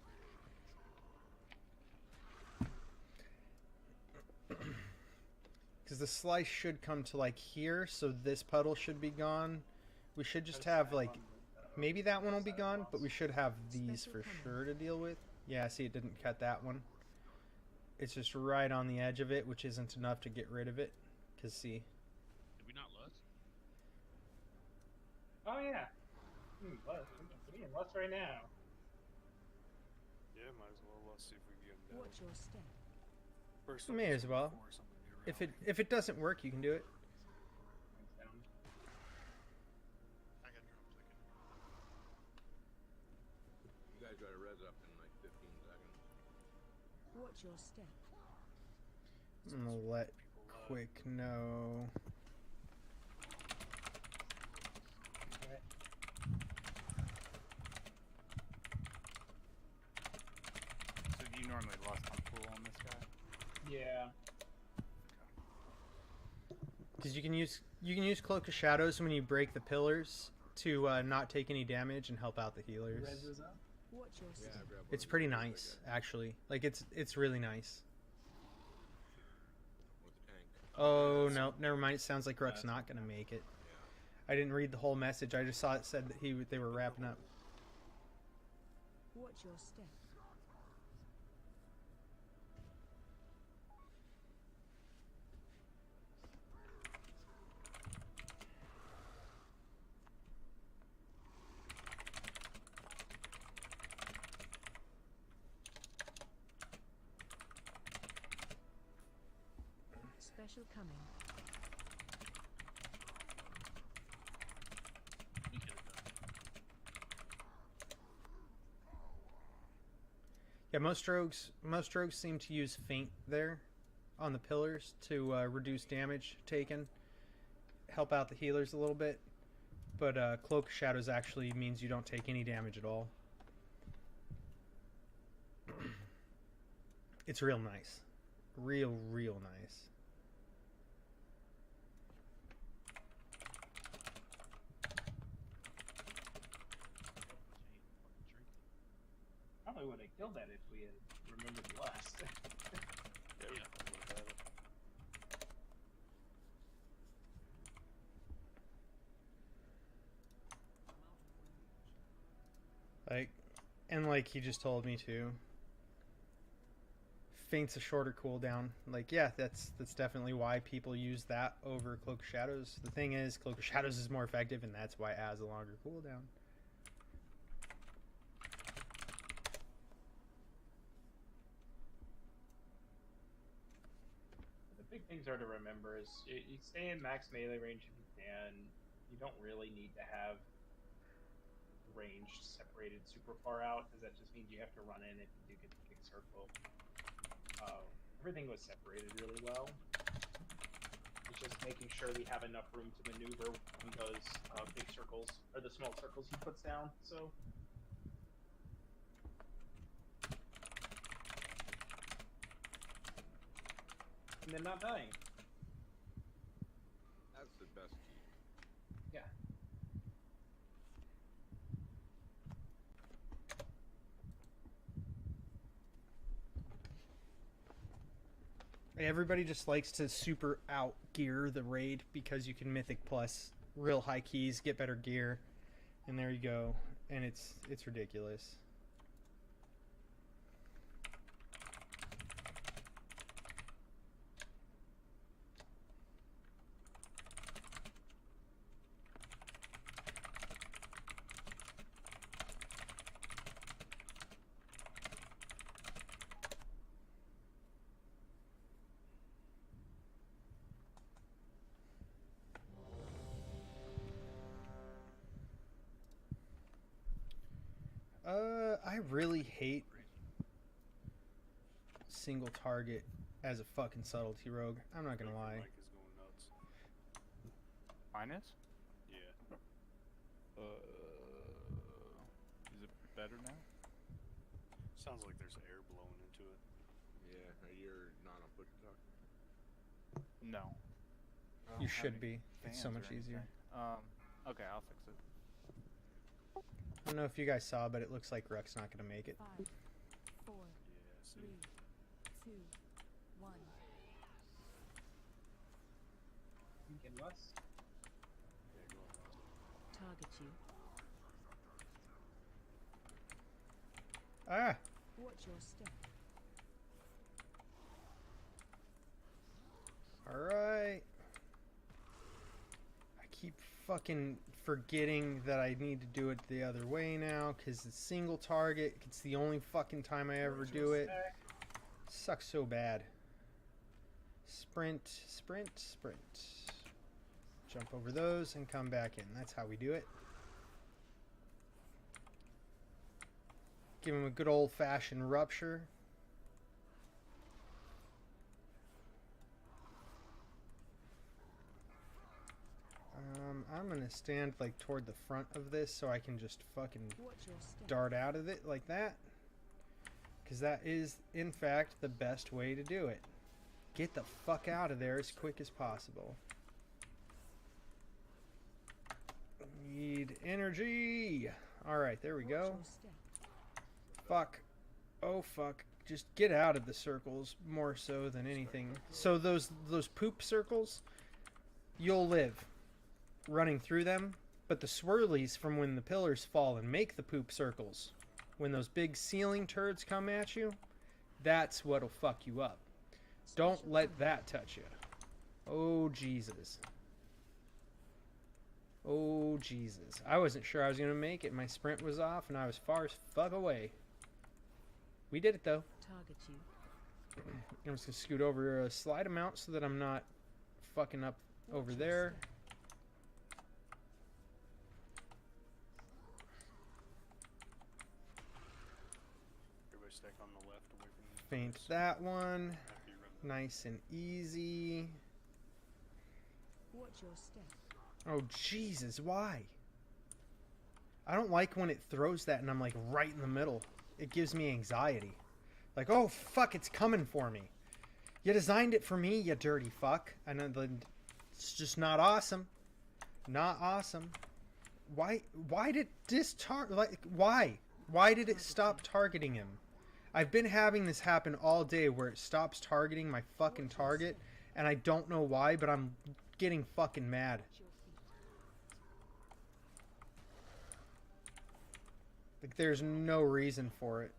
Because the slice should come to like here, so this puddle should be gone. We should just have like, maybe that one will be gone, but we should have these for sure to deal with. Yeah, see, it didn't cut that one. It's just right on the edge of it, which isn't enough to get rid of it. Because see. Did we not lust? Oh yeah. Lust. We in lust right now. Yeah, might as well. Let's see if we can get him down. Watch your step. First May as well. If it doesn't work, you can do it. I got drums. You guys got to res up in like 15 seconds. Watch your step. I'm gonna let Quick know. So do you normally lost on pool on this guy? Yeah. Because you can use Cloak of Shadows when you break the pillars to not take any damage and help out the healers. Watch your step. It's pretty nice, actually. Like it's really nice. Oh no, never mind. It sounds like Rook's not gonna make it. I didn't read the whole message. I just saw it said that they were wrapping up. Watch your step. Special coming. Yeah, most rogues seem to use feint there on the pillars to reduce damage taken, help out the healers a little bit. But Cloak of Shadows actually means you don't take any damage at all. It's real nice. Real nice. Probably would have killed that if we had remembered the last. Like he just told me to. Feint's a shorter cooldown. Like, yeah, that's definitely why people use that over Cloak of Shadows. The thing is, Cloak of Shadows is more effective, and that's why it has a longer cooldown. The big things are to remember is you stay in max melee range if you can. You don't really need to have range separated super far out, because that just means you have to run in if you do get the big circle. Everything was separated really well. It's just making sure we have enough room to maneuver on those big circles, or the small circles he puts down, so... And then not dying. That's the best key. Yeah. Everybody just likes to super out gear the raid because you can Mythic Plus real high keys, get better gear, and there you go. And it's ridiculous. I really hate single target as a fucking subtlety rogue. I'm not gonna lie. Mike is going nuts. Mine is? Yeah. Is it better now? Sounds like there's air blowing into it. Yeah, you're not on push to talk. No. I You don't have should any be. It's so fans much or easier. anything. Okay, I'll fix it. I don't know if you guys saw, but it looks like Ruck's not gonna make it. 5, 4, Yeah, 3, 2, 1. Thinking Russ. Target you. Ah! Watch your step. Alright. I keep fucking forgetting that I need to do it the other way now, because it's single target. It's the only fucking time I ever do it. Sucks so bad. Sprint, sprint, sprint. Jump over those and come back in. That's how we do it. Give him a good old-fashioned rupture. I'm gonna stand like toward the front of this so I can just fucking dart out of it like that. Because that is, in fact, the best way to do it. Get the fuck out of there as quick as possible. Need energy. Alright, there we go. Fuck. Oh fuck. Just get out of the circles more so than anything. So those poop circles, you'll live running through them, but the swirlies from when the pillars fall and make the poop circles, when those big ceiling turds come at you, that's what'll fuck you up. Don't let that touch you. Oh Jesus. Oh Jesus. I wasn't sure I was gonna make it. My sprint was off and I was far as fuck away. We did it though. Target you. I'm just gonna scoot over a slight amount so that I'm not fucking up over there. Everybody stack on the left away from the Feint that one. Nice and easy. Watch your step. Oh Jesus, why? I don't like when it throws that and I'm like right in the middle. It gives me anxiety. Like, oh fuck, it's coming for me. You designed it for me, you dirty fuck. And then it's just not awesome. Not awesome. Why did this why? Why did it stop targeting him? I've been having this happen all day where it stops targeting my fucking target and I don't know why, but I'm getting fucking mad. Like, there's no reason for it.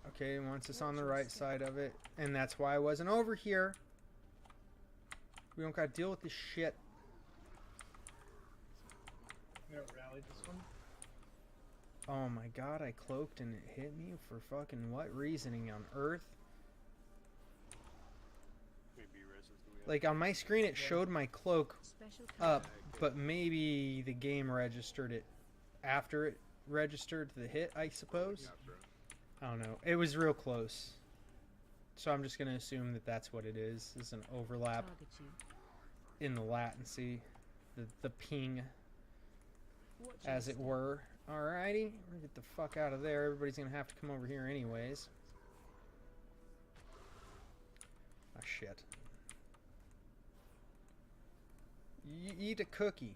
Okay, once it's on the right side of it, and that's why I wasn't over here. We don't gotta deal with this shit. We don't rally this one. Oh my god, I cloaked and it hit me for fucking what reasoning on earth? Like, on my screen it showed my cloak up, but maybe the game registered it after it registered the hit, I suppose? I don't know. It was real close. So I'm just going to assume that that's what it is an overlap in the latency. The ping, as it were. Alrighty, we're gonna get the fuck out of there. Everybody's gonna have to come over here anyways. Ah, shit. You eat a cookie.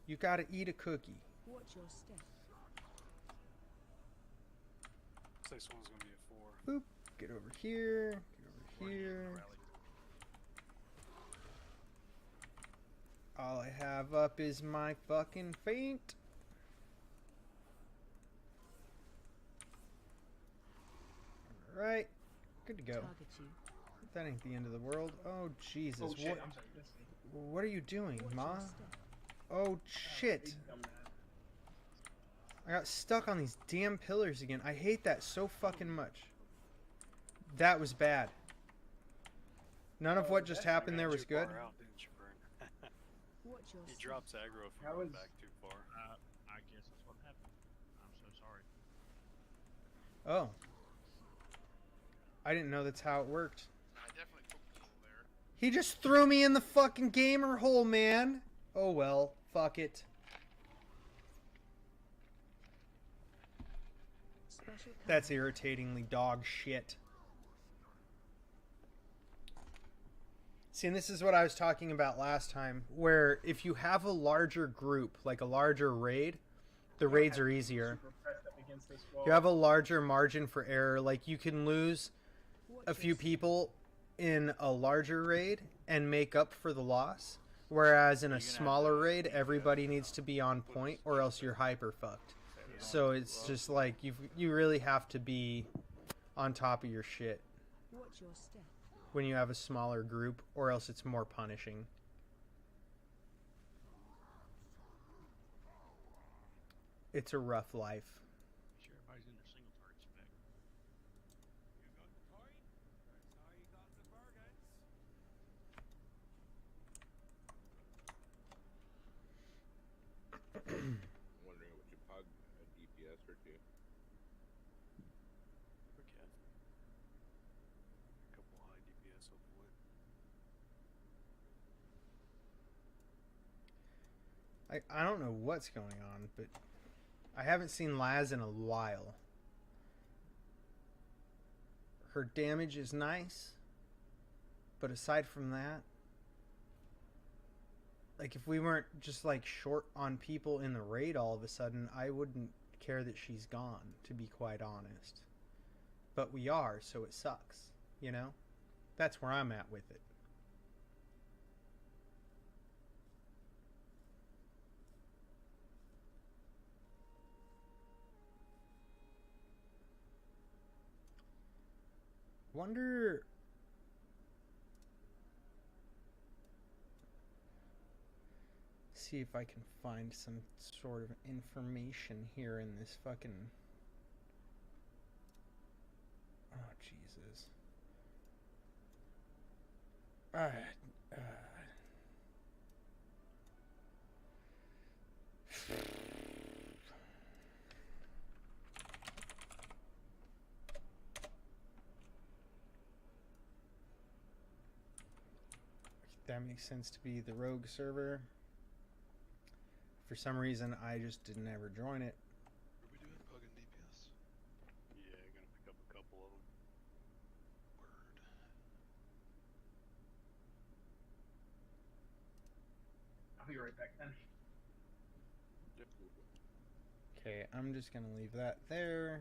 You gotta eat a cookie. Watch your step. This one's gonna be a 4. Boop. Get over here. Get over here. All I have up is my fucking feint. Alright. Good to go. That ain't the end of the world. Oh, Jesus. Oh, shit. What? I'm sorry. That's me. What are you doing, Ma? Oh, shit. I got stuck on these damn pillars again. I hate that so fucking much. That was bad. None of what just happened there was good. He drops aggro if you run back too far. I guess that's what happened. I'm so sorry. Oh. I didn't know that's how it worked. I definitely cooked a little there. He just threw me in the fucking gamer hole, man. Oh well, fuck it. That's irritatingly dog shit. See, and this is what I was talking about last time, where if you have a larger group, like a larger raid, the raids are easier. Super pressed up against this wall. You have a larger margin for error. Like, you can lose a few people in a larger raid and make up for the loss. Whereas in a smaller raid, everybody needs to be on point or else you're hyper fucked. So it's just like, you really have to be on top of your shit Watch your step. when you have a smaller group, or else it's more punishing. It's a rough life. Sure, everybody's in their single target spec. I'm wondering what you pug a DPS or two. Okay. A couple high DPS, hopefully. I don't know what's going on, but I haven't seen Laz in a while. Her damage is nice, but aside from that, like, if we weren't just like short on people in the raid all of a sudden, I wouldn't care that she's gone, to be quite honest. But we are, so it sucks, you know? That's where I'm at with it. Wonder... see if I can find some sort of information here in this fucking... oh, Jesus. That makes sense to be the rogue server. For some reason, I just didn't ever join it. What are we doing? Pugging DPS? Yeah, gonna pick up a couple of them. Word. I'll be right back then. Okay, I'm just gonna leave that there.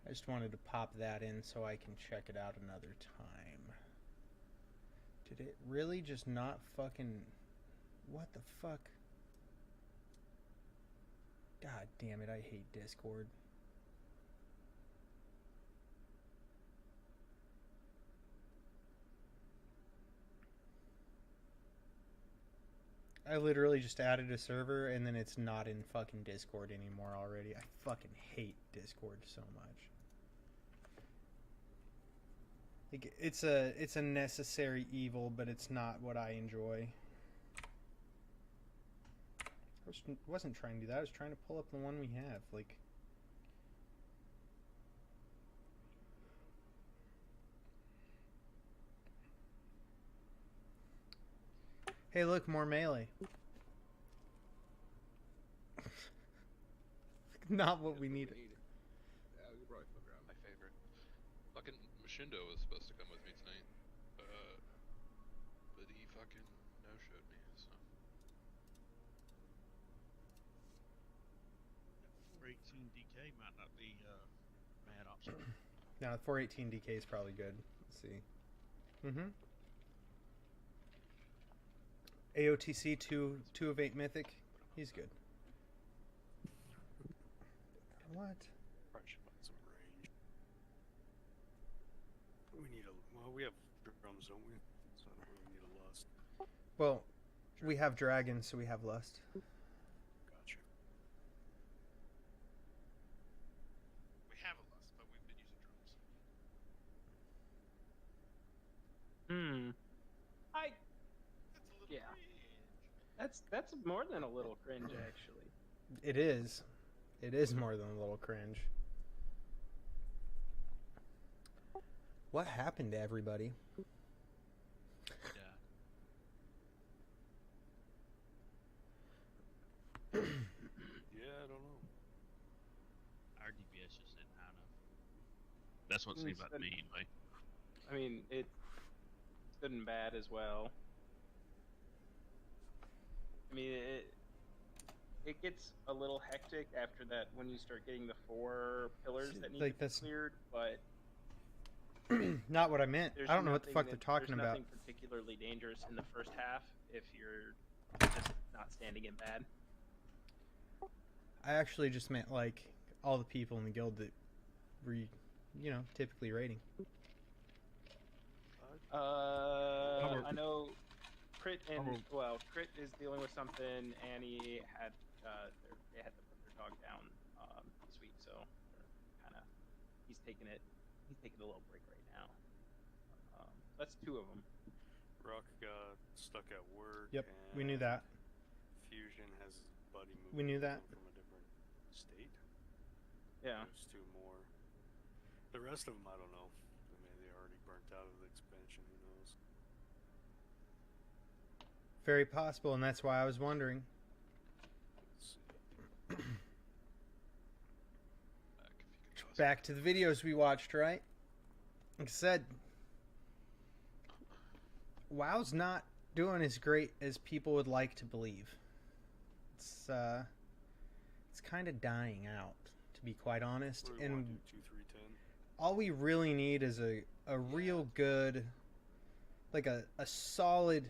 I just wanted to pop that in so I can check it out another time. Did it really just not fucking... what the fuck? God damn it, I hate Discord. I literally just added a server and then it's not in fucking Discord anymore already. I fucking hate Discord so much. Like, it's a necessary evil, but it's not what I enjoy. I wasn't trying to do that. I was trying to pull up the one we have. Like, hey, look, more melee. Not what we needed. Yeah, we could probably fuck around. My favorite. Fucking Mashindo was supposed to come with me tonight, but he fucking no-showed me, so. 418 DK might not be mad option. No, 418 DK is probably good. Let's see. AOTC 2 of 8 Mythic. He's good. What? Probably should find some range. We need a... well, we have drums, don't we? So I don't really need a lust. Well, we have dragons, so we have lust. Gotcha. We have a list, but we've been using drums. I... That's a little yeah. cringe. That's more than a little cringe, actually. It is. It is more than a little cringe. What happened to everybody? Yeah, I don't know. Our DPS just isn't high enough. That's what it seems like to me, anyway. I mean, it's good and bad as well. I mean, it gets a little hectic after that when you start getting the 4 pillars that need Like to be that's- cleared, but Not what I meant. there's I don't know what the fuck nothing they're talking there's about. nothing particularly dangerous in the first half if you're just not standing in bad. I actually just meant like all the people in the guild that were, typically raiding. I know Crit Crit is dealing with something. Annie had they had to put their dog down this week, so he's taking a little break right now. That's 2 of them. Rock got stuck at work. Yep, we knew that. Fusion has his buddy moved We knew that. from a different state. Yeah. There's 2 more. The rest of them, I don't know. I mean, they already burnt out of the expansion. Who knows? Very possible, and that's why I was wondering. Back to the videos we watched, right? Like I said, WoW's not doing as great as people would like to believe. It's kind of dying out, to be quite honest. What do we And want to do, 2, 3, 10? all we really need is a real good, like a solid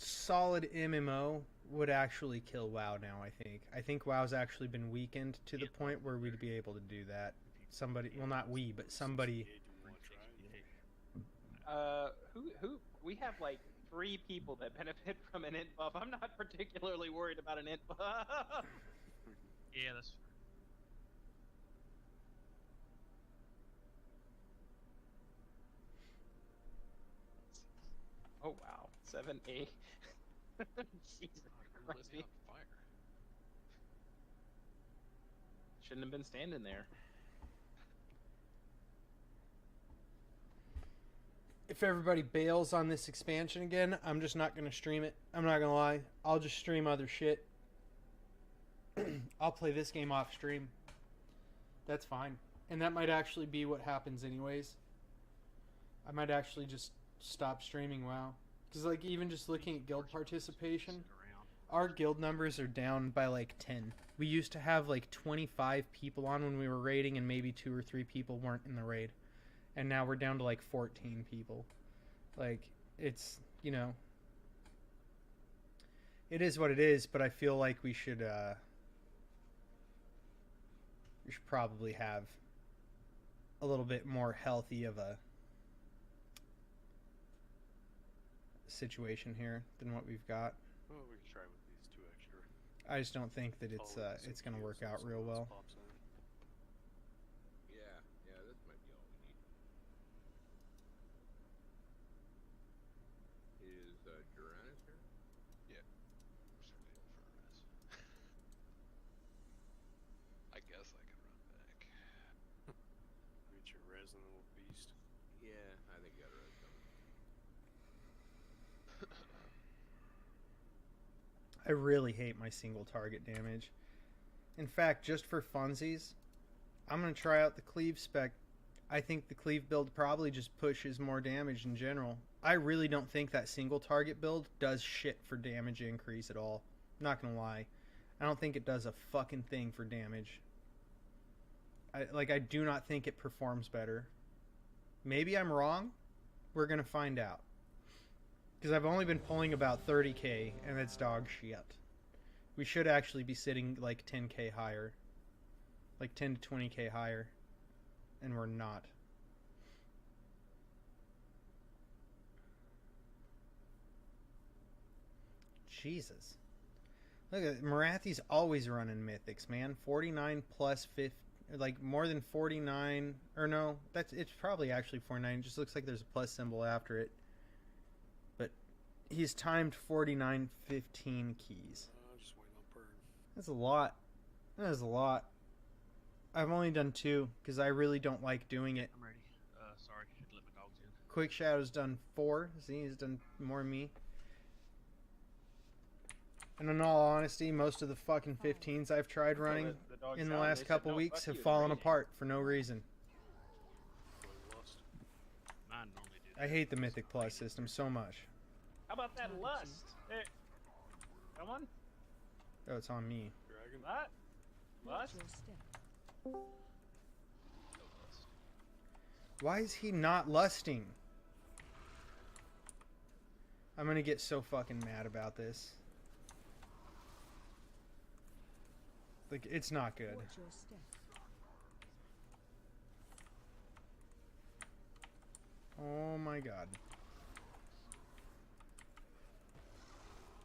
MMO would actually kill WoW now, I think. I think WoW's actually been weakened to the point where we'd be able to do that. Somebody, well, not we, but somebody. Who we have like 3 people that benefit from an int buff. I'm not particularly worried about an int buff. Yeah, that's. Oh wow, 7A. Jesus Christ. Shouldn't have been standing there. If everybody bails on this expansion again, I'm just not going to stream it. I'm not going to lie. I'll just stream other shit. I'll play this game off stream. That's fine. And that might actually be what happens anyways. I might actually just stop streaming WoW. Because, like, even just looking at guild participation, our guild numbers are down by, like, 10. We used to have, like, 25 people on when we were raiding, and maybe 2 or 3 people weren't in the raid. And now we're down to, like, 14 people. Like, it's, it is what it is, but I feel like we should probably have a little bit more healthy of a situation here than what we've got. Well, we can try with these 2 extra. I just don't think that it's going to work out real well. Yeah, this might be all we need. Is Duranus here? Yeah. I guess I can run back. Get your res and little beast. Yeah, I think you got a res coming. I really hate my single target damage. In fact, just for funsies, I'm going to try out the cleave spec. I think the cleave build probably just pushes more damage in general. I really don't think that single target build does shit for damage increase at all. Not going to lie. I don't think it does a fucking thing for damage. I do not think it performs better. Maybe I'm wrong. We're going to find out. Because I've only been pulling about 30k, and it's dog shit. We should actually be sitting like 10k higher. Like 10 to 20k higher. And we're not. Jesus. Look at Marathi's always running mythics, man. 49 plus 50, like more than 49, or no, it's probably actually 49. It just looks like there's a plus symbol after it. But he's timed 49 15 keys. Just wait on burn. That's a lot. That is a lot. I've only done 2 because I really don't like doing it. I'm ready. sorry. Should let my dogs in. Quick Shadow's done 4. See, he's done more than me. And in all honesty, most of the fucking 15s I've tried running in the last couple weeks have fallen apart for no reason. Mine normally do. I hate the Mythic Plus system so much. How about that lust? There. Come on. Oh, it's on me. Dragon. What? Lust? Why is he not lusting? I'm gonna get so fucking mad about this. Like, it's not good. Oh my god.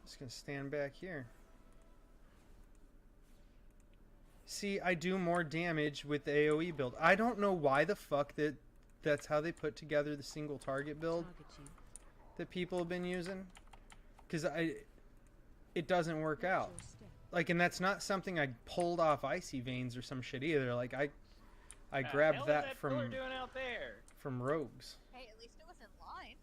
Just gonna stand back here. See, I do more damage with the AoE build. I don't know why the fuck that's how they put together the single target build that people have been using. Because it doesn't work out. Like, and that's not something I pulled off Icy Veins or some shit either. Like, I grabbed that from doing out there? from rogues. Hey, at least it was in line.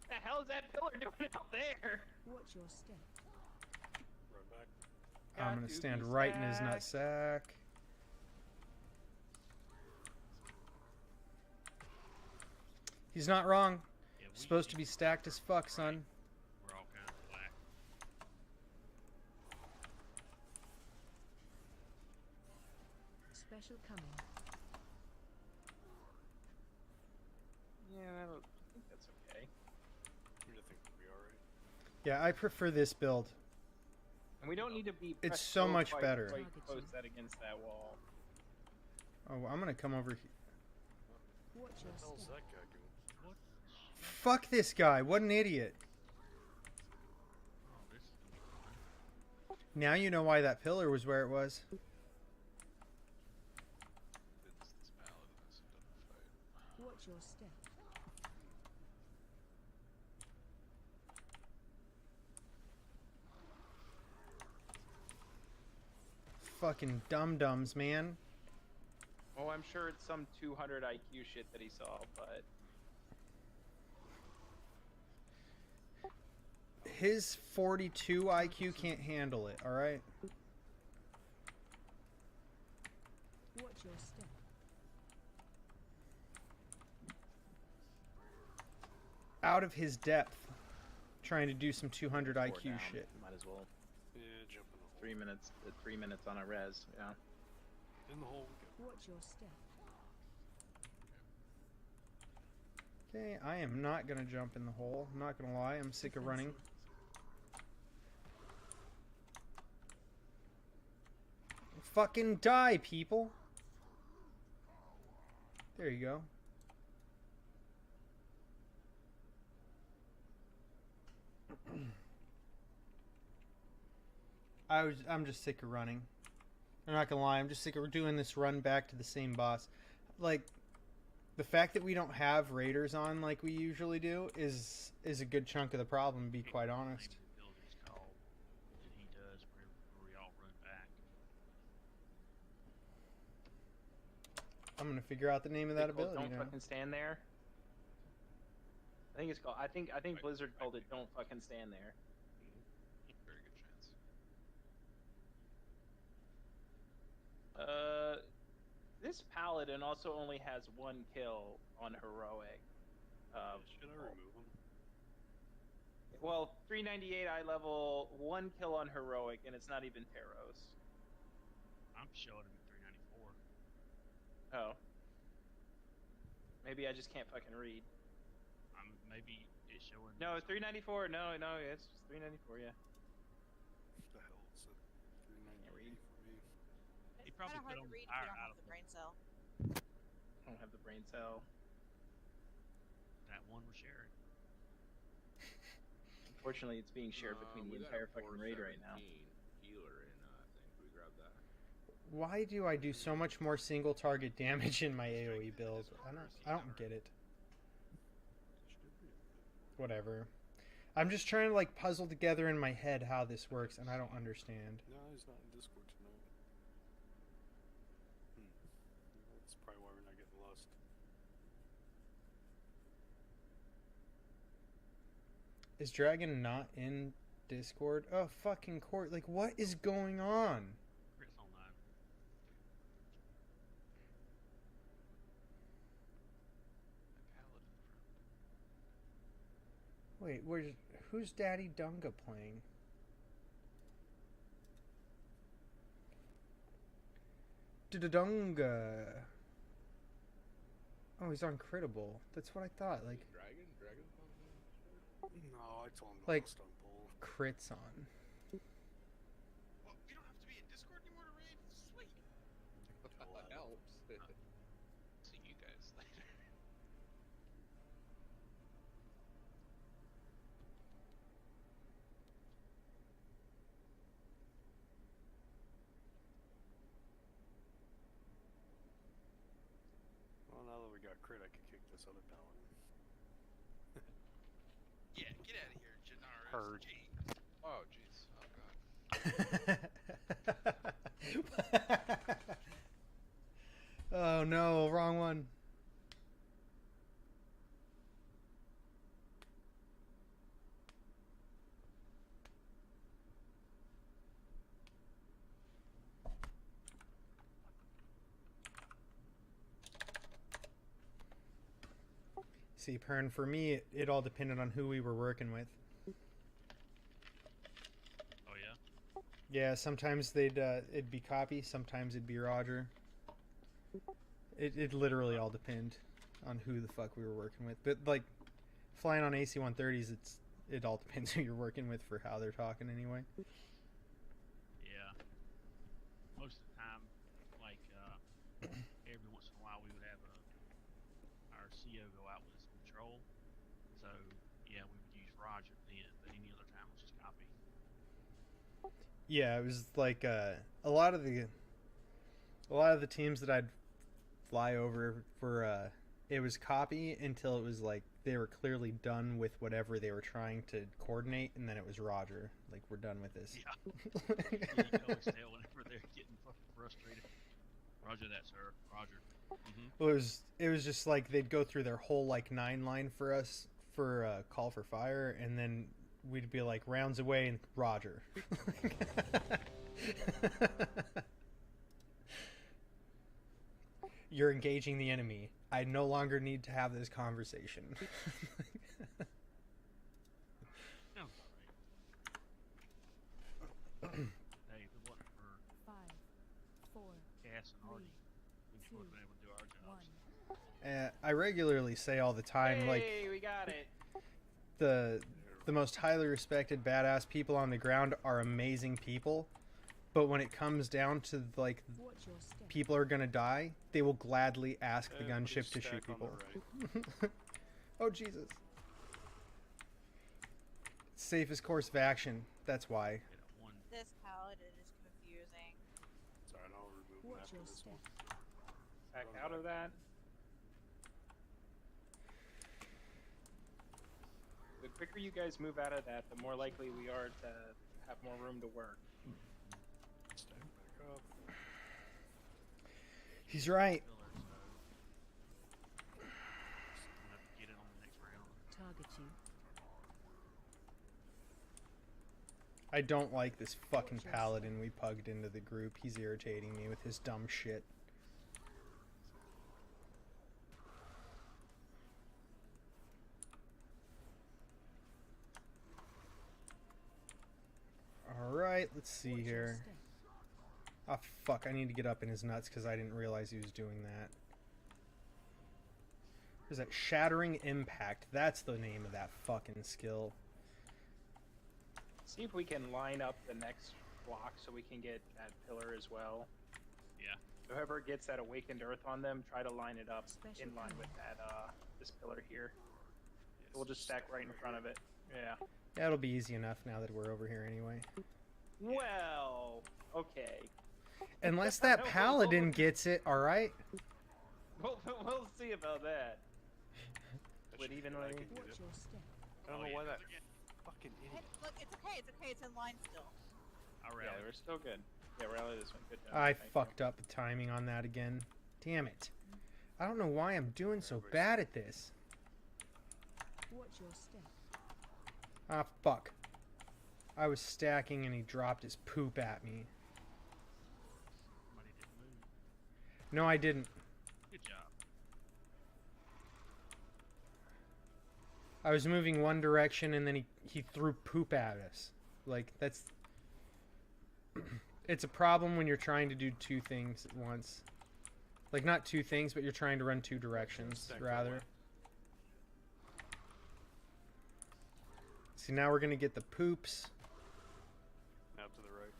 The hell is that pillar doing out there? Watch your step. Run back. I'm gonna stand right in his nutsack. He's not wrong. Yeah, Supposed to be stacked as fuck, son. We're all kind of black. Special coming. Yeah, I think that's okay. I think we'll be alright. Yeah, I prefer this build. And we don't need to be. It's so much better. Close that against that wall. Oh, I'm gonna come over here. What the hell's that guy doing? What? Fuck this guy. What an idiot. Oh, this is gonna be fun. Now you know why that pillar was where it was. This paladin hasn't done a fight. Watch your step. Fucking dum-dums, man. Oh, I'm sure it's some 200 IQ shit that he saw, but His 42 IQ can't handle it, alright? Watch your step. Out of his depth, trying to do some 200 4 IQ down. shit. Might as well. Yeah, jump in the hole. 3 minutes. 3 minutes on a res. Yeah. In the hole we go. Watch your step. Okay, I am not gonna jump in the hole. I'm not gonna lie, I'm sick of running. Fucking die, people! There you go. I'm just sick of running. I'm not gonna lie, I'm just sick of doing this run back to the same boss. Like, the fact that we don't have raiders on like we usually do is a good chunk of the problem, to be quite honest. The ability's called that he does where we all run back. I'm gonna figure out the name of that ability Don't now. fucking stand there. I think it's called. I think Blizzard called it "Don't fucking stand there." Very good chance. This paladin also only has 1 kill on heroic. Should I remove him? Well, 398 eye level, 1 kill on heroic, and it's not even Taros. I'm showing him at 394. Oh. Maybe I just can't fucking read. Maybe it's showing. No, it's 394. No, it's 394. Yeah. What the hell is it? 398 for me. He It's probably kind of hard put to on read if fire you don't out have of the him. brain cell. I don't have the brain cell. That one we're sharing. Unfortunately, it's being shared between the We got entire a fucking raid right now. 417 healer in, I think we grabbed that. Why do I do so much more single target damage in my AoE build? I don't get it. Whatever. I'm just trying to like puzzle together in my head how this works, and I don't understand. No, he's not in Discord tonight. That's probably why we're Is Dragon not in Discord? Oh, fucking court. Like, what is going on? Chris online. Wait, who's Daddy Dunga playing? Dunga. Oh, he's on Critable. That's what I thought. Like, Dragon's on the No, I told him like to stun bull. crits on. Well, we don't have to be in Discord anymore to raid. Sweet. That helps. See you guys later. Well, now that we got crit, I could kick this other paladin. Yeah, get out of here, Janara. Heard. Oh jeez. Oh god. Oh no, wrong one. See, Pern, for me, it all depended on who we were working with. Oh yeah. Yeah, sometimes it'd be Copy, sometimes it'd be Roger. It literally all depend on who the fuck we were working with. But like flying on AC-130s, it all depends who you're working with for how they're talking anyway. Yeah. Most of the time, like every once in a while, we would have our CO go out with some patrol. So yeah, we would use Roger then, but any other time it was just Copy. Yeah, it was like a lot of the teams that I'd fly over were it was Copy until it was like they were clearly done with whatever they were trying to coordinate, and then it was Roger. Like, we're done with this. Yeah. You can always tell whenever they're getting fucking frustrated. Roger that, sir. Roger. It was just like they'd go through their whole like 9 line for us for call for fire, and then we'd be like rounds away and Roger. You're engaging the enemy. I no longer need to have this conversation. Hey, if it wasn't for 5, 4, Cass and Artie, we just would have been able to do our jobs. I regularly say all the time, like, Hey, we got it. the most highly respected badass people on the ground are amazing people, but when it comes down to like people are gonna die, they will gladly ask the gunship to shoot people. Oh Jesus! Safest course of action. That's why. This paladin is confusing. Sorry, I'll remove him after this one. Back out of that. The quicker you guys move out of that, the more likely we are to have more room to work. Stand back up. He's right. Target you. I don't like this fucking paladin we pugged into the group. He's irritating me with his dumb shit. Alright, let's see here. Oh fuck, I need to get up in his nuts because I didn't realize he was doing that. What is that? Shattering Impact. That's the name of that fucking skill. See if we can line up the next block so we can get that pillar as well. Yeah. Whoever gets that Awakened Earth on them, try to line it up in line with that this pillar here. We'll just stack right in front of it. Yeah. That'll be easy enough now that we're over here anyway. Well, okay. Unless that paladin gets it, alright? We'll see about that. But even like, I don't know why that fucking idiot. Look, it's okay. It's okay. It's in line still. yeah, we're still good. Yeah, rally this one. Good job. I Thank fucked up the timing on that again. Damn it. I don't know why I'm doing so bad at this. Watch your step. Ah, fuck. I was stacking and he dropped his poop at me. Somebody didn't move. No, I didn't. Good job. I was moving one direction and then he threw poop at us. Like, that's... It's a problem when you're trying to do two things at once. Like, not two things, but you're trying to run two directions, rather. See, now we're gonna get the poops. Now to the right.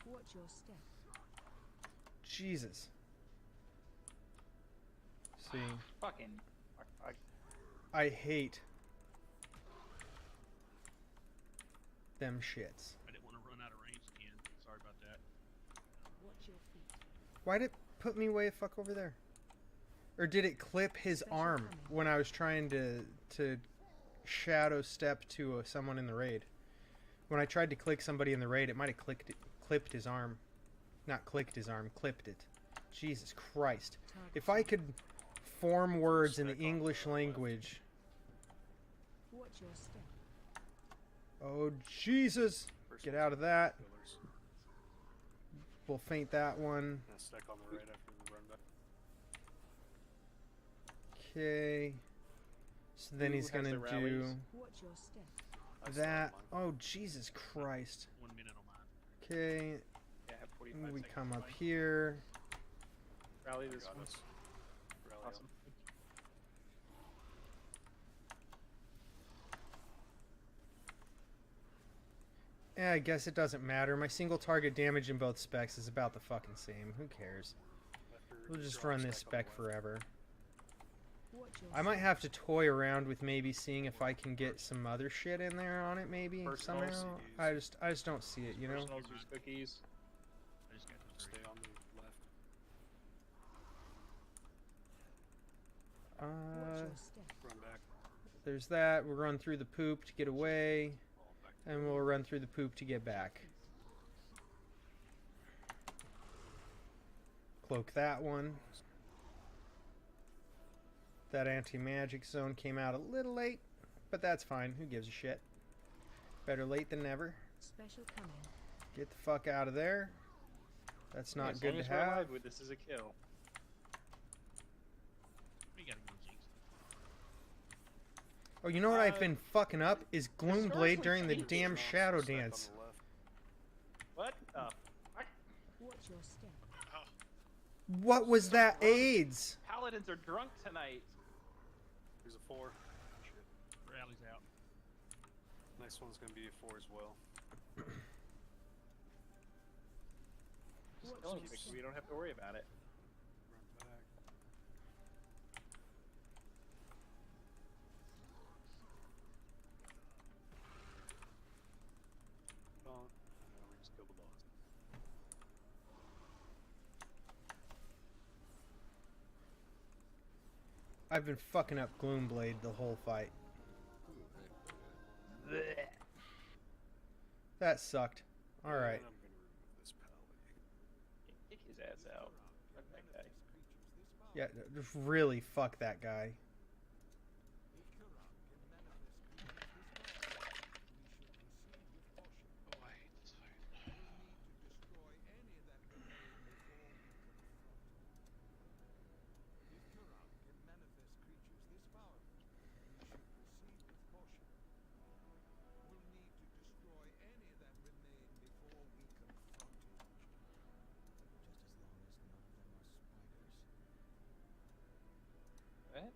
Watch your step. Jesus. See. Fucking. I hate them shits. I didn't want to run out of range again. Sorry about that. Watch your feet. Why'd it put me way the fuck over there? Or did it clip his arm when I was trying to shadow step to someone in the raid? When I tried to click somebody in the raid, it might have clipped his arm. Not clicked his arm, clipped it. Jesus Christ. If I could form words in the English language. Watch your step. Oh, Jesus. Get out of that. We'll feint that one. Stack on the right after the run back. Okay. So then he's gonna do Watch your step. that. Oh, Jesus Christ. 1 minute on mine. Okay. Yeah, I have 45 We seconds come on up mine. here. Rally this got one. us. Rally Awesome. Yeah, I guess it doesn't matter. My single target damage in both specs is about the fucking same. Who cares? We'll just run this spec forever. Watch your I might have to toy around with maybe seeing if I can get some other shit in there on it, maybe somehow. I just don't see it, you know. Personals use cookies. I just got to Stay on the left. Watch your step. Run back. There's that. We'll run through the poop to get away, and we'll run through the poop to get back. Cloak that one. That anti-magic zone came out a little late, but that's fine. Who gives a shit? Better late than never. Special coming. Get the fuck out of there. That's not As good long to as we're have. alive, this is a kill. We gotta go jinx. Oh, you know what I've been fucking up is Gloomblade during the historically damn speaking- Shadow Dance. What? Fuck? Watch your step. What was that AIDS? Paladins are drunk tonight. Here's a 4. Shit. Rally's out. Next one's gonna be a 4 as well. Just kill him quick, we don't have to worry about it. Run back. Oh, no, we just killed the boss. I've been fucking up Gloomblade the whole fight. That sucked. Alright. And I'm gonna remove this pally. Kick his ass out. Fuck that guy. Yeah, just really fuck that guy. Oh, I hate this fight. What?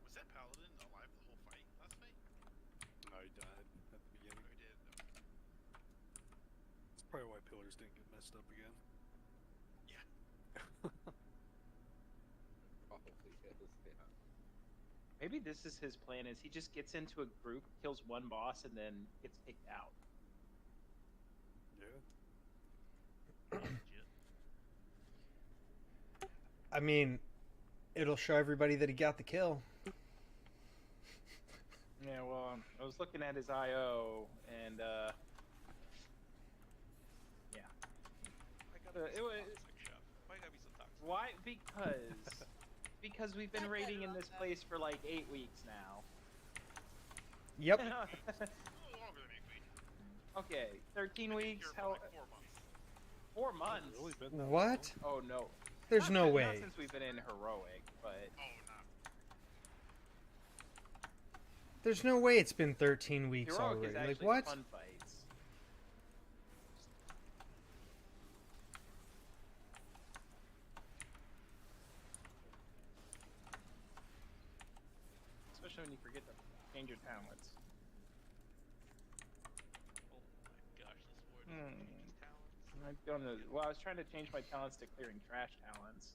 Was that paladin alive the whole fight last fight? No, he died at the beginning. Oh, he did. Okay. That's probably why pillars didn't get messed up again. Yeah. Probably is, yeah. Maybe this is his plan: is he just gets into a group, kills one boss, and then gets kicked out. Yeah. I mean, it'll show everybody that he got the kill. Yeah, well, I was looking at his IO, and yeah. I got It was. Toxic chef. Why you gotta be so toxic? Why? Because we've been raiding in this place for like 8 weeks now. Yep. A little longer than 8 weeks. Okay, 13 weeks. How? Like 4 months. 4 months. Really been that What? Oh no. There's no Not way. since we've been in heroic, but. Oh, no. There's no way it's been 13 weeks Heroic already. is actually Like what? fun fights. Especially when you forget to change your talents. Oh my gosh, this word changes talents. I don't know. Well, I was trying to change my talents to clearing trash talents.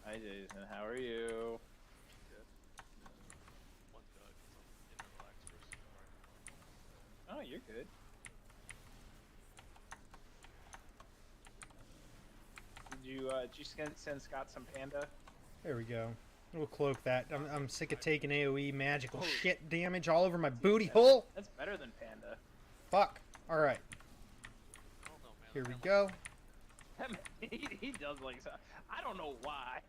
Hi Jason, how are you? One dog is in the relax versus right. Oh, you're good. Did you send Scott some panda? There we go. We'll cloak that. I'm sick of taking AoE magical Oh. shit damage all over my booty hole. That's better than panda. Fuck. All right. I don't know, man. Here we go. he does like so. I don't know why.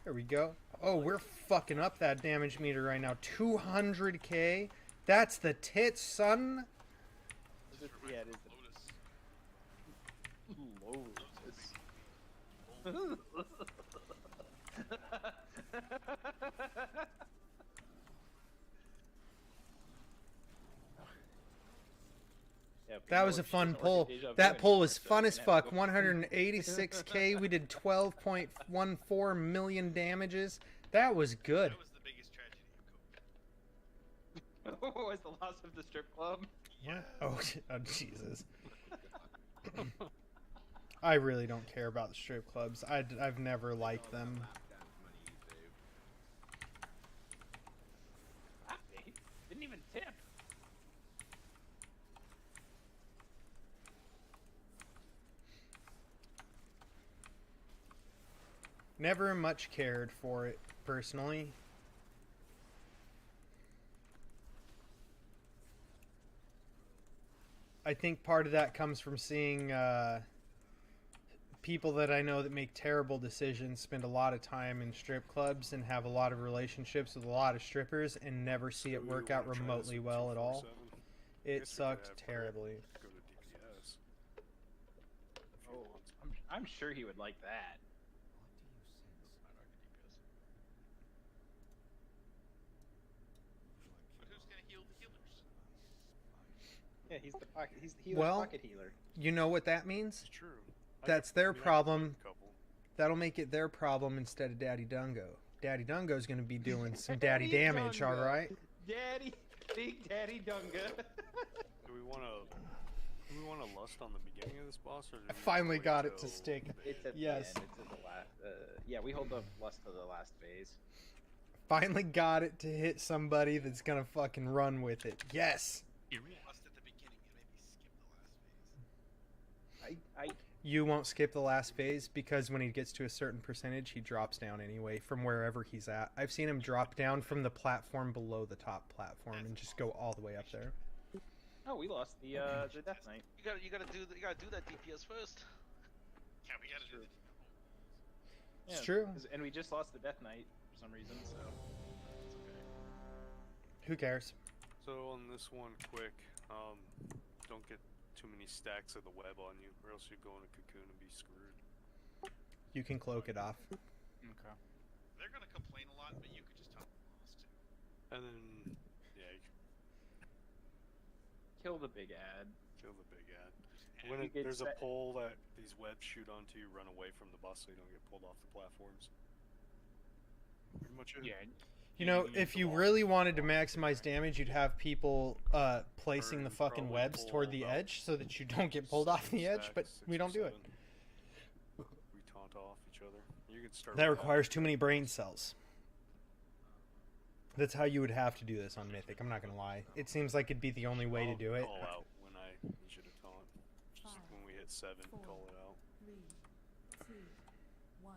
There we go. Oh, we're fucking up that damage meter right now. 200k. That's the tits, son. Yeah, it is. Lotus. Yeah, That was a fun pull. That pull was fun as fuck. 186k. We did 12.14 million damages. That was good. That was the biggest tragedy of COVID. What was the loss of the strip club? Yeah. Oh, oh Jesus. I really don't care about the strip clubs. I've never liked them. Didn't even tip. Never much cared for it, personally. I think part of that comes from seeing people that I know that make terrible decisions spend a lot of time in strip clubs and have a lot of relationships with a lot of strippers and never see it work out remotely well at all. It sucked terribly. Go to DPS. Oh, I'm sure he would like that. But who's gonna heal the healers? Yeah, he's the pocket. He's the healer, Well, pocket healer. you know what that means? It's true. That's their problem. Couple. That'll make it their problem instead of Daddy Dungo. Daddy Dungo's going to be doing some daddy damage, all right? Daddy, big Daddy Dunga. Do we want to lust on the beginning of this boss, or do I we finally wait got it to till- stick. It's at Yes. the end. It's at the last. Yeah, we hold the lust to the last phase. Finally got it to hit somebody that's going to fucking run with it. Yes. You lost at the beginning and maybe skip the last phase. I You won't skip the last phase because when he gets to a certain percentage, he drops down anyway from wherever he's at. I've seen him drop down from the platform below the top platform and just go all the way up there. Oh, we lost the Death Knight. You gotta do that DPS first. Yeah, we gotta do it. It's true. And we just lost the Death Knight for some reason, so. Who cares? So on this one, quick, don't get too many stacks of the web on you, or else you go in a cocoon and be screwed. You can cloak it off. Okay. They're gonna complain a lot, but you could just tell them lost too. And then, yeah, you Kill the big ad. kill the big ad. And When you get there's a set- pole that these webs shoot onto you, run away from the bus so you don't get pulled off the platforms. Pretty much it. Yeah. You know, if you really wanted to maximize damage, you'd have people placing the fucking webs toward the edge so that you don't get pulled off the edge, but we don't do it. We taunt off each other. You can start That with requires too many brain cells. That's how you would have to do this on Mythic, I'm not gonna lie. It seems like it'd be the only way to do it. Call out when I need you to taunt. Just when we hit 7, call it out. 3, 2, 1.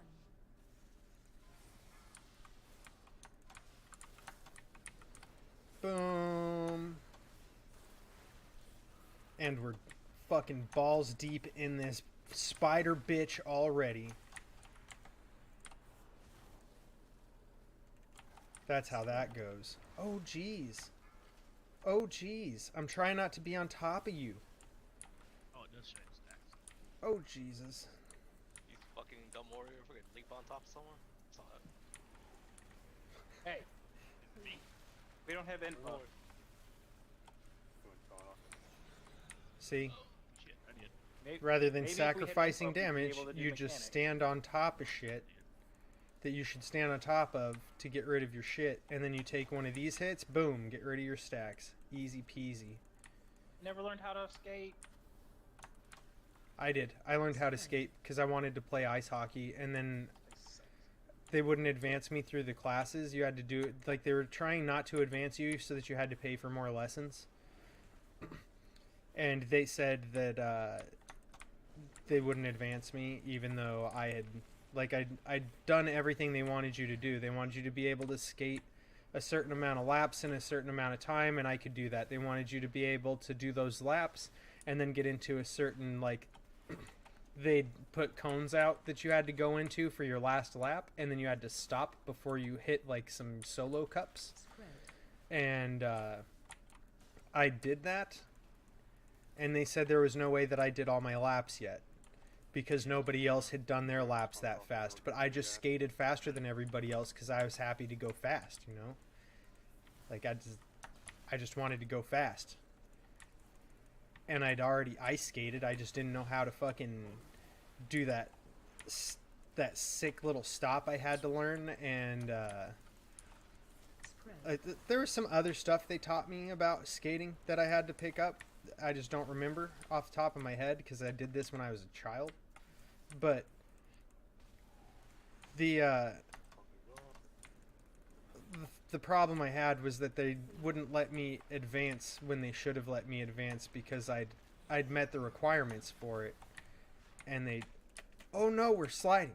And we're fucking balls deep in this spider bitch already. That's how that goes. Oh, jeez. Oh, jeez. I'm trying not to be on top of you. Oh, it does show the stacks. Oh, Jesus. You fucking dumb warrior, fucking leap on top of someone? Saw that. Hey, Me. we don't have info. See? Oh, shit, I did. Rather than maybe if we had sacrificing info, we'd be damage, able to do you just mechanics. stand on top of shit that you should stand on top of to get rid of your shit. And then you take one of these hits, boom, get rid of your stacks. Easy peasy. Never learned how to skate. I did. I learned how to skate because I wanted to play ice hockey, and then they wouldn't advance me through the classes. You had to do it, like, they were trying not to advance you so that you had to pay for more lessons. And they said that they wouldn't advance me, even though I had, like, I'd done everything they wanted you to do. They wanted you to be able to skate a certain amount of laps in a certain amount of time, and I could do that. They wanted you to be able to do those laps and then get into a certain, like, they'd put cones out that you had to go into for your last lap, and then you had to stop before you hit, like, some solo cups. And I did that, and they said there was no way that I did all my laps yet because nobody else had done their laps that fast. But I just skated faster than everybody else because I was happy to go fast, you know? Like, I just wanted to go fast. And I'd already ice skated. I just didn't know how to fucking do that sick little stop I had to learn. And there was some other stuff they taught me about skating that I had to pick up. I just don't remember off the top of my head because I did this when I was a child. But the problem I had was that they wouldn't let me advance when they should have let me advance because I'd met the requirements for it, and oh no, we're sliding,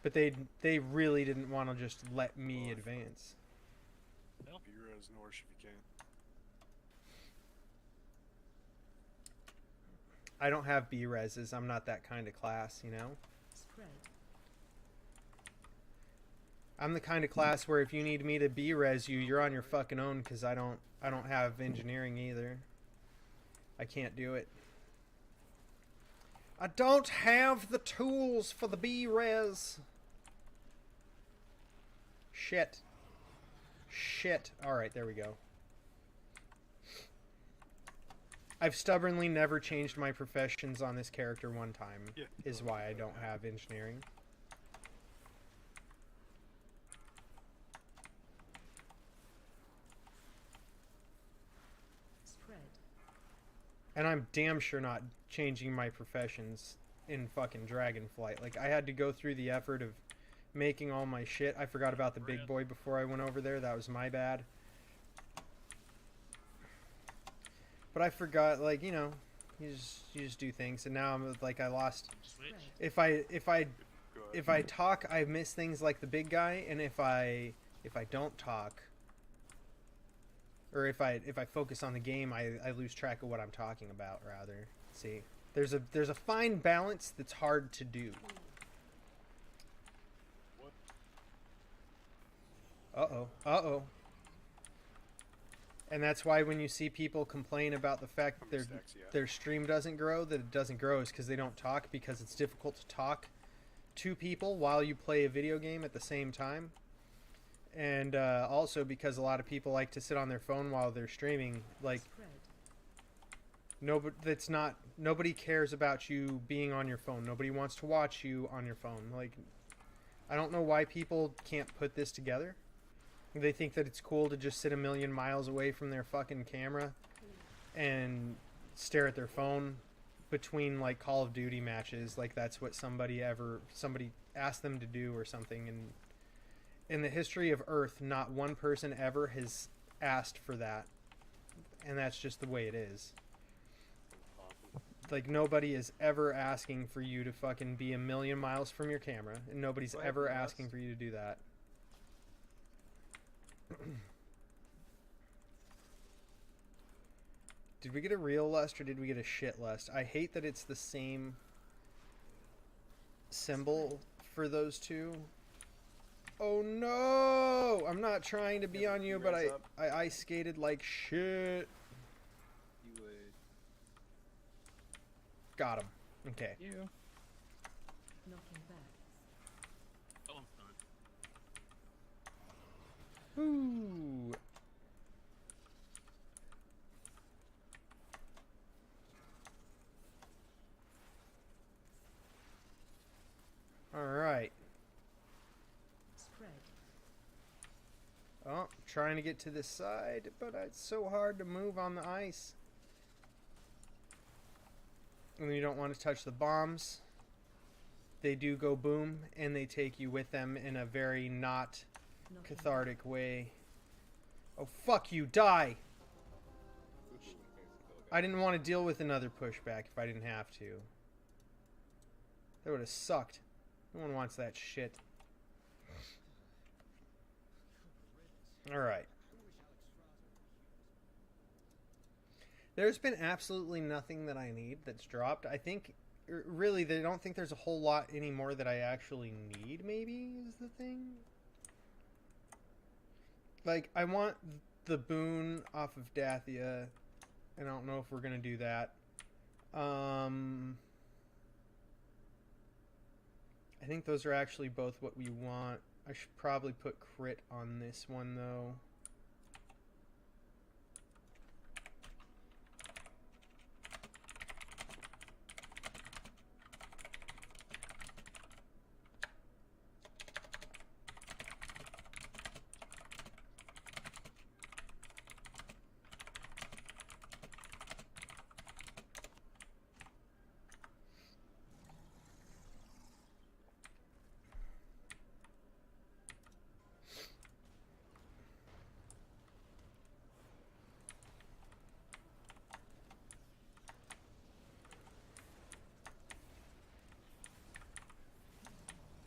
but they really didn't want to just let me advance. B-res Norse if you can. I don't have B-reses. I'm not that kind of class, you know? I'm the kind of class where if you need me to B-res you, you're on your fucking own because I don't have engineering either. I can't do it. I don't have the tools for the B-res. Shit. Shit. Alright, there we go. I've stubbornly never changed my professions on this character one time, is why I don't have engineering. And I'm damn sure not changing my professions in fucking Dragonflight. Like, I had to go through the effort of making all my shit. I forgot about the big boy before I went over there. That was my bad. But I forgot, like, you know, you just do things. And now I'm like, I lost. If I talk, I miss things like the big guy, and if I don't talk, or if I focus on the game, I lose track of what I'm talking about. Rather, see, there's a fine balance that's hard to do. Uh-oh. And that's why when you see people complain about the fact that their stream doesn't grow, that it doesn't grow is because they don't talk, because it's difficult to talk to people while you play a video game at the same time. And also because a lot of people like to sit on their phone while they're streaming. Like, nobody cares about you being on your phone. Nobody wants to watch you on your phone. Like, I don't know why people can't put this together. They think that it's cool to just sit a million miles away from their fucking camera and stare at their phone between, like, Call of Duty matches. Like, that's what somebody asked them to do or something. And in the history of Earth, not one person ever has asked for that. And that's just the way it is. Like, nobody is ever asking for you to fucking be a million miles from your camera. And nobody's ever asking for you to do that. Did we get a real lust or did we get a shit lust? I hate that it's the same symbol for those two. Oh no! I'm not trying to be on you, but I ice skated like shit. You would. Got him. Okay. You. Knocking back. Oh, I'm done. Ooh. All right. Spread. Oh, trying to get to this side, but it's so hard to move on the ice. And you don't want to touch the bombs. They do go boom, and they take you with them in a very not cathartic way. Oh, fuck you, die! I didn't want to deal with another pushback if I didn't have to. That would have sucked. No one wants that shit. Alright. There's been absolutely nothing that I need that's dropped. I think, really, they don't think there's a whole lot anymore that I actually need, maybe, is the thing. Like, I want the boon off of Dathia, and I don't know if we're going to do that. I think those are actually both what we want. I should probably put crit on this one, though.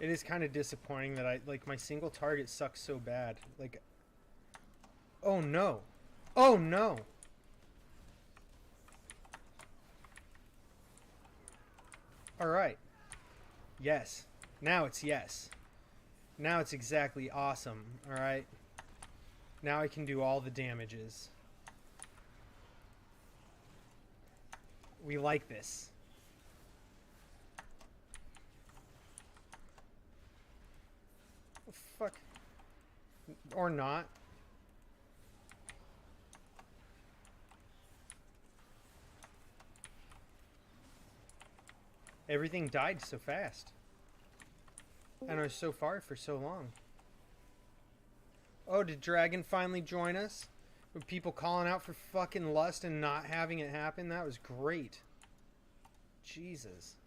It is kind of disappointing that my single target sucks so bad. Like, oh no. Oh no. Alright. Yes. Now it's yes. Now it's exactly awesome. Alright. Now I can do all the damages. We like this. Fuck. Or not. Everything died so fast. And I was so far for so long. Oh, did Dragon finally join us? With people calling out for fucking lust and not having it happen? That was great. Jesus.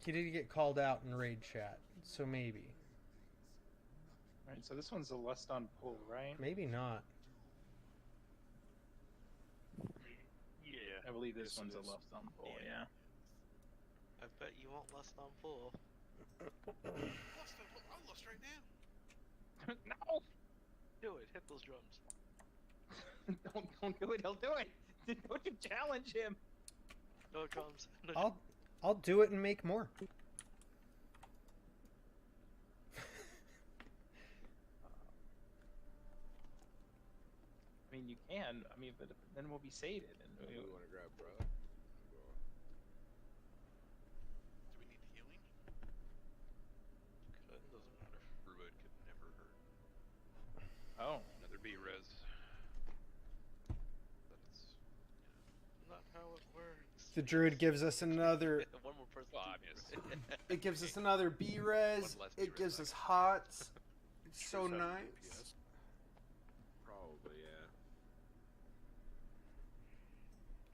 He did get called out in raid chat, so maybe. Alright, so this one's a lust on pull, right? Maybe not. Yeah. I believe this one's a lust on pull, yeah. I bet you won't lust on pull. I'll lust right now. No! Do it. Hit those drums. Don't do it. He'll do it. Don't you challenge him. No drums. No I'll do it and make more. I mean, you can. I mean, but then we'll be sated. And we want to grab bro. Do we need healing? It doesn't matter. Rude could never hurt. Oh. Another B res. That's not how it works. The druid gives us another. One more person. Well, obviously. It gives us another B res. It gives us hots. It's so nice. Probably, yeah.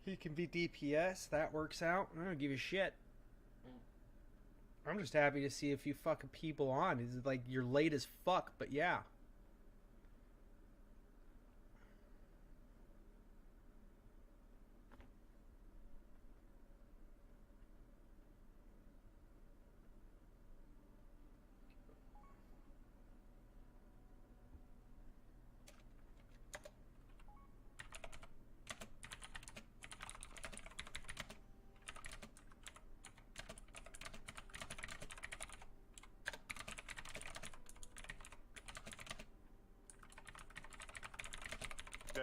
He can be DPS. That works out. I don't give a shit. I'm just happy to see a few fucking people on. It's like you're late as fuck, but yeah.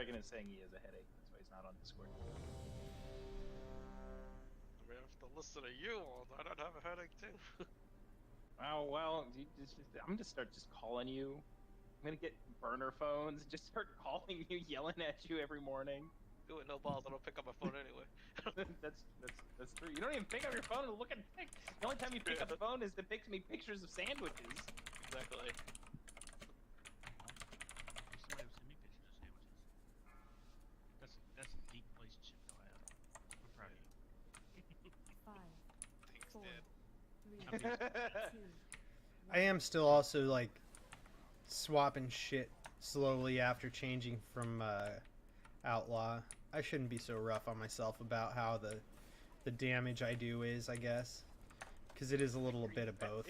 Dragon is saying he has a headache. That's why he's not on Discord. We have to listen to you all night. I'd have a headache too. Oh well, I'm gonna start just calling you. I'm gonna get burner phones and just start calling you, yelling at you every morning. Do it, no balls. I don't pick up my phone anyway. that's true. You don't even pick up your phone and look at pic. The only time you pick up the phone is to pick me pictures of sandwiches. Exactly. Somebody will send me pictures of sandwiches. That's a deep relationship y'all have. I'm proud of you. 5, 4, 3, 2. I am still also like swapping shit slowly after changing from Outlaw. I shouldn't be so rough on myself about how the damage I do is, I guess, because it is a little bit of both.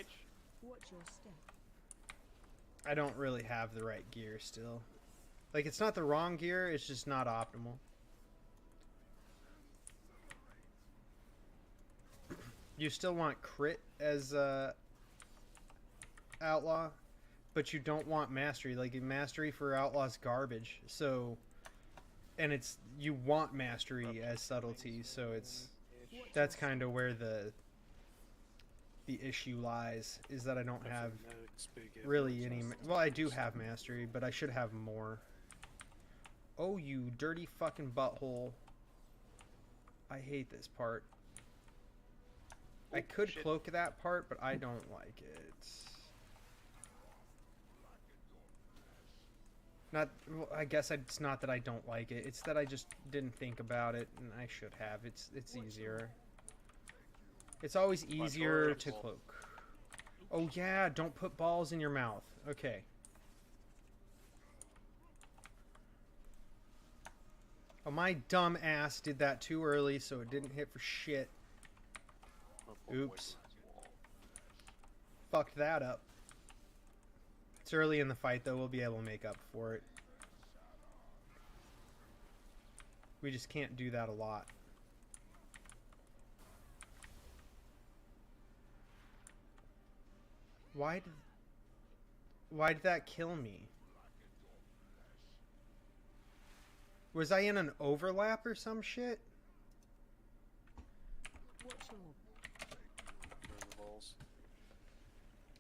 Watch your step. I don't really have the right gear still. Like, it's not the wrong gear, it's just not optimal. You still want crit as Outlaw, but you don't want mastery. Like, mastery for Outlaw's garbage. So, and it's, you want mastery as subtlety, so that's kind of where the issue lies, is that I don't have really any, well, I do have mastery, but I should have more. Oh, you dirty fucking butthole. I hate this part. I could cloak that part, but I don't like it. Not, well, I guess it's not that I don't like it. It's that I just didn't think about it, and I should have. It's easier. It's always easier to cloak. Oh yeah, don't put balls in your mouth. Okay. Oh, my dumb ass did that too early, so it didn't hit for shit. Oops. Fucked that up. It's early in the fight, though. We'll be able to make up for it. We just can't do that a lot. Why did that kill me? Was I in an overlap or some shit? Watch your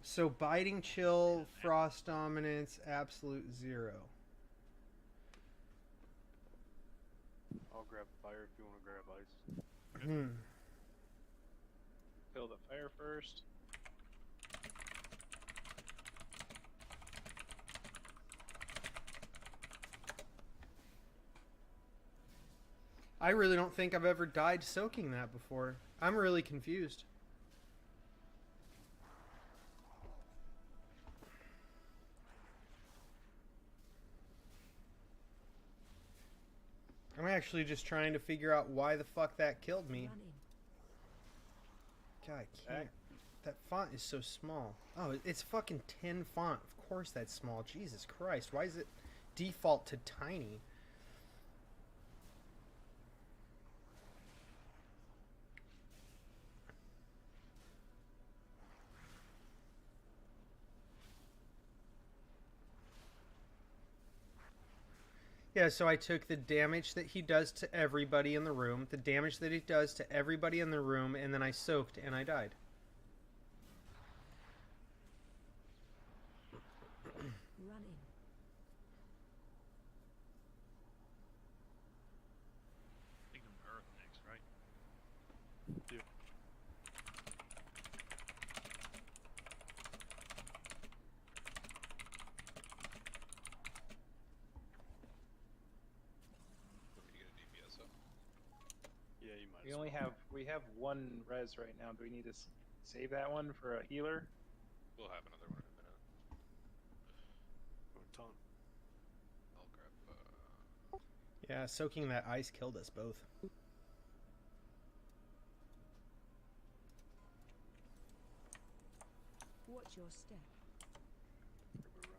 So biting chill, frost dominance, absolute 0. I'll grab fire if you want to grab ice. Kill the fire first. I really don't think I've ever died soaking that before. I'm really confused. I'm actually just trying to figure out why the fuck that killed me. God, I can't. That font is so small. Oh, it's fucking 10 font. Of course that's small. Jesus Christ. Why is it default to tiny? Yeah, so I took the damage that he does to everybody in the room, the damage that he does to everybody in the room, and then I soaked and I died. running. Think of Earth next, right? Yeah. Yeah, you might. We have one res right now. Do we need to save that one for a healer? We'll have another one in a minute. Ton. I'll grab. Yeah, soaking that ice killed us both. Watch your step.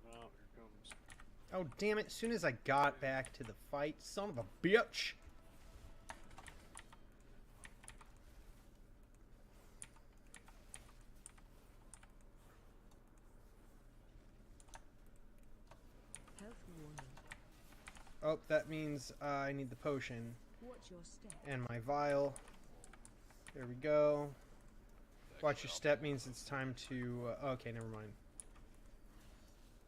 Run out. Here comes. Oh, damn it. As soon as I got back to the fight, son of a bitch. Health warning. Oh, that means I need the potion. Watch your step. And my vial. There we go. Watch your step means it's time to... okay, never mind.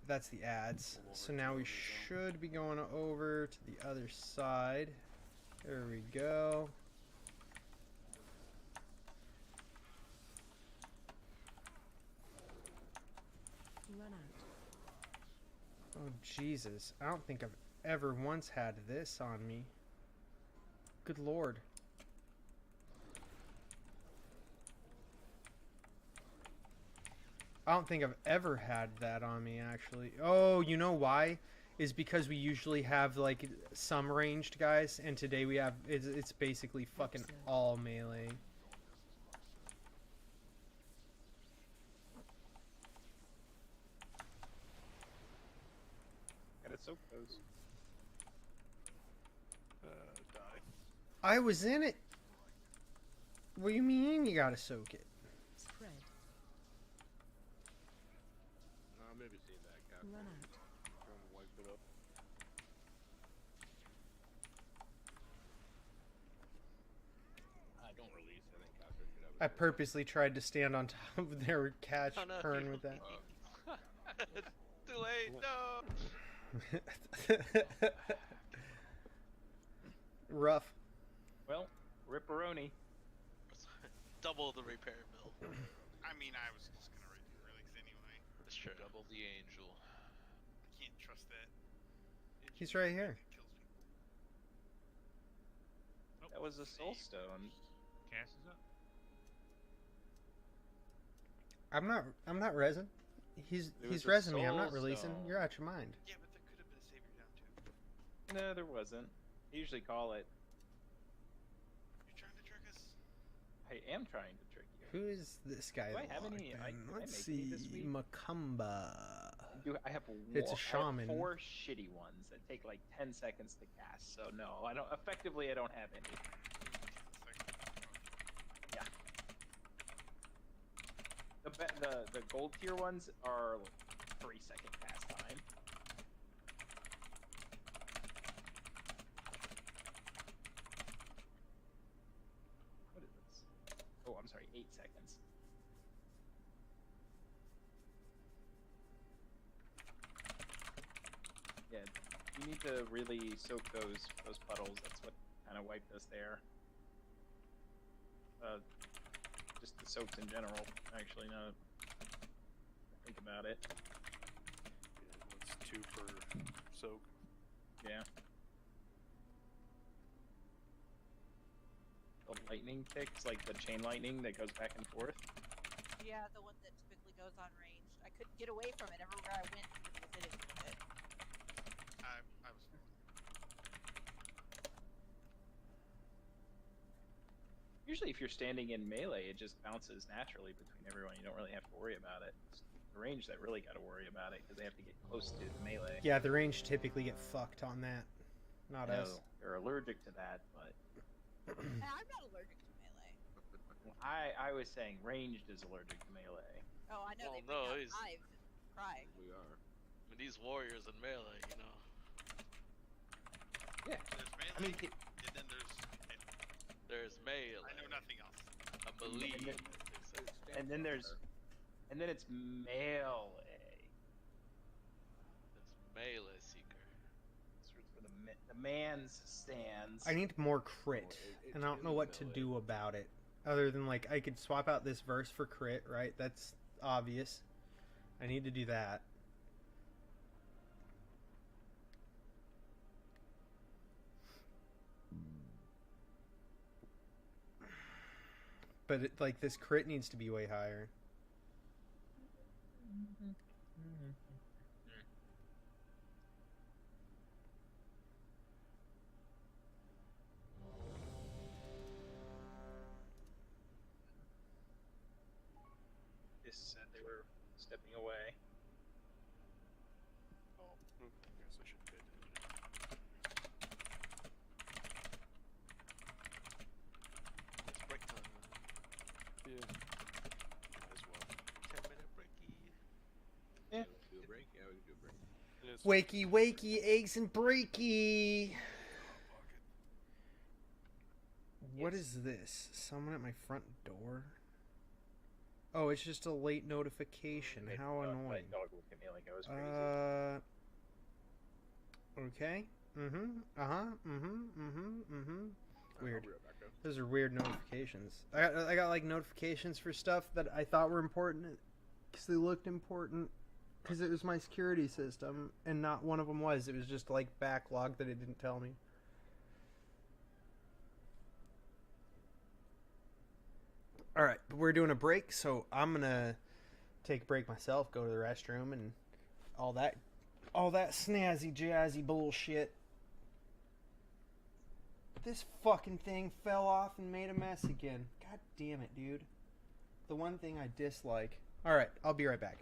That's the ads. So now we should be going over to the other side. There we go. Run out. Oh, Jesus. I don't think I've ever once had this on me. Good Lord. I don't think I've ever had that on me, actually. Oh, you know why? Is because we usually have, like, some ranged guys, and today we have... It's basically fucking all melee. Gotta soak those. Die. I was in it! What do you mean you gotta soak it? Spread. Maybe see that guy. Run out. Trying to wipe it up. Don't release. I think Catherine should have I purposely tried to stand on top of their catch Hearn with that. It's too late, no! Rough. Well, ripperoni. Double the repair bill. I mean, I was just gonna read the relics anyway. That's true. Double the angel. I can't trust that. He's right here. That was a soul stone. Cass is up. I'm not resin. He's resin me. I'm not releasing. You're out your mind. Yeah, but there could have been a savior down too. No, there wasn't. I usually call it. You're trying to trick us? I am trying to trick you. Who is this guy? Do I have any? logged in? Let's I make any this see. week? Macumba. I have It's a I shaman. have 4 shitty ones that take like 10 seconds to cast. So no, I don't. Effectively, I don't have any. Yeah. The gold tier ones are like 3-second cast time. What is this? Oh, I'm sorry, 8 seconds. Yeah, you need to really soak those puddles. That's what kind of wiped us there. Just the soaks in general. Actually, now that I think about it. Yeah, it's 2 per soak. Yeah. The lightning ticks, like the chain lightning that goes back and forth. Yeah, the one that typically goes on ranged. I couldn't get away from it everywhere I went. It was hitting with it. I was. Usually, if you're standing in melee, it just bounces naturally between everyone. You don't really have to worry about it. It's the range that really got to worry about it because they have to get close to the melee. Yeah, the range typically get fucked on that. Not I know us. they're allergic to that, but Hey, I'm not allergic to melee. I was saying ranged is allergic to melee. Oh, I know Well, they bring no, out he's- hives and cry. We are. I mean, these warriors in melee, you know. Yeah. There's melee, I mean, and then there's. There's melee. I know nothing else. I believe. And then it's melee. It's melee seeker. It's for the man's stands. I need more crit, and I don't know what to do about it. Other than, like, I could swap out this verse for crit, right? That's obvious. I need to do that. But, like, this crit needs to be way higher. This said they were stepping away. Oh, I guess I should pay attention. It's break time. Yeah. Might as well. 10-minute breaky. Yeah. Do a break? Yeah, we can do a break. Wakey, wakey, eggs and breaky. What is this? Someone at my front door? Oh, it's just a late notification. How annoying. Dog looked at me like I was crazy. Okay. Weird. Those are weird notifications. I got like notifications for stuff that I thought were important because they looked important because it was my security system, and not one of them was. It was just like backlog that it didn't tell me. All right, we're doing a break, so I'm gonna take a break myself, go to the restroom, and all that snazzy jazzy bullshit. This fucking thing fell off and made a mess again. God damn it, dude. The one thing I dislike. All right, I'll be right back.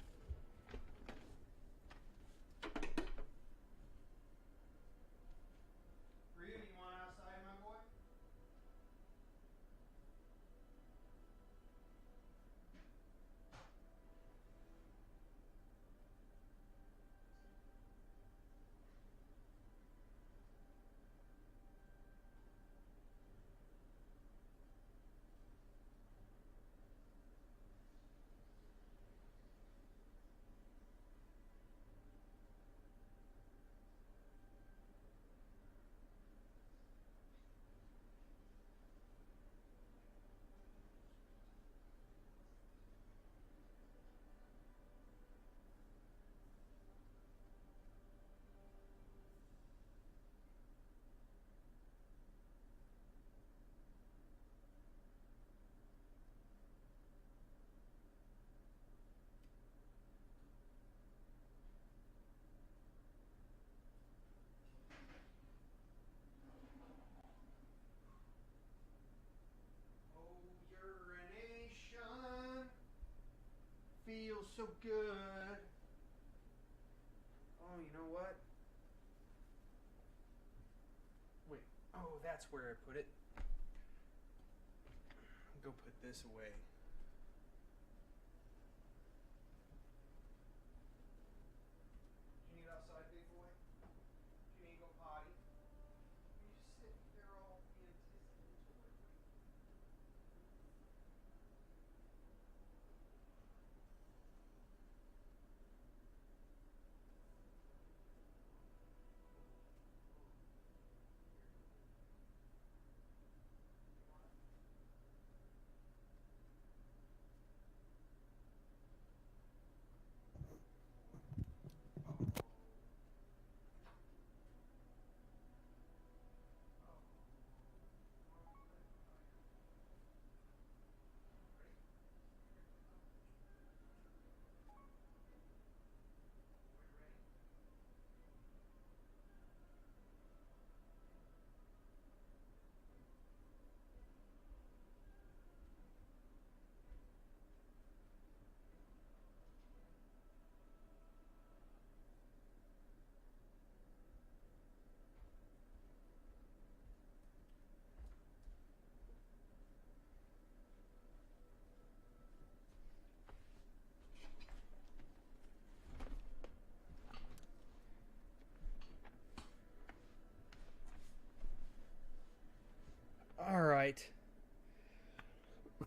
Feels so good. Oh, you know what? Wait. Oh, that's where I put it. Go put this away. Do you need outside, big boy? Do you need to go potty? You just sit there all anticipatory. All right. We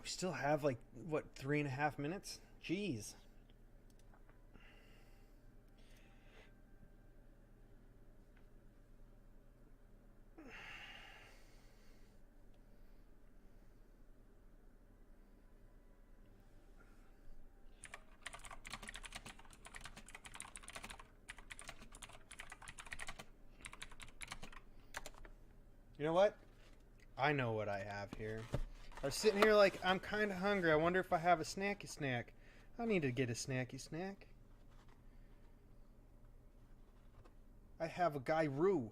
still have like what, 3.5 minutes? Jeez. You know what? I know what I have here. I was sitting here like, I'm kind of hungry. I wonder if I have a snacky snack. I need to get a snacky snack. I have a gyro.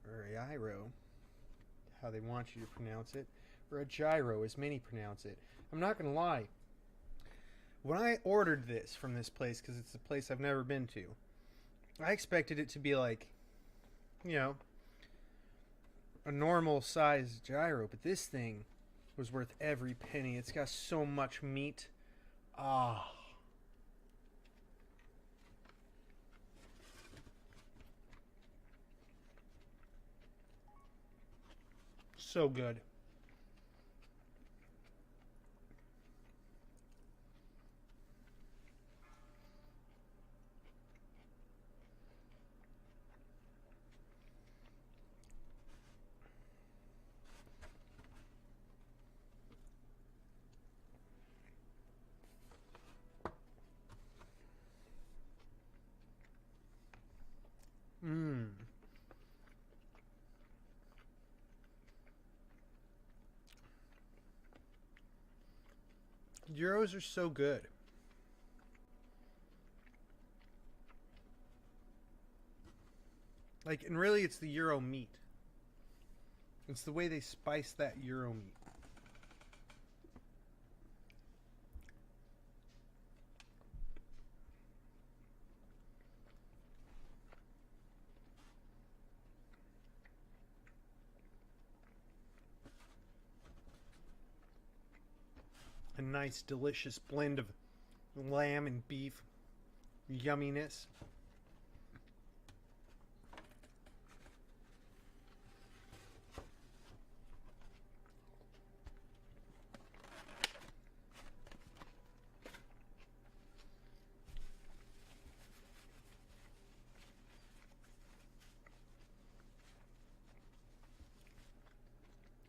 Or a gyro. How they want you to pronounce it. Or a gyro, as many pronounce it. I'm not going to lie. When I ordered this from this place, because it's a place I've never been to, I expected it to be like, you know, a normal size gyro, but this thing was worth every penny. It's got so much meat. Ah. So good. Mmm. Gyros are so good. Like, and really it's the Euro meat. It's the way they spice that Euro meat. A nice, delicious blend of lamb and beef yumminess.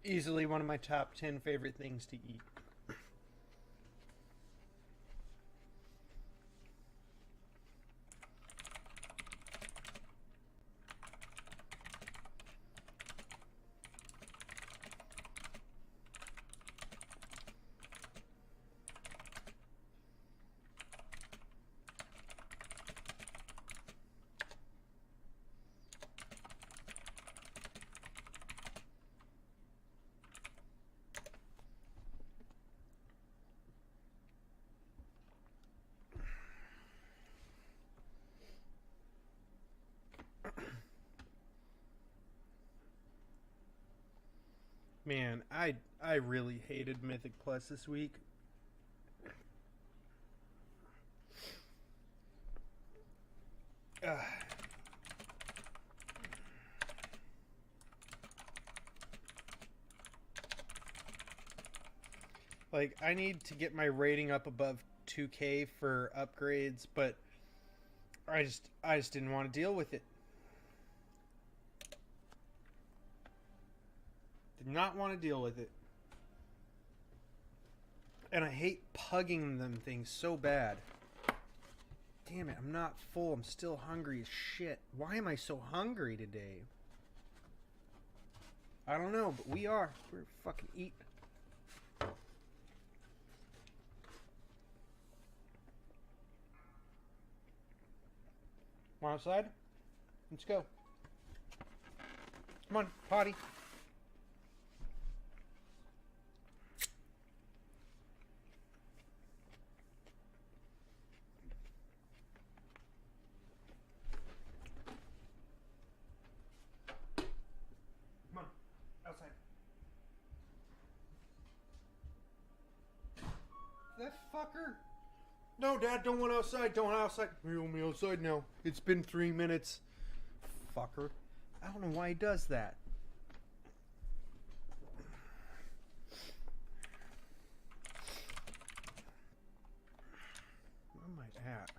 Easily one of my top 10 favorite things to eat. Man, I really hated Mythic Plus this week. Ugh. Like, I need to get my rating up above 2K for upgrades, but I just didn't want to deal with it. Did not want to deal with it. And I hate pugging them things so bad. Damn it, I'm not full. I'm still hungry as shit. Why am I so hungry today? I don't know, but we are. We're fucking eating. Want outside? Let's go. Come on, potty. Come on, outside. That fucker. No, Dad, don't want outside. Don't want outside. You want me outside now. It's been 3 minutes. Fucker. I don't know why he does that. Where am I at?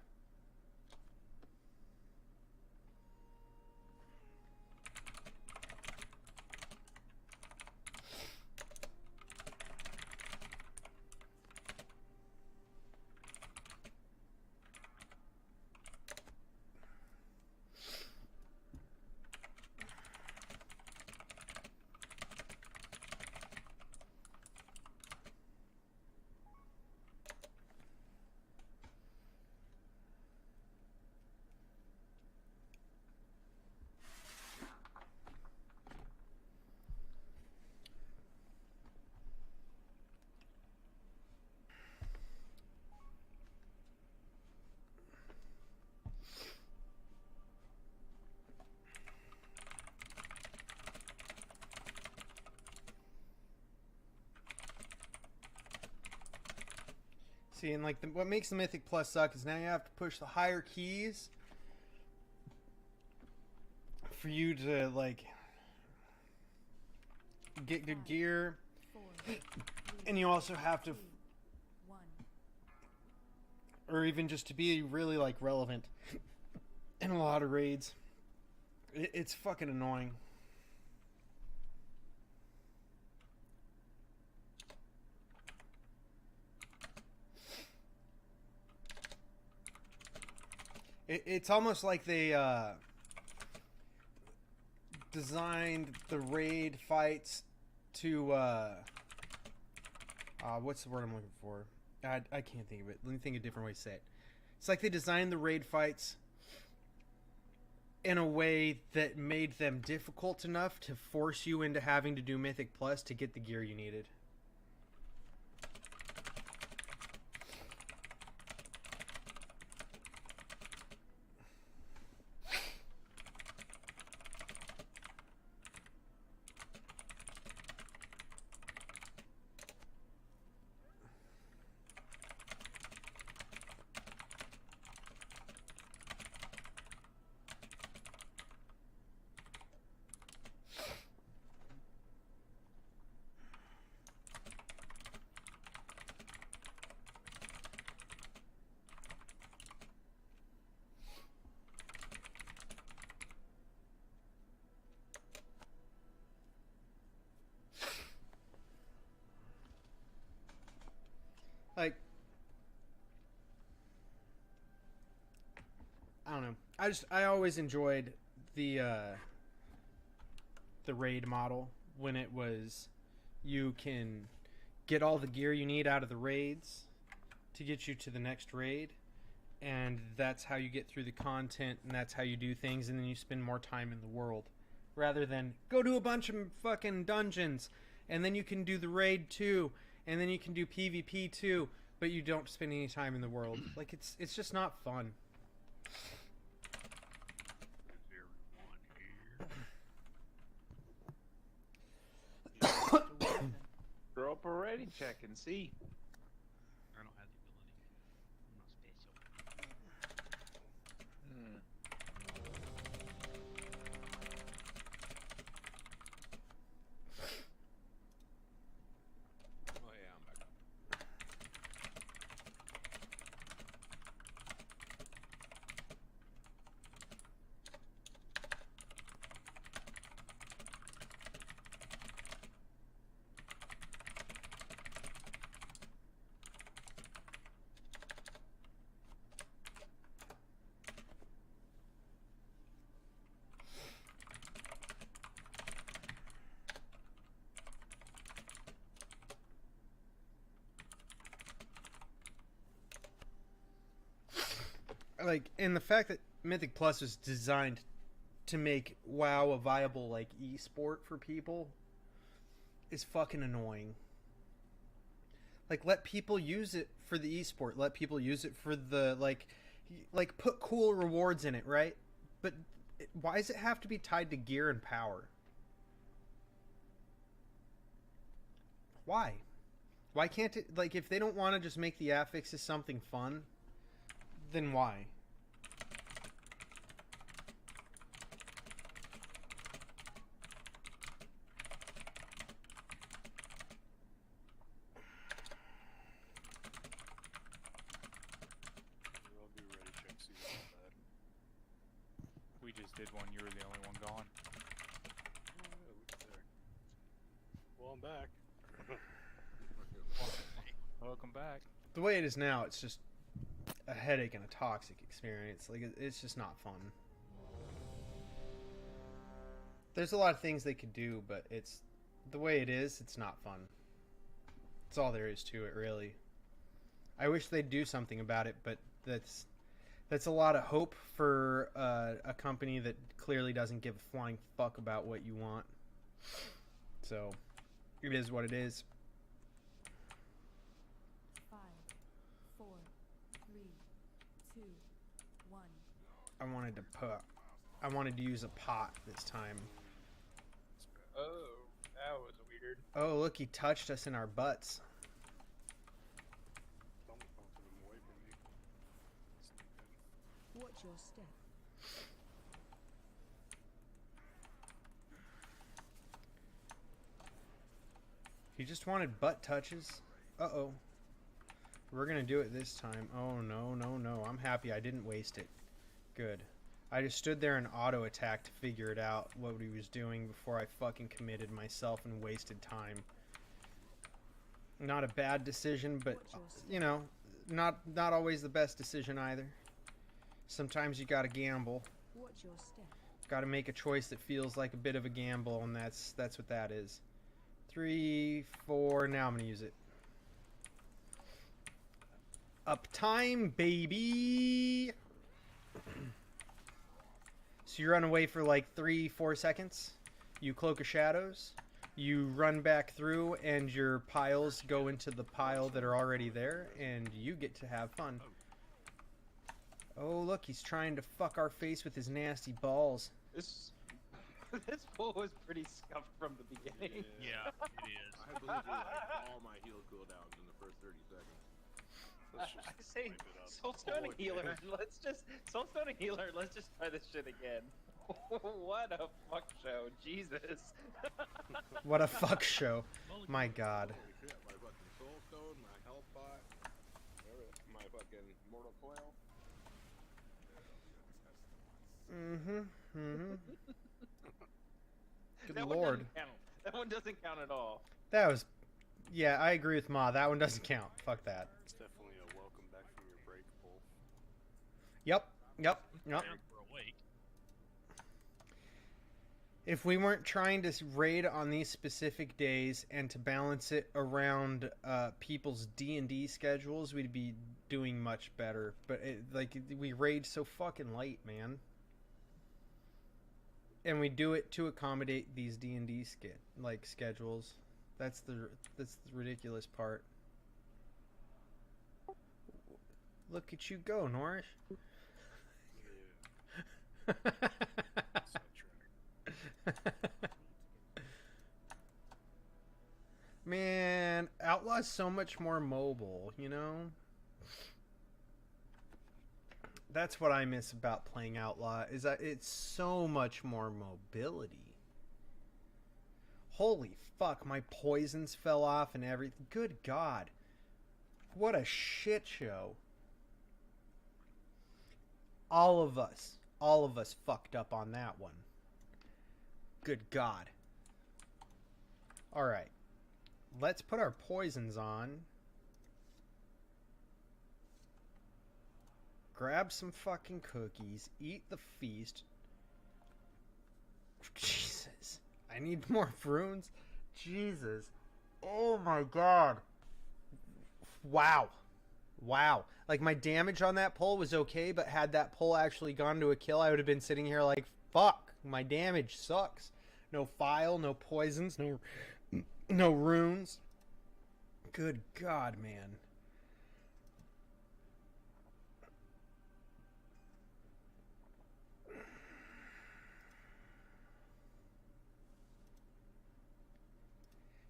See, and like what makes the Mythic Plus suck is now you have to push the higher keys for you to like get good gear, and you also have to, or even just to be really like relevant in a lot of raids. It's fucking annoying. It's almost like they designed the raid fights to what's the word I'm looking for? I can't think of it. Let me think of a different way to say it. It's like they designed the raid fights in a way that made them difficult enough to force you into having to do Mythic Plus to get the gear you needed. Like, I don't know. I always enjoyed the raid model when it was you can get all the gear you need out of the raids to get you to the next raid, and that's how you get through the content, and that's how you do things, and then you spend more time in the world rather than go to a bunch of fucking dungeons and then you can do the raid too, and then you can do PvP too, but you don't spend any time in the world. Like, it's just not fun. Throw up a ready check and see. I don't have the ability. I'm not special. Oh yeah, I'm back. Like, and the fact that Mythic Plus was designed to make WoW a viable, like, esport for people is fucking annoying. Like, let people use it for the esport. Let people use it for the, like put cool rewards in it, right? But why does it have to be tied to gear and power? Why? Why can't it, like, if they don't want to just make the affixes something fun, then why? I'll do ready checks even on that. We just did one. You were the only one gone. Oh yeah, look there. Well, I'm back. Welcome back. The way it is now, it's just a headache and a toxic experience. Like, it's just not fun. There's a lot of things they could do, but it's the way it is, it's not fun. That's all there is to it, really. I wish they'd do something about it, but that's a lot of hope for a company that clearly doesn't give a flying fuck about what you want. So, it is what it is. 5, 4, 3, 2, 1. I wanted to use a pot this time. Oh, that was weird. Oh, look, he touched us in our butts. Watch your step. He just wanted butt touches. Uh-oh. We're gonna do it this time. Oh, no, no, no. I'm happy I didn't waste it. Good. I just stood there and auto-attacked to figure it out, what he was doing, before I fucking committed myself and wasted time. Not a bad decision, but, you know, not always the best decision either. Sometimes you gotta gamble. Watch your step. Gotta make a choice that feels like a bit of a gamble, and that's what that is. 3, 4, now I'm gonna use it. Up time, baby! So you run away for like 3, 4 seconds. You Cloak of Shadows. You run back through, and your piles go into the pile that are already there, and you get to have fun. Oh, look, he's trying to fuck our face with his nasty balls. This pool was pretty scuffed from the beginning. Yeah, it is. I blew through like all my heal cooldowns in the first 30 seconds. I say, Soulstone a healer. Soulstone a healer. Let's just try this shit again. What a fuck show, Jesus. What a fuck show. My God. Holy shit, my fucking Soulstone, my health bot, my fucking Mortal Coil. Good That lord. One doesn't count. That one doesn't count at all. That was... Yeah, I agree with Ma. That one doesn't count. Fuck that. It's definitely a welcome back from your break pull. Yep. If we weren't trying to raid on these specific days and to balance it around people's D&D schedules, we'd be doing much better. But we raid so fucking late, man. And we do it to accommodate these D&D schedules. That's the ridiculous part. Look at you go, Norris. Man, Outlaw's so much more mobile, you know? That's what I miss about playing Outlaw, is that it's so much more mobility. Holy fuck, my poisons fell off and everything. Good God. What a shit show. All of us fucked up on that one. Good God. Alright. Let's put our poisons on. Grab some fucking cookies. Eat the feast. Jesus. I need more runes. Jesus. Oh my God. Wow. Wow. Like, my damage on that pull was okay, but had that pull actually gone to a kill, I would have been sitting here like, fuck. My damage sucks. No file, no poisons, no runes. Good God, man.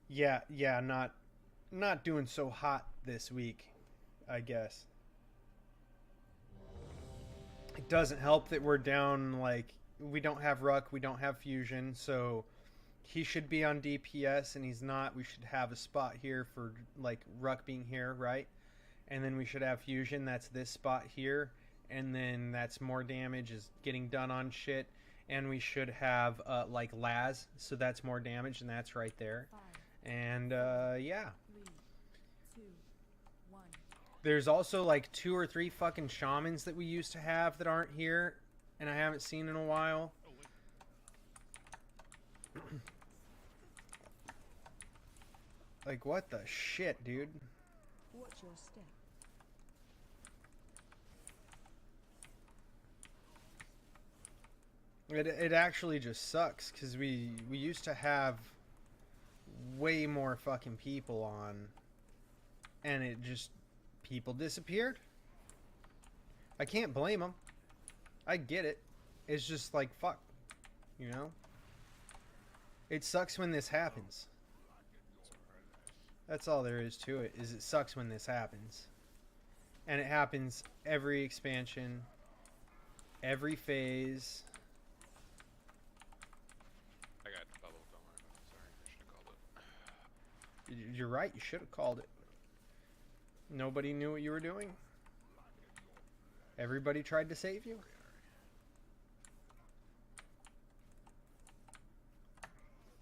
Yeah, not doing so hot this week, I guess. It doesn't help that we're down, like, we don't have Ruck, we don't have Fusion, so he should be on DPS and he's not. We should have a spot here for, like, Ruck being here, right? And then we should have Fusion, that's this spot here, and then that's more damage is getting done on shit. And we should have, like, Laz, so that's more damage, and that's right there. And, yeah. 3, 2, 1. There's also, like, 2 or 3 fucking shamans that we used to have that aren't here, and I haven't seen in a while. Like, what the shit, dude? Watch your step. It actually just sucks, because we used to have way more fucking people on, and it just, people disappeared. I can't blame them. I get it. It's just like, fuck, you know? It sucks when this happens. That's all there is to it, is it sucks when this happens. And it happens every expansion, every phase. I got bubble, don't worry about it. Sorry, I should have called it. You're right. You should have called it. Nobody knew what you were doing. Everybody tried to save you.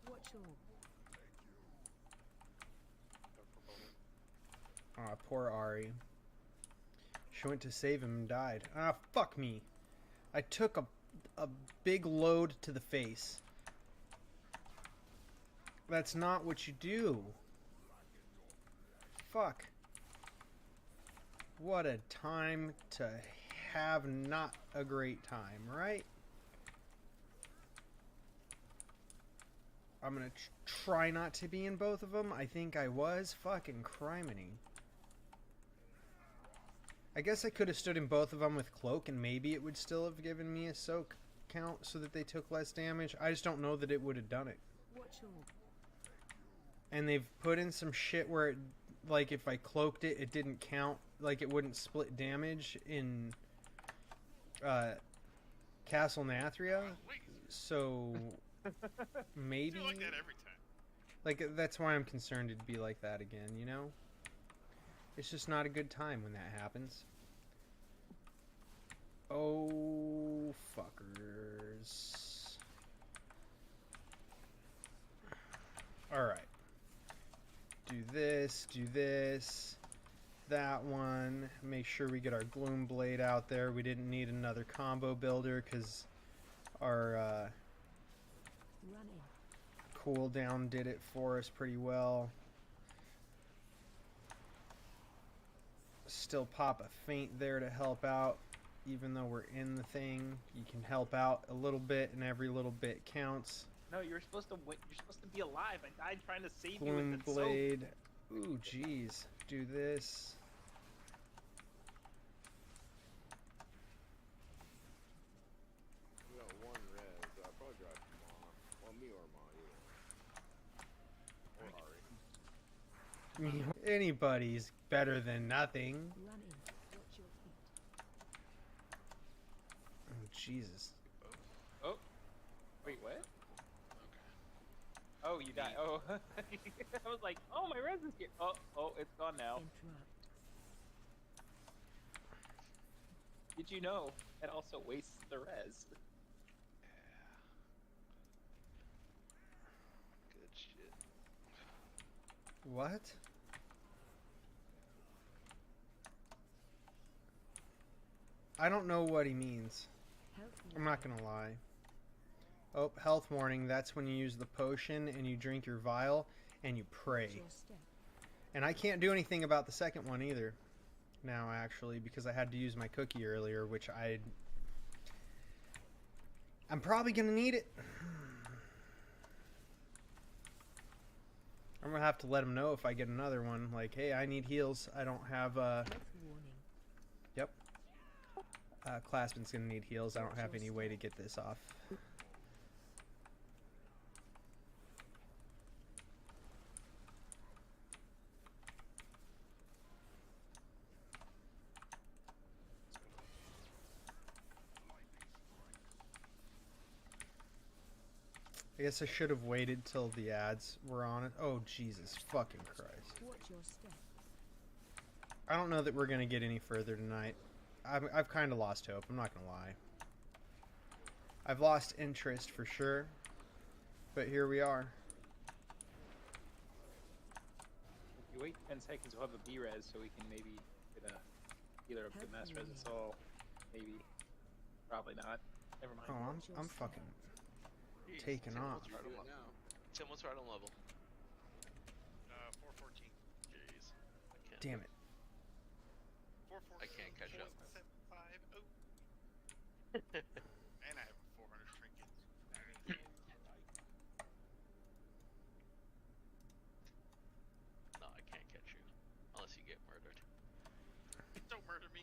Watch your Aw, poor Ari. She went to save him and died. Ah, fuck me. I took a big load to the face. That's not what you do. Fuck. What a time to have not a great time, right? I'm gonna try not to be in both of them. I think I was. Fucking criminy. I guess I could have stood in both of them with cloak and maybe it would still have given me a soak count so that they took less damage. I just don't know that it would have done it. watch your And they've put in some shit where it, like if I cloaked it, it didn't count. Like it wouldn't split damage in Castle Nathria. So maybe I do like that every time. like that's why I'm concerned it'd be like that again, you know? It's just not a good time when that happens. Oh, fuckers. Alright. Do this, that one. Make sure we get our Gloom Blade out there. We didn't need another combo builder because our running. cooldown did it for us pretty well. Still pop a feint there to help out. Even though we're in the thing, you can help out a little bit, and every little bit counts. No, you're supposed to wait. You're supposed to be alive. I died trying to save you Gloom with the Blade. Ooh, jeez. Do this. We got one res. I'll probably drop Ma. Well, me or Ma, either. Or Ari. Anybody's better than nothing. Running. Watch your feet. Oh, Jesus. Oh. Wait, what? Oh, you died. Oh. I was like, oh, my res is here. Oh, it's gone now. Interrupt. Did you know it also wastes the res? Good shit. What? I don't know what he means. I'm not gonna lie. Oh, health warning. That's when you use the potion and you drink your vial and you pray. And I can't do anything about the second one either. Now, actually, because I had to use my cookie earlier, which I'm probably gonna need it. I'm gonna have to let him know if I get another one. Like, hey, I need heals. I don't have Health warning. Yep. Claspin's gonna need heals. I don't have any way to get this off. I guess I should have waited till the ads were on it. Oh, Jesus fucking Christ. Watch your step. I don't know that we're going to get any further tonight. I've kind of lost hope. I'm not going to lie. I've lost interest for sure. But here we are. If you wait 10 seconds, we'll have a B-res, so we can maybe get either a good mass res assault, maybe, probably not. Never mind. Oh, I'm fucking taking off. Tim, what's right on level? 414. Jeez. Damn it. 414. I can't catch up. 475. Oh. And I have 400 trinkets. No, I can't catch you. Unless you get murdered. Don't murder me.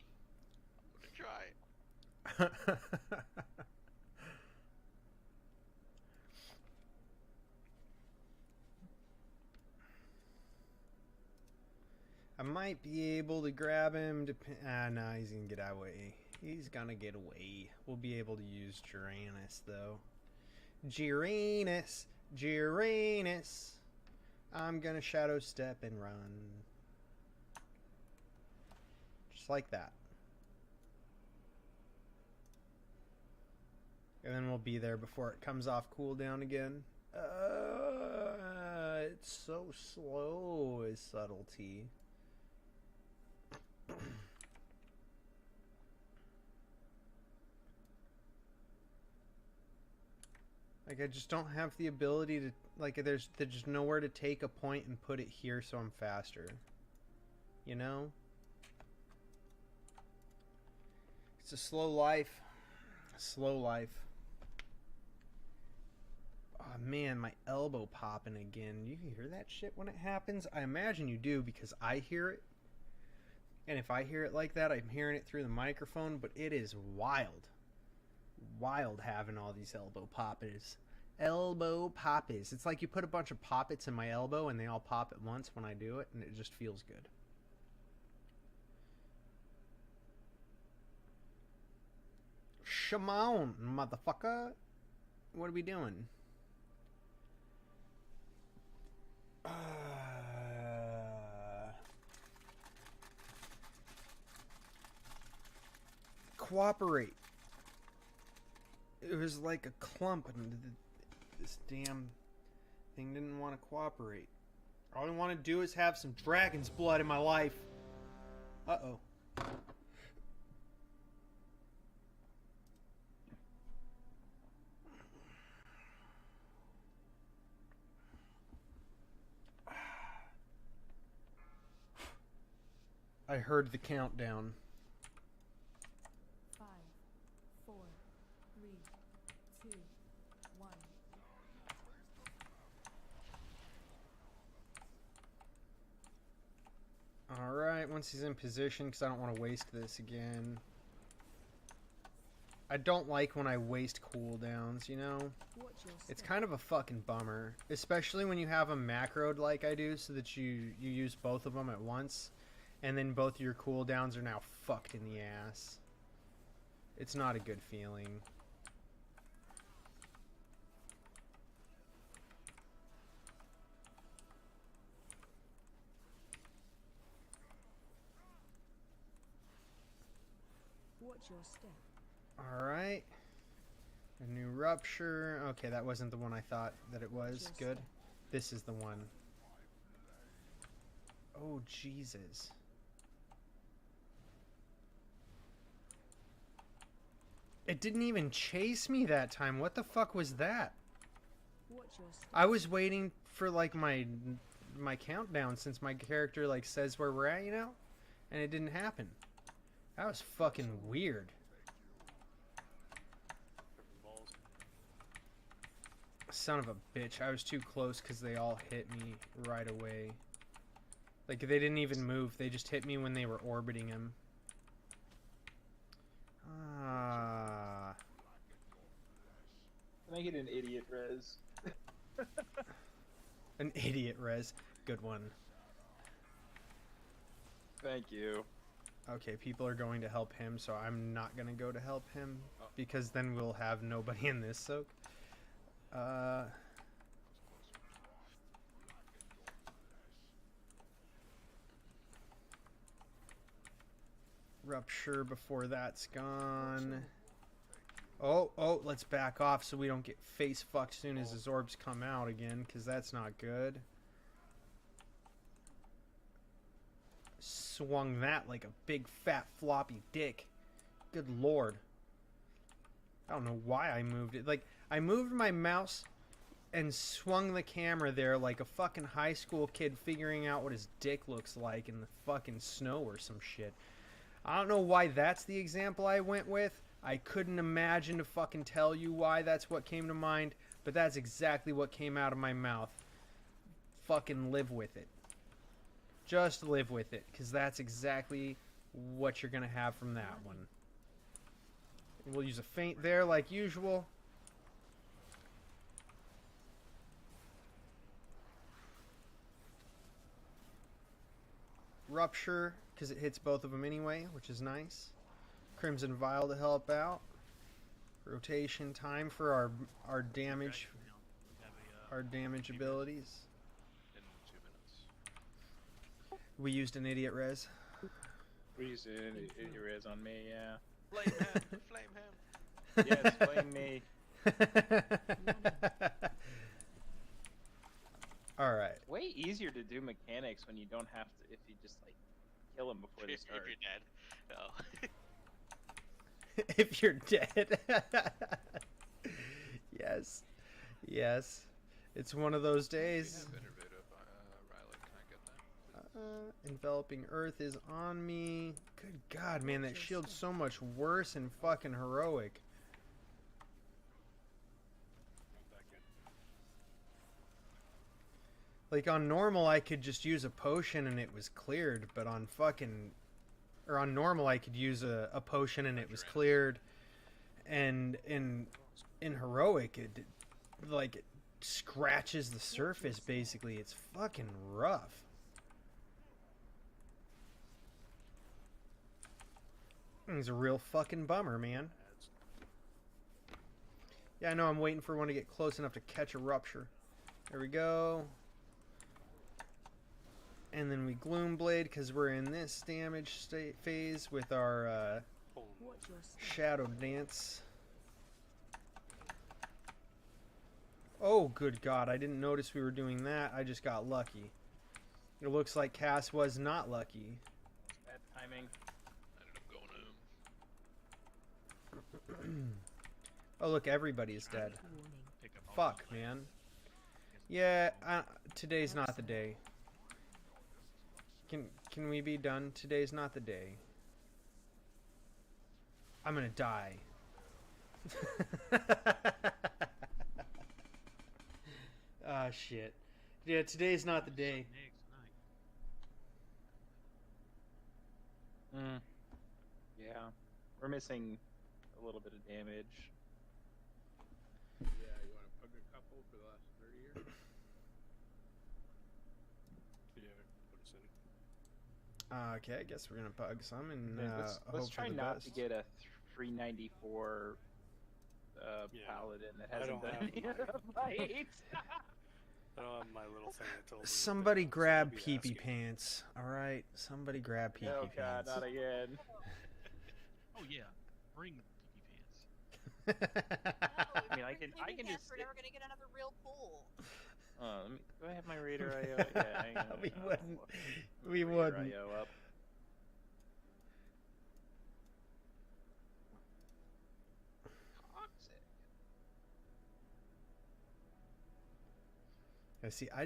I'm gonna try. I might be able to grab him. No, he's gonna get away. He's gonna get away. We'll be able to use Giranus, though. Giranus. I'm gonna shadow step and run. Just like that. And then we'll be there before it comes off cooldown again. It's so slow as subtlety. Like, I just don't have the ability to, like, there's nowhere to take a point and put it here so I'm faster. You know? It's a slow life. Slow life. Oh man, my elbow popping again. You hear that shit when it happens? I imagine you do because I hear it. And if I hear it like that, I'm hearing it through the microphone, but it is wild. Wild having all these elbow poppers. Elbow poppers. It's like you put a bunch of poppets in my elbow and they all pop at once when I do it, and it just feels good. Shimon, motherfucker. What are we doing? Cooperate. It was like a clump and this damn thing didn't want to cooperate. All I want to do is have some dragon's blood in my life. Uh-oh. I heard the countdown. 5, 4, 3, 2, 1. Alright, once he's in position, because I don't want to waste this again. I don't like when I waste cooldowns, you know? It's kind of a fucking bummer. Especially when you have them macroed like I do, so that you use both of them at once. And then both of your cooldowns are now fucked in the ass. It's not a good feeling. Watch your step. Alright. A new rupture. Okay, that wasn't the one I thought that it was. Good. This is the one. Oh, Jesus. It didn't even chase me that time. What the fuck was that? I was waiting for like my countdown since my character like says where we're at, you know? And it didn't happen. That was fucking weird. Son of a bitch. I was too close because they all hit me right away. Like, they didn't even move. They just hit me when they were orbiting him. Ah. Can I get an idiot res? An idiot res. Good one. Thank you. Okay, people are going to help him, so I'm not going to go to help him. Because then we'll have nobody in this soak. Rupture before that's gone. Oh, let's back off so we don't get face fucked as soon as his orbs come out again, because that's not good. Swung that like a big fat floppy dick. Good lord. I don't know why I moved it. Like, I moved my mouse and swung the camera there like a fucking high school kid figuring out what his dick looks like in the fucking snow or some shit. I don't know why that's the example I went with. I couldn't imagine to fucking tell you why that's what came to mind, but that's exactly what came out of my mouth. Fucking live with it. Just live with it, because that's exactly what you're going to have from that one. We'll use a feint there like usual. Rupture, because it hits both of them anyway, which is nice. Crimson Vial to help out. Rotation time for our damage abilities. Into We used an idiot res. We used it is on me, yeah. Flame him! Flame him! Yes, flame me. All right. It's way easier to do mechanics when you don't have to, if you just like kill them before they start. If you're dead. Oh. If you're dead. Yes. Yes. It's one of those days. Enveloping Earth is on me. Good God, man, that shield's so much worse and fucking heroic. Like on normal, I could just use a potion and it was cleared, but on fucking, or on normal, I could use a potion and it was cleared, and in heroic, it like it scratches the surface basically. It's fucking rough. It's a real fucking bummer, man. Yeah, I know. I'm waiting for one to get close enough to catch a rupture. There we go. And then we Gloomblade because we're in this damage phase with our Shadow Dance. Oh, good God. I didn't notice we were doing that. I just got lucky. It looks like Cass was not lucky. Bad timing. Oh, look, everybody is dead. Fuck, man. Yeah, today's not the day. Can we be done? Today's not the day. I'm gonna die. Ah, shit. Yeah, today's not the day. Yeah, we're missing a little bit of damage. Yeah, you want to pug a couple for the last 30 years? Yeah, Okay, I guess we're gonna bug some and let's hope try for the not best. to get a 394 paladin that hasn't done any of the fights. I don't have my little thing that tells me. Somebody grab pee-pee pants. All right, somebody grab pee-pee Oh God, pants. not again. Oh yeah, bring pee pants. I mean, I can just. We're never gonna get another real pool. Let me, do I have my Raider IO? Yeah, hang on. We wouldn't. We Raider wouldn't. IO up. Toxic. See, I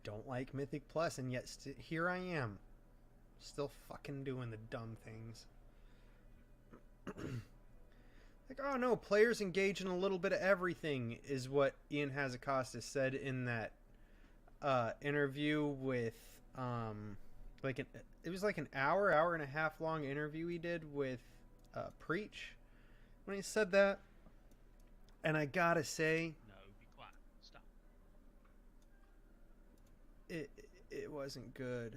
don't like Mythic Plus, and yet here I am, still fucking doing the dumb things. Like, oh no, players engage in a little bit of everything, is what Ian Hazacostas said in that interview with it was like an hour and a half long interview he did with Preach when he said that, and I gotta say, No, be quiet. Stop. it wasn't good.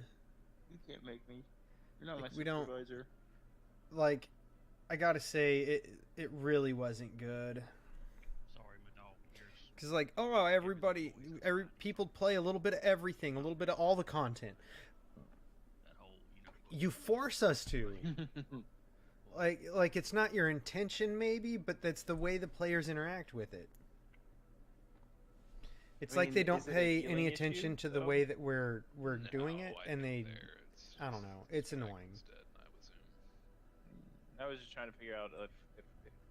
You can't make me. You're not Like, my we don't- supervisor. Like, I gotta say, it really wasn't good. Sorry, my dog. Cause like, oh, every people play a little bit of everything, a little bit of all the content. You force us to. like it's not your intention, maybe, but that's the way the players interact with it. It's like they don't pay any attention to the way that we're doing it, and they, I don't know, it's annoying. I was just trying to figure out if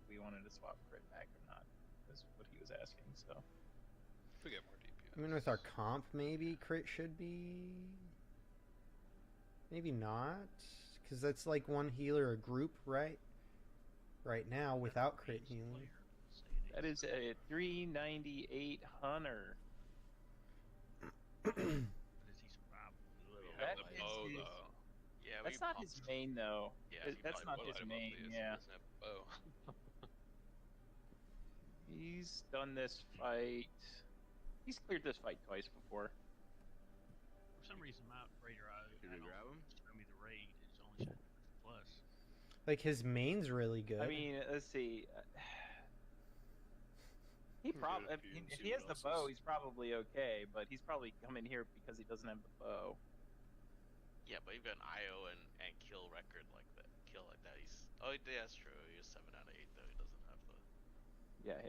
we wanted to swap crit back or not. That's what he was asking. So. If we get more DPS. I mean, with our comp, maybe crit should be. Maybe not, because that's like one healer a group, right? Right now, without crit healing. That is a 398 Hunter. Is he survivable? That the is bow, his- though. Yeah, That's not his main though. Yeah, That's not his main. Yeah. Bow. He's done this fight. He's cleared this fight twice before. For some reason, my Raider Did we grab him? show me the raid. It's only showing plus. Like his main's really good. I mean, let's see. He probably, if he has the bow, he's probably okay. But he's probably coming here because he doesn't have the bow. Yeah, but even IO and kill record like that, he's. Oh, yeah, that's true. He's 7 out of 8 though. He doesn't have the. Yeah,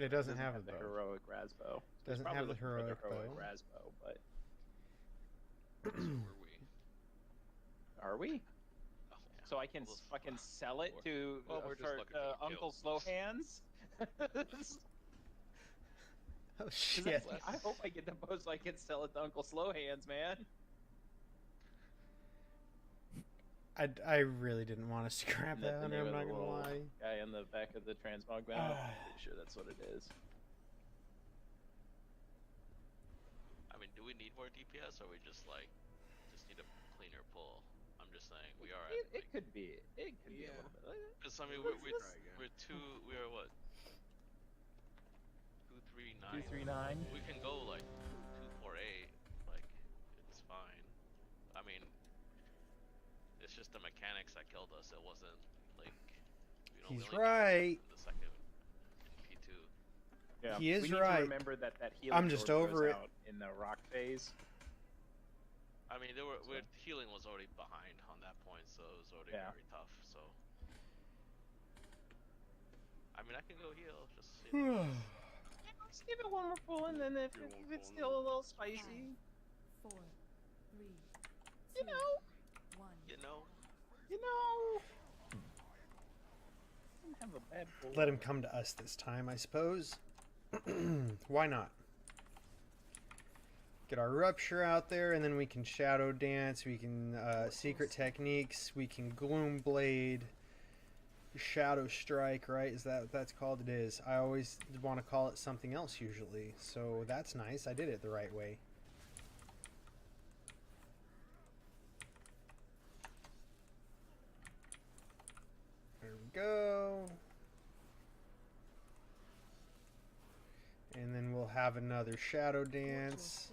It doesn't have the the bow. heroic Rasbow. So Doesn't he's probably have the looking for heroic the heroic bow. Rasbow, but So are we. are we? Oh, So I can fucking sell it to Well, we're just for looking for the Uncle kills. Slow Hands. Oh 'Cause shit! I hope I get the bow so I can sell it to Uncle Slow Hands, man. I really didn't want to scrap Isn't that that. the name I'm of not the gonna little lie. guy on the back of the transmog mount? I'm pretty sure that's what it is. I mean, do we need more DPS, or we just need a cleaner pull? I'm just saying we are. It could be. It could be a little bit. Because I mean, We're we're what? 239. 239. We can go like 248. Like, it's fine. I mean, it's just the mechanics that killed us. It wasn't like. He's we only right. in the second in P2. Yeah, He is we need right. to remember that healing I'm just sword over goes it. out in the rock phase. I mean, healing was already behind on that point, so it was already very tough. So, I mean, I can go heal. Just Let's give it one more pull, and then if it's still a little spicy, 4, 3, you know, you know. Didn't have a bad pull. Let him come to us this time, I suppose. Why not? Get our rupture out there, and then we can shadow dance. We can secret techniques. We can gloom blade, shadow strike. Right? Is that what that's called? It is. I always want to call it something else usually. So that's nice. I did it the right way. There we go. And then we'll have another shadow dance.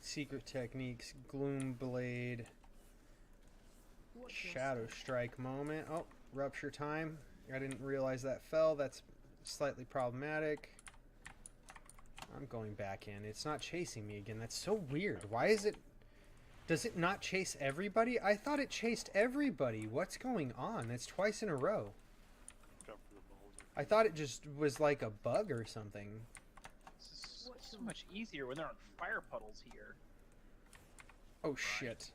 Secret techniques, gloom blade, shadow strike moment. Oh, rupture time. I didn't realize that fell. That's slightly problematic. I'm going back in. It's not chasing me again. That's so weird. Why is it... Does it not chase everybody? I thought it chased everybody. What's going on? That's twice in a row. I thought it just was like a bug or something. It's so much easier when there aren't fire puddles here. Oh shit.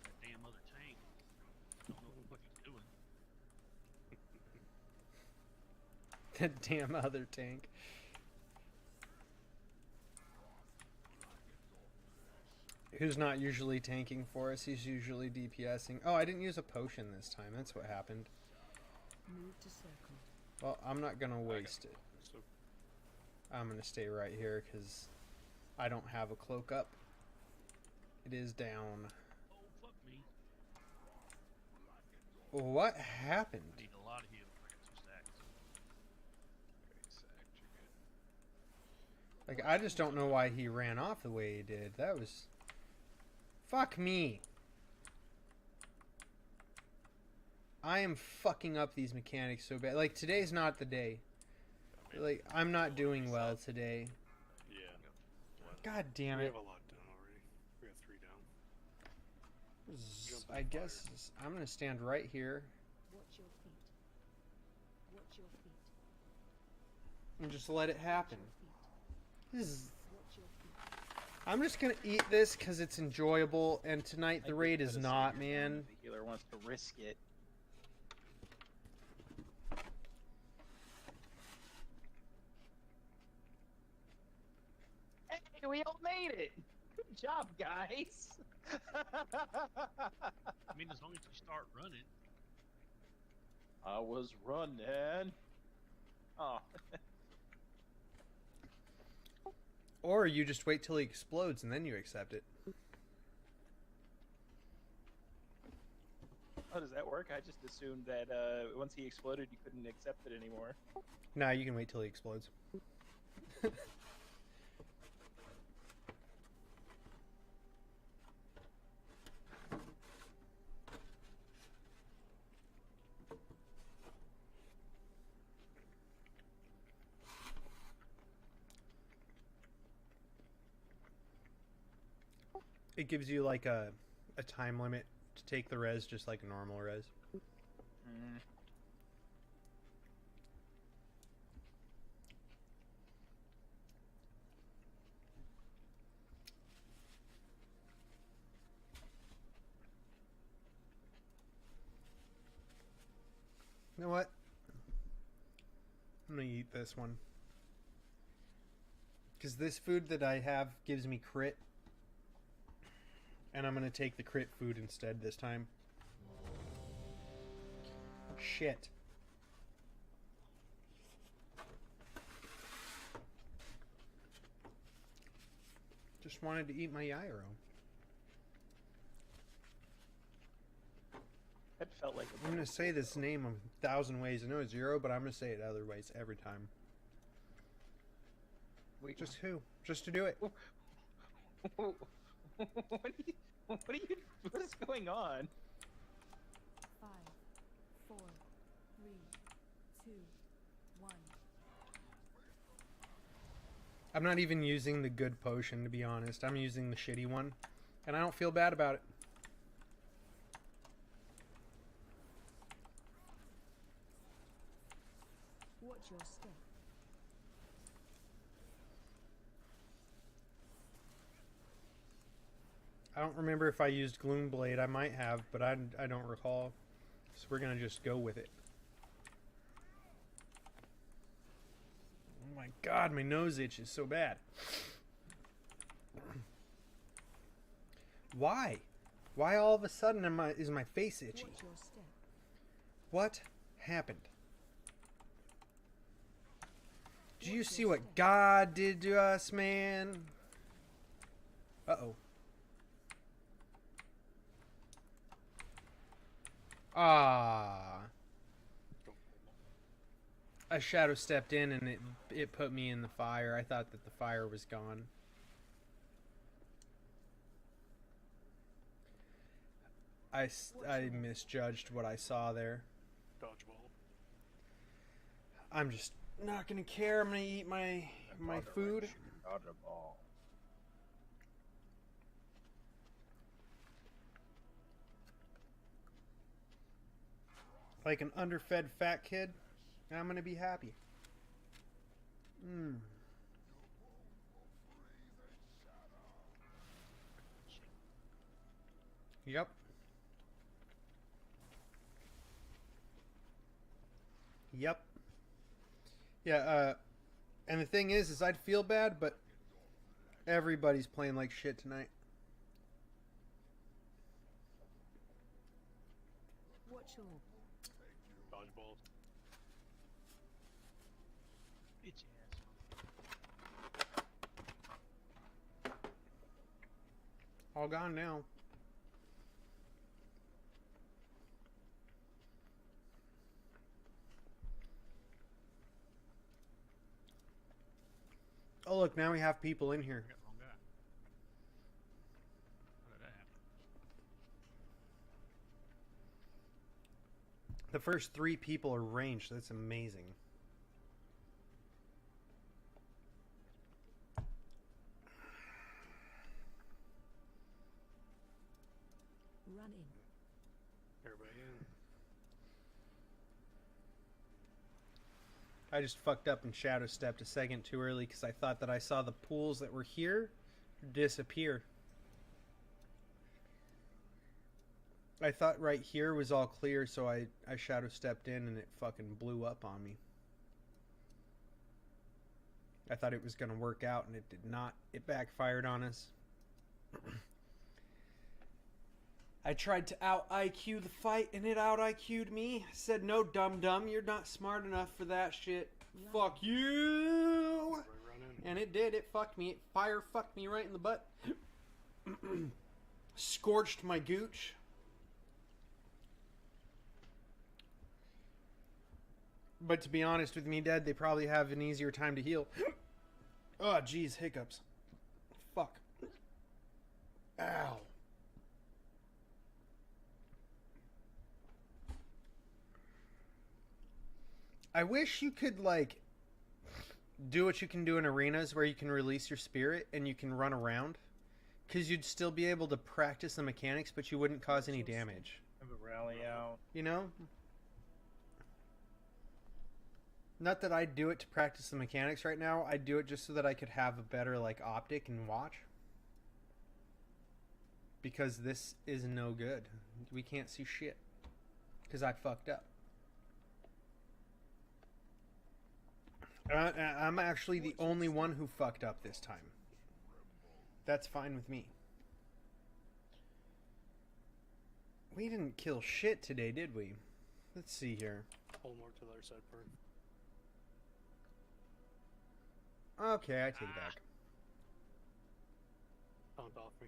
That damn other tank. Don't know what he's doing. That damn other tank. Who's not usually tanking for us? He's usually DPSing. Oh, I didn't use a potion this time. That's what happened. Move to circle. Well, I'm not gonna waste it. I'm gonna stay right here because I don't have a cloak up. It is down. Oh, fuck me. What happened? I need a lot of heals. I got 2 stacks. Like, I just don't know why he ran off the way he did. That was... Fuck me. I am fucking up these mechanics so bad. Like, today's not the day. Like, I'm not doing well today. Yeah. God damn We it. have a lot done already. We got 3 down. I guess I'm gonna stand right here Watch your feet. Watch your feet. and just let it happen. This is... Watch your feet. I'm just gonna eat this because it's enjoyable, and tonight the raid is not, man. The healer wants to risk it. Hey, we all made it! Good job, guys! I mean, as long as you start running. I was running. Oh. Or you just wait till he explodes and then you accept it. How does that work? I just assumed that once he exploded, you couldn't accept it anymore. Nah, you can wait till he explodes. It gives you like a time limit to take the res, just like a normal res. Mm. You know what? I'm gonna eat this one. Because this food that I have gives me crit. And I'm gonna take the crit food instead this time. Shit. Just wanted to eat my gyro. That felt like I'm gonna say this name 1,000 ways. I know it's zero, but I'm gonna say it other ways every time. Wait. Just who? Just to do it. What are you? What is going on? 5, 4, 3, 2, 1. I'm not even using the good potion, to be honest. I'm using the shitty one. And I don't feel bad about it. Watch your step. I don't remember if I used Gloomblade. I might have, but I don't recall. So we're going to just go with it. Oh my god, my nose itches so bad. Why? Why all of a sudden is my face itchy? Watch your step. What happened? Do you see what God did to us, man? Uh-oh. Ah. I shadow stepped in and it put me in the fire. I thought that the fire was gone. I misjudged what I saw there. Dodgeball. I'm just not gonna care. I'm gonna eat my food. Dodgeball. Like an underfed fat kid, and I'm gonna be happy. Mmm. Yep. Yep. Yeah, and the thing is I'd feel bad, but everybody's playing like shit tonight. Watch your Dodgeball. Bitch ass. All gone now. Oh look, now we have people in here. Got the wrong guy. How did that happen? The first 3 people are ranged. That's amazing. run in. Everybody in. I just fucked up and shadow stepped a second too early because I thought that I saw the pools that were here disappear. I thought right here was all clear, so I shadow stepped in and it fucking blew up on me. I thought it was going to work out and it did not. It backfired on us. I tried to out IQ the fight and it out IQ'd me. Said, no, dum-dum, you're not smart enough for that shit. Fuck you! And it did. It fucked me. It fire fucked me right in the butt. Scorched my gooch. But to be honest with me, Dad, they probably have an easier time to heal. Oh, jeez, hiccups. Fuck. Ow. I wish you could, like, do what you can do in arenas where you can release your spirit and you can run around. Because you'd still be able to practice the mechanics, but you wouldn't cause any damage. Have a rally out. You know? Not that I do it to practice the mechanics right now. I do it just so that I could have a better like optic and watch. Because this is no good. We can't see shit. Because I fucked up. I'm actually the only one who fucked up this time. That's fine with me. We didn't kill shit today, did we? Let's see here. Hold more to the other side, Bert. Okay, I take it back. Taunt off me.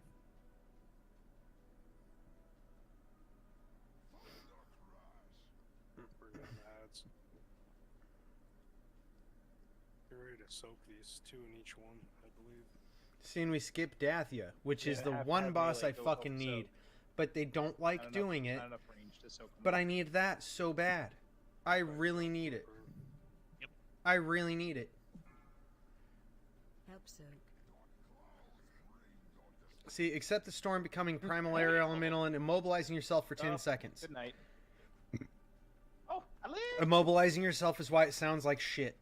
We're getting ads. You're ready to soak these, 2 in each one, I believe. Seeing we skipped Dathia, which is the have one boss I melee, go fucking help need. soak. But they don't like Not doing enough, it. Not enough range to soak 'em But up. I need that so bad. I really need it. Yep. I really need it. Help soak. See, accept the storm becoming primal air elemental and immobilizing yourself for 10 Oh, seconds. Good night. Oh, I live. Immobilizing yourself is why it sounds like shit.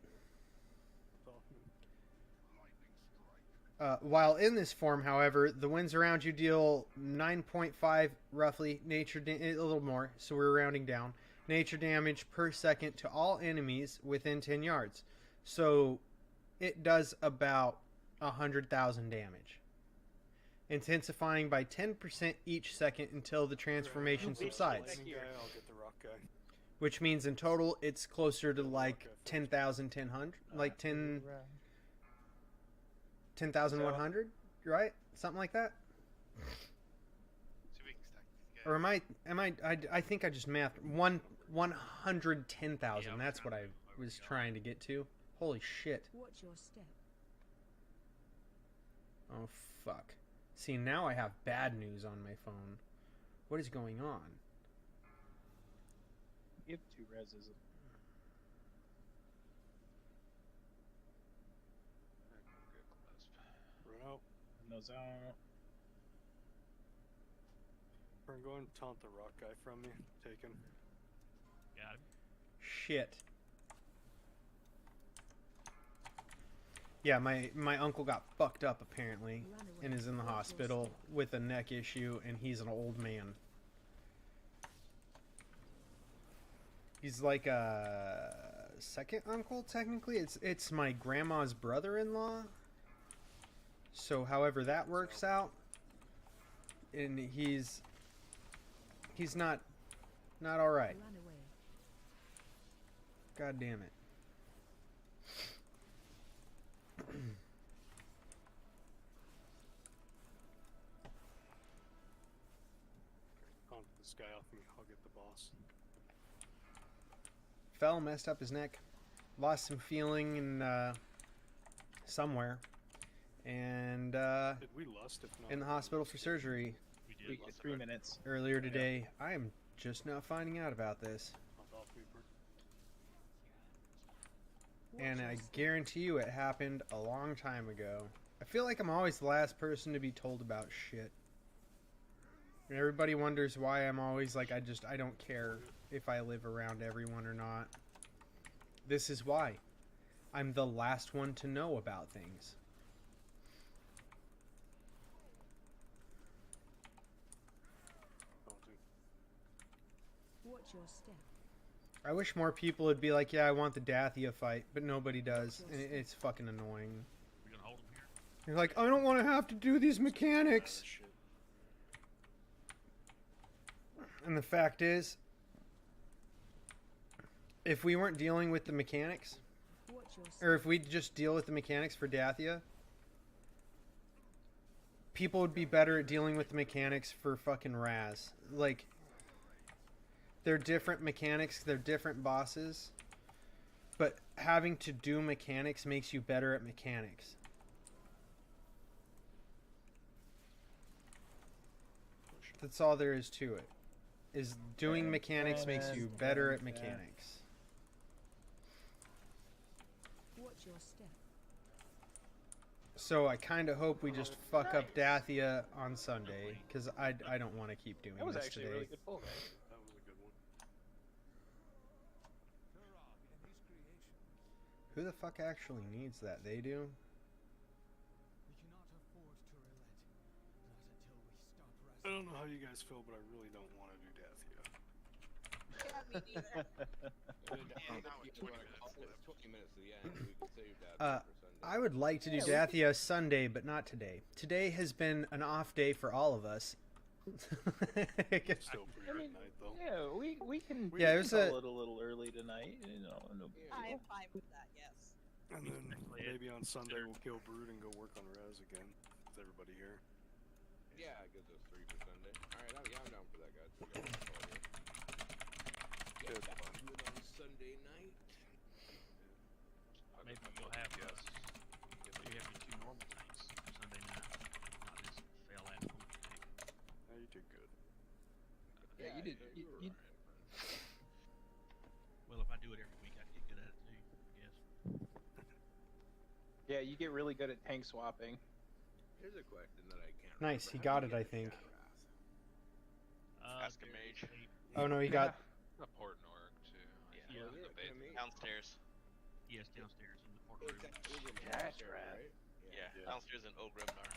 While in this form, however, the winds around you deal 9.5, roughly, a little more, so we're rounding down, nature damage per second to all enemies within 10 yards. So it does about 100,000 damage. Intensifying by 10% each second until the transformation subsides. Lightning guy, I'll get the rock guy. Which means in total, it's closer to like 10,000, 10,100, like 10,100, right? Something like that. See if we can stack these guys. Or I think I just mathed 110,000. Yeah, That's what I was trying to get to. Holy shit. Watch your step. Oh, fuck. See, now I have bad news on my phone. What is going on? You have 2 reses. Run out. Run those out. We're going to taunt the rock guy from me. Taken. Got him. Shit. Yeah, my uncle got fucked up apparently and is in the hospital with a neck issue, and he's an old man. He's like a second uncle technically. It's my grandma's brother-in-law. So however that works out, and he's not all right. Run away. God damn it. Taunt this guy off me. I'll get the boss. Fell, messed up his neck, lost some feeling in somewhere, and Did we lust if not? in the hospital for surgery We did. We get 3 minutes. earlier today. I am just now finding out about this, Taunt off me, Bert. and I guarantee you it happened a long time ago. I feel like I'm always the last person to be told about shit. And everybody wonders why I'm always like, I don't care if I live around everyone or not. This is why. I'm the last one to know about things. Taunting. Watch your step. I wish more people would be like, yeah, I want the Dathia fight, but nobody does, and it's fucking annoying. We're gonna hold him here. You're like, I don't want to have to do these mechanics. Shit. And the fact is, if we weren't dealing with the mechanics, Watch your step. or if we just deal with the mechanics for Dathia, people would be better at dealing with the mechanics for fucking Raz. Like, they're different mechanics, they're different bosses, but having to do mechanics makes you better at mechanics. That's all there is to it. Is doing mechanics makes you better at mechanics. Watch your step. So I kind of hope we just fuck up Dathia on Sunday, because I don't want to keep doing That was this actually today. a really good pull, guys. That was a good one. Who the fuck actually needs that? They do? I don't know how you guys feel, but I really don't want to do Dathia. Yeah, me neither. It's 20 minutes to the end. We can save that for Sunday. I would like to do Dathia Sunday, but not today. Today has been an off day for all of us. Still pretty good night, though. Yeah, we can. Yeah, it was call it a little early tonight. You know, no big I'm deal. fine with that. Yes. And then maybe on Sunday we'll kill Brood and go work on Raz again. With everybody here. Yeah, it gives us 3 for Sunday. Alright, I'm down for that, guys. We got one call here. Good Yeah, fun. do it on Sunday night. Maybe you'll have us. Maybe have your 2 normal tanks Sunday night. Not just fail at one tank. Yeah, you did good. Yeah, you did. You were You, alright, Well, if I do it every week, I get good at it too, I guess. yeah, you get really good at tank swapping. Here's a question that I can't Nice, he remember. How got do it, you I get think. Ask a mage. Oh no, he got... A port and org too. Yeah, Yeah, the base I mean- downstairs. Yes, downstairs in the port Oh, room. it's at Ogre Shattrath. Monastery, right? Yeah, downstairs in Ogrimnar.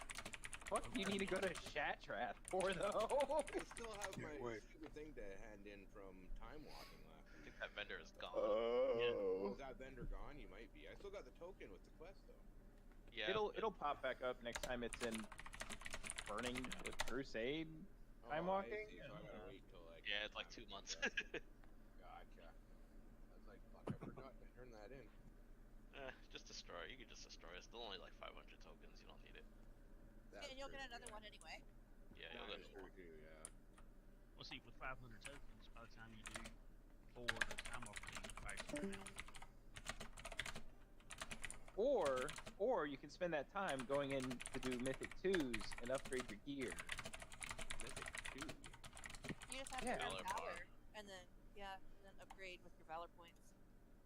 Fuck, you need to go to Shattrath for though. I still have my wait. stupid thing to hand in from time walking last I week. think that vendor is gone. Oh, is that vendor gone? You might be. I still got the token with the quest though. Yeah, It'll pop back up next time it's in Burning with Crusade time Oh, I walking. see, so I gotta wait till like. yeah, it's like 2 months. Gotcha. I was like, fuck, I forgot to turn that in. Just destroy it. You can just destroy it. It's still only like 500 tokens. You don't need it. That's And you'll true, get another yeah. one anyway. Yeah, That you'll is get true more. too, yeah. Well, see, with 500 tokens, by the time you do 4 of the time off things, the price is down. Or you can spend that time going in to do Mythic 2s and upgrade your gear. Mythic 2. You just have Yeah. to earn Valor Valor, bar. and then then upgrade with your Valor points.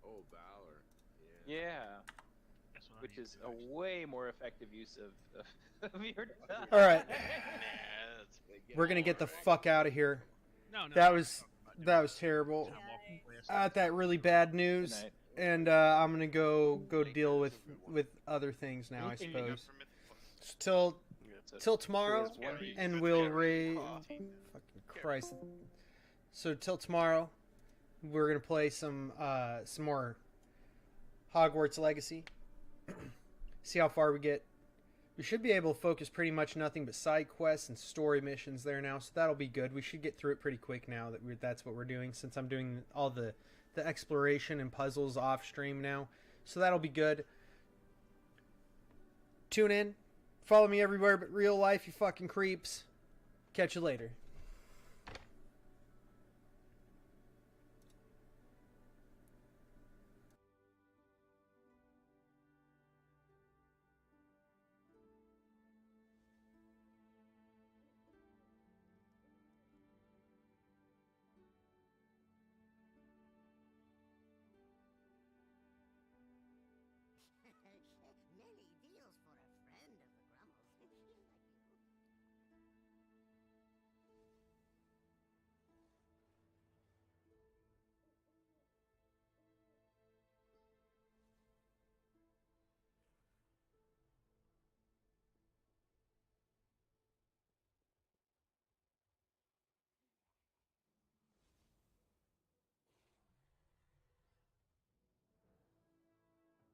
Oh, Valor. Yeah. Yeah, That's what I which need is to do, a actually. way more effective use of your time. All right, Nah, that's They get we're gonna all get the right. fuck out of here. No, no. That I'm was talking about that doing was terrible. time walking quest. I got that really bad news, Good night. and I'm gonna go deal with other things now, I Anything suppose. For Mythic Quest. So till Yeah, it's till tomorrow, It's one piece. and That's we'll it. raid. Fucking Christ. So till tomorrow, we're gonna play some more Hogwarts Legacy. See how far we get. We should be able to focus pretty much nothing but side quests and story missions there now, so that'll be good. We should get through it pretty quick now that that's what we're doing, since I'm doing all the exploration and puzzles off stream now. So that'll be good. Tune in. Follow me everywhere but real life, you fucking creeps. Catch you later.